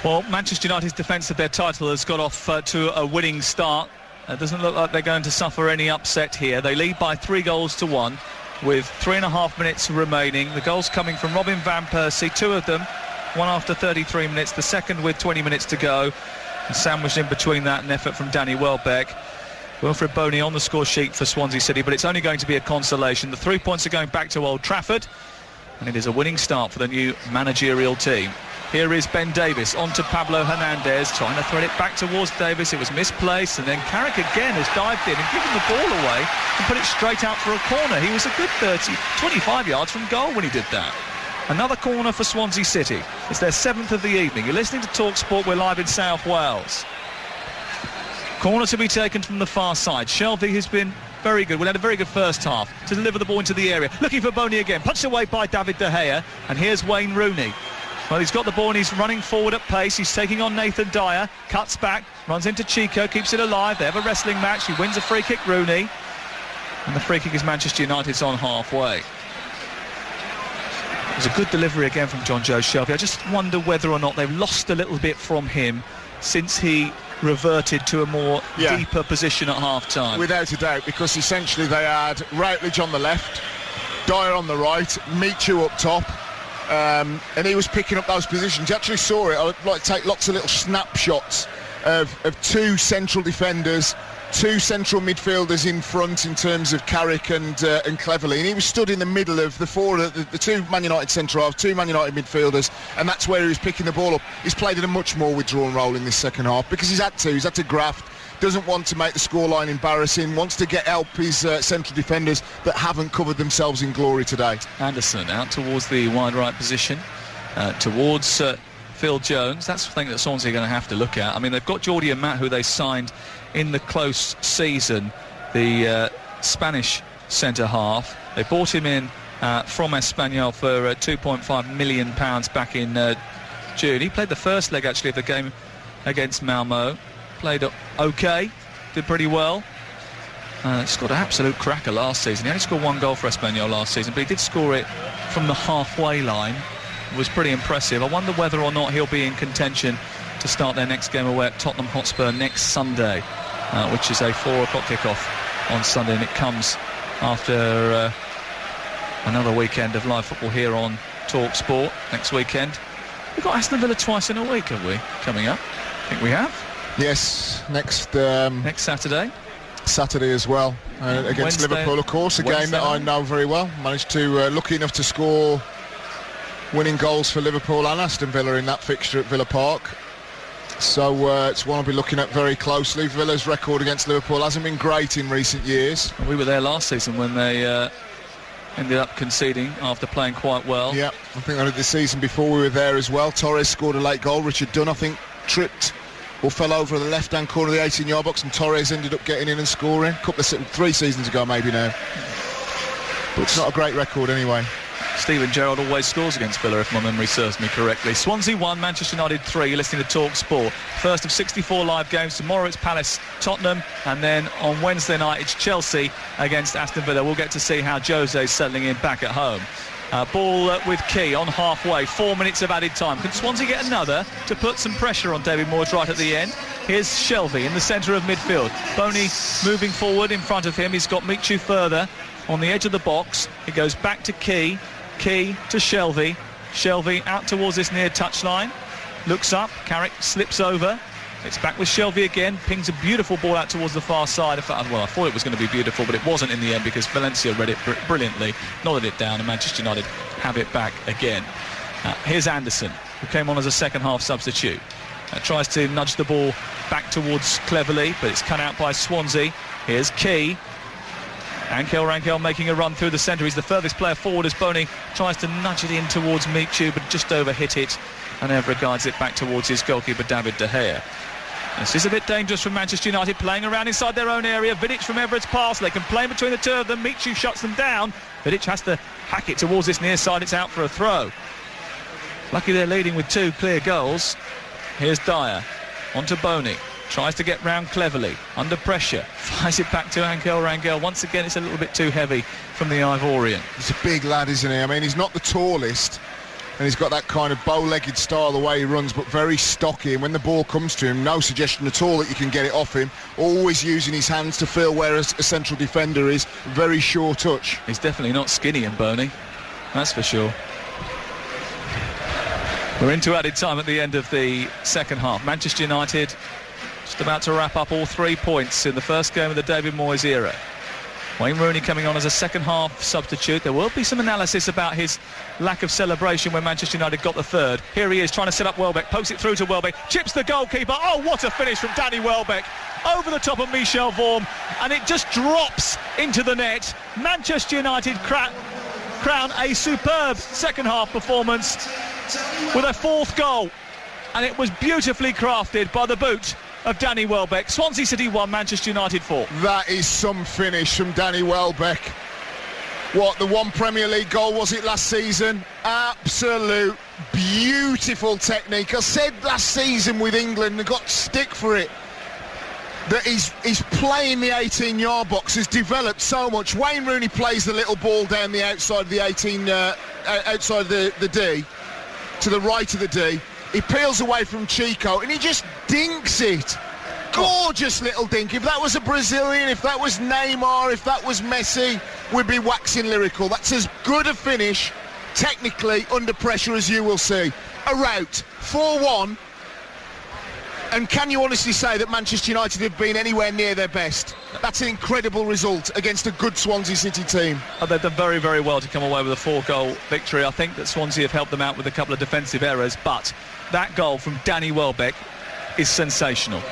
Well, Manchester United's defence of their title has got off to a winning start. It doesn't look like they're going to suffer any upset here. They lead by 3-1 with 3.5 minutes remaining. The goals coming from Robin van Persie, two of them, one after 33 minutes, the second with 20 minutes to go. And sandwiched in between that, an effort from Danny Welbeck. Wilfred Boney on the score sheet for Swansea City, but it's only going to be a consolation. The 3 points are going back to Old Trafford, and it is a winning start for the new managerial team. Here is Ben Davis on to Pablo Hernandez, trying to thread it back towards Davis. It was misplaced, and then Carrick again has dived in and given the ball away and put it straight out for a corner. He was a good 25 yards from goal when he did that. Another corner for Swansea City. It's their 7th of the evening. You're listening to Talksport. We're live in South Wales. Corner to be taken from the far side. Shelby has been very good. We had a very good first half to deliver the ball into the area. Looking for Boney again. Punched away by David De Gea. And here's Wayne Rooney. Well, he's got the ball and he's running forward at pace. He's taking on Nathan Dyer. Cuts back. Runs into Chico. Keeps it alive. They have a wrestling match. He wins a free kick, Rooney. And the free kick is Manchester United's on halfway. It was a good delivery again from John Joe Shelby. I just wonder whether or not they've lost a little bit from him since he reverted to a more deeper position at half-time. Without a doubt, because essentially they had Routledge on the left, Dyer on the right, Michu up top, and he was picking up those positions. You actually saw it. I'd like to take lots of little snapshots of two central defenders, two central midfielders in front in terms of Carrick and Cleverley, and he was stood in the middle of the two Man United centre halves, two Man United midfielders, and that's where he was picking the ball up. He's played in a much more withdrawn role in this second half because he's had to graft, doesn't want to make the scoreline embarrassing, wants to get help his central defenders that haven't covered themselves in glory today. Anderson out towards the wide right position, towards Phil Jones. That's the thing that Swansea are going to have to look at. I mean, they've got Jordi Amat, who they signed in the close season, the Spanish centre-half. They bought him in from Espanyol for £2.5 million back in June. He played the first leg, actually, of the game against Malmo. Played OK, did pretty well. Scored an absolute cracker last season. He only scored one goal for Espanyol last season, but he did score it from the halfway line. It was pretty impressive. I wonder whether or not he'll be in contention to start their next game away at Tottenham Hotspur next Sunday, which is a 4 o'clock kickoff on Sunday, and it comes after another weekend of live football here on Talksport next weekend. We've got Aston Villa twice in a week, have we, coming up? I think we have. Yes, next Saturday. Saturday as well, against Wednesday, Liverpool, of course, a game that I know very well. Managed to, lucky enough to score winning goals for Liverpool and Aston Villa in that fixture at Villa Park. So it's one I'll be looking at very closely. Villa's record against Liverpool hasn't been great in recent years. We were there last season when they ended up conceding after playing quite well. Yeah, I think the season before we were there as well. Torres scored a late goal. Richard Dunn, I think, tripped or fell over at the left-hand corner of the 18-yard box, and Torres ended up getting in and scoring. 3 seasons ago, maybe now. But it's not a great record anyway. Steven Gerrard always scores against Villa, if my memory serves me correctly. Swansea 1, Manchester United 3. You're listening to Talk Sport. First of 64 live games. Tomorrow it's Palace, Tottenham, and then on Wednesday night it's Chelsea against Aston Villa. We'll get to see how Jose's settling in back at home. Ball with Key on halfway. 4 minutes of added time. Can Swansea get another to put some pressure on David Moyes right at the end? Here's Shelby in the centre of midfield. Boney moving forward in front of him. He's got Michu further on the edge of the box. He goes back to Key. Key to Shelby. Shelby out towards this near touchline. Looks up. Carrick slips over. It's back with Shelby again. Pings a beautiful ball out towards the far side. In fact, well, I thought it was going to be beautiful, but it wasn't in the end because Valencia read it brilliantly, nodded it down, and Manchester United have it back again. Here's Anderson. who came on as a second-half substitute. Tries to nudge the ball back towards Cleverley, but it's cut out by Swansea. Here's Key. Ankel Rangel making a run through the centre. He's the furthest player forward as Boney tries to nudge it in towards Michu, but just overhit it, and Evra guides it back towards his goalkeeper, David De Gea. This is a bit dangerous for Manchester United, playing around inside their own area. Vidic from Everett's pass. They can play between the two of them. Michu shuts them down. Vidic has to hack it towards this near side. It's out for a throw. Lucky they're leading with 2 clear goals. Here's Dyer. On to Boney. Tries to get round Cleverley. Under pressure. Flies it back to Ankel Rangel. Once again, it's a little bit too heavy from the Ivorian. He's a big lad, isn't he? I mean, he's not the tallest, and he's got that kind of bow-legged style the way he runs, but very stocky, and when the ball comes to him, no suggestion at all that you can get it off him. Always using his hands to feel where a central defender is. Very sure touch. He's definitely not skinny in Boney, that's for sure. We're into added time at the end of the second half. Manchester United just about to wrap up all 3 points in the first game of the David Moyes era. Wayne Rooney coming on as a second-half substitute. There will be some analysis about his lack of celebration when Manchester United got the third. Here he is trying to set up Welbeck, pokes it through to Welbeck, chips the goalkeeper. Oh, what a finish from Danny Welbeck. Over the top of Michel Vorm, and it just drops into the net. Manchester United crown a superb second-half performance with a 4th goal, and it was beautifully crafted by the boot of Danny Welbeck. Swansea City 1, Manchester United 4. That is some finish from Danny Welbeck. What, the 1 Premier League goal was it last season? Absolute beautiful technique. I said last season with England, they got stick for it, that he's playing the 18-yard box, has developed so much. Wayne Rooney plays the little ball down the outside of the 18, outside of the D, to the right of the D. He peels away from Chico and he just dinks it. Gorgeous little dink. If that was a Brazilian, if that was Neymar, if that was Messi, we'd be waxing lyrical. That's as good a finish, technically, under pressure as you will see. A rout, 4-1. And can you honestly say that Manchester United have been anywhere near their best? That's an incredible result against a good Swansea City team. They've done very, very well to come away with a 4-goal victory. I think that Swansea have helped them out with a couple of defensive errors, but that goal from Danny Welbeck is sensational.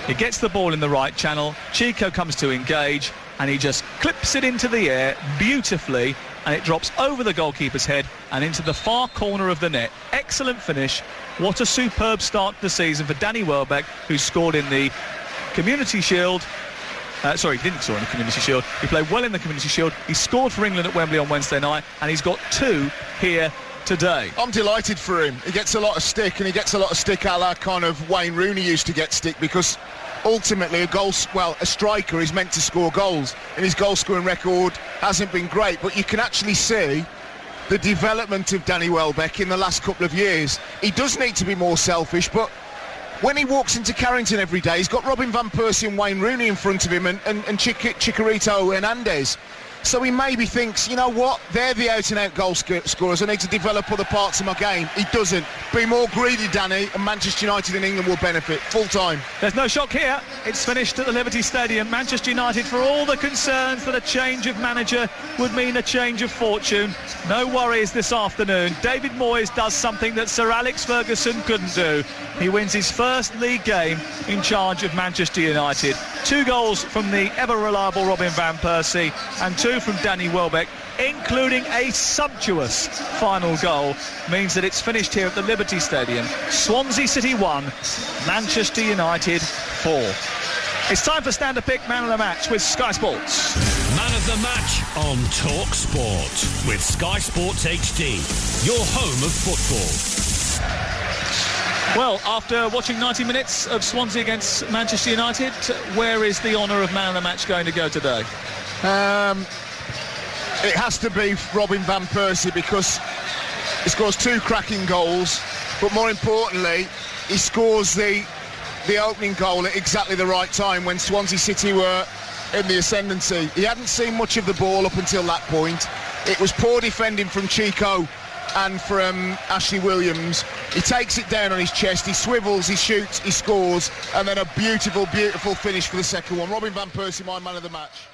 He gets the ball in the right channel, Chico comes to engage, and he just clips it into the air beautifully, and it drops over the goalkeeper's head and into the far corner of the net. Excellent finish. What a superb start to the season for Danny Welbeck, who scored in the Community Shield. Sorry, he didn't score in the Community Shield. He played well in the Community Shield. He scored for England at Wembley on Wednesday night, and he's got 2 here today. I'm delighted for him. He gets a lot of stick, and he gets a lot of stick a la kind of Wayne Rooney used to get stick, because ultimately a striker is meant to score goals, and his goal-scoring record hasn't been great, but you can actually see the development of Danny Welbeck in the last couple of years. He does need to be more selfish, but when he walks into Carrington every day, he's got Robin van Persie and Wayne Rooney in front of him, and Chicharito Hernandez. So he maybe thinks, you know what, they're the out-and-out goal scorers. I need to develop other parts of my game. He doesn't. Be more greedy, Danny, and Manchester United and England will benefit full-time. There's no shock here. It's finished at the Liberty Stadium. Manchester United, for all the concerns that a change of manager would mean a change of fortune, no worries this afternoon. David Moyes does something that Sir Alex Ferguson couldn't do. He wins his first league game in charge of Manchester United. 2 goals from the ever-reliable Robin van Persie and 2 from Danny Welbeck, including a sumptuous final goal, means that it's finished here at the Liberty Stadium. Swansea City 1, Manchester United 4. It's time for Stand a Pick Man of the Match with Sky Sports. Man of the Match on Talksport with Sky Sports HD, your home of football. Well, after watching 90 minutes of Swansea against Manchester United, where is the honour of Man of the Match going to go today? It has to be Robin van Persie, because he scores 2 cracking goals, but more importantly, he scores the opening goal at exactly the right time when Swansea City were in the ascendancy. He hadn't seen much of the ball up until that point. It was poor defending from Chico and from Ashley Williams. He takes it down on his chest, he swivels, he shoots, he scores, and then a beautiful, beautiful finish for the second one. Robin van Persie, my man of the match.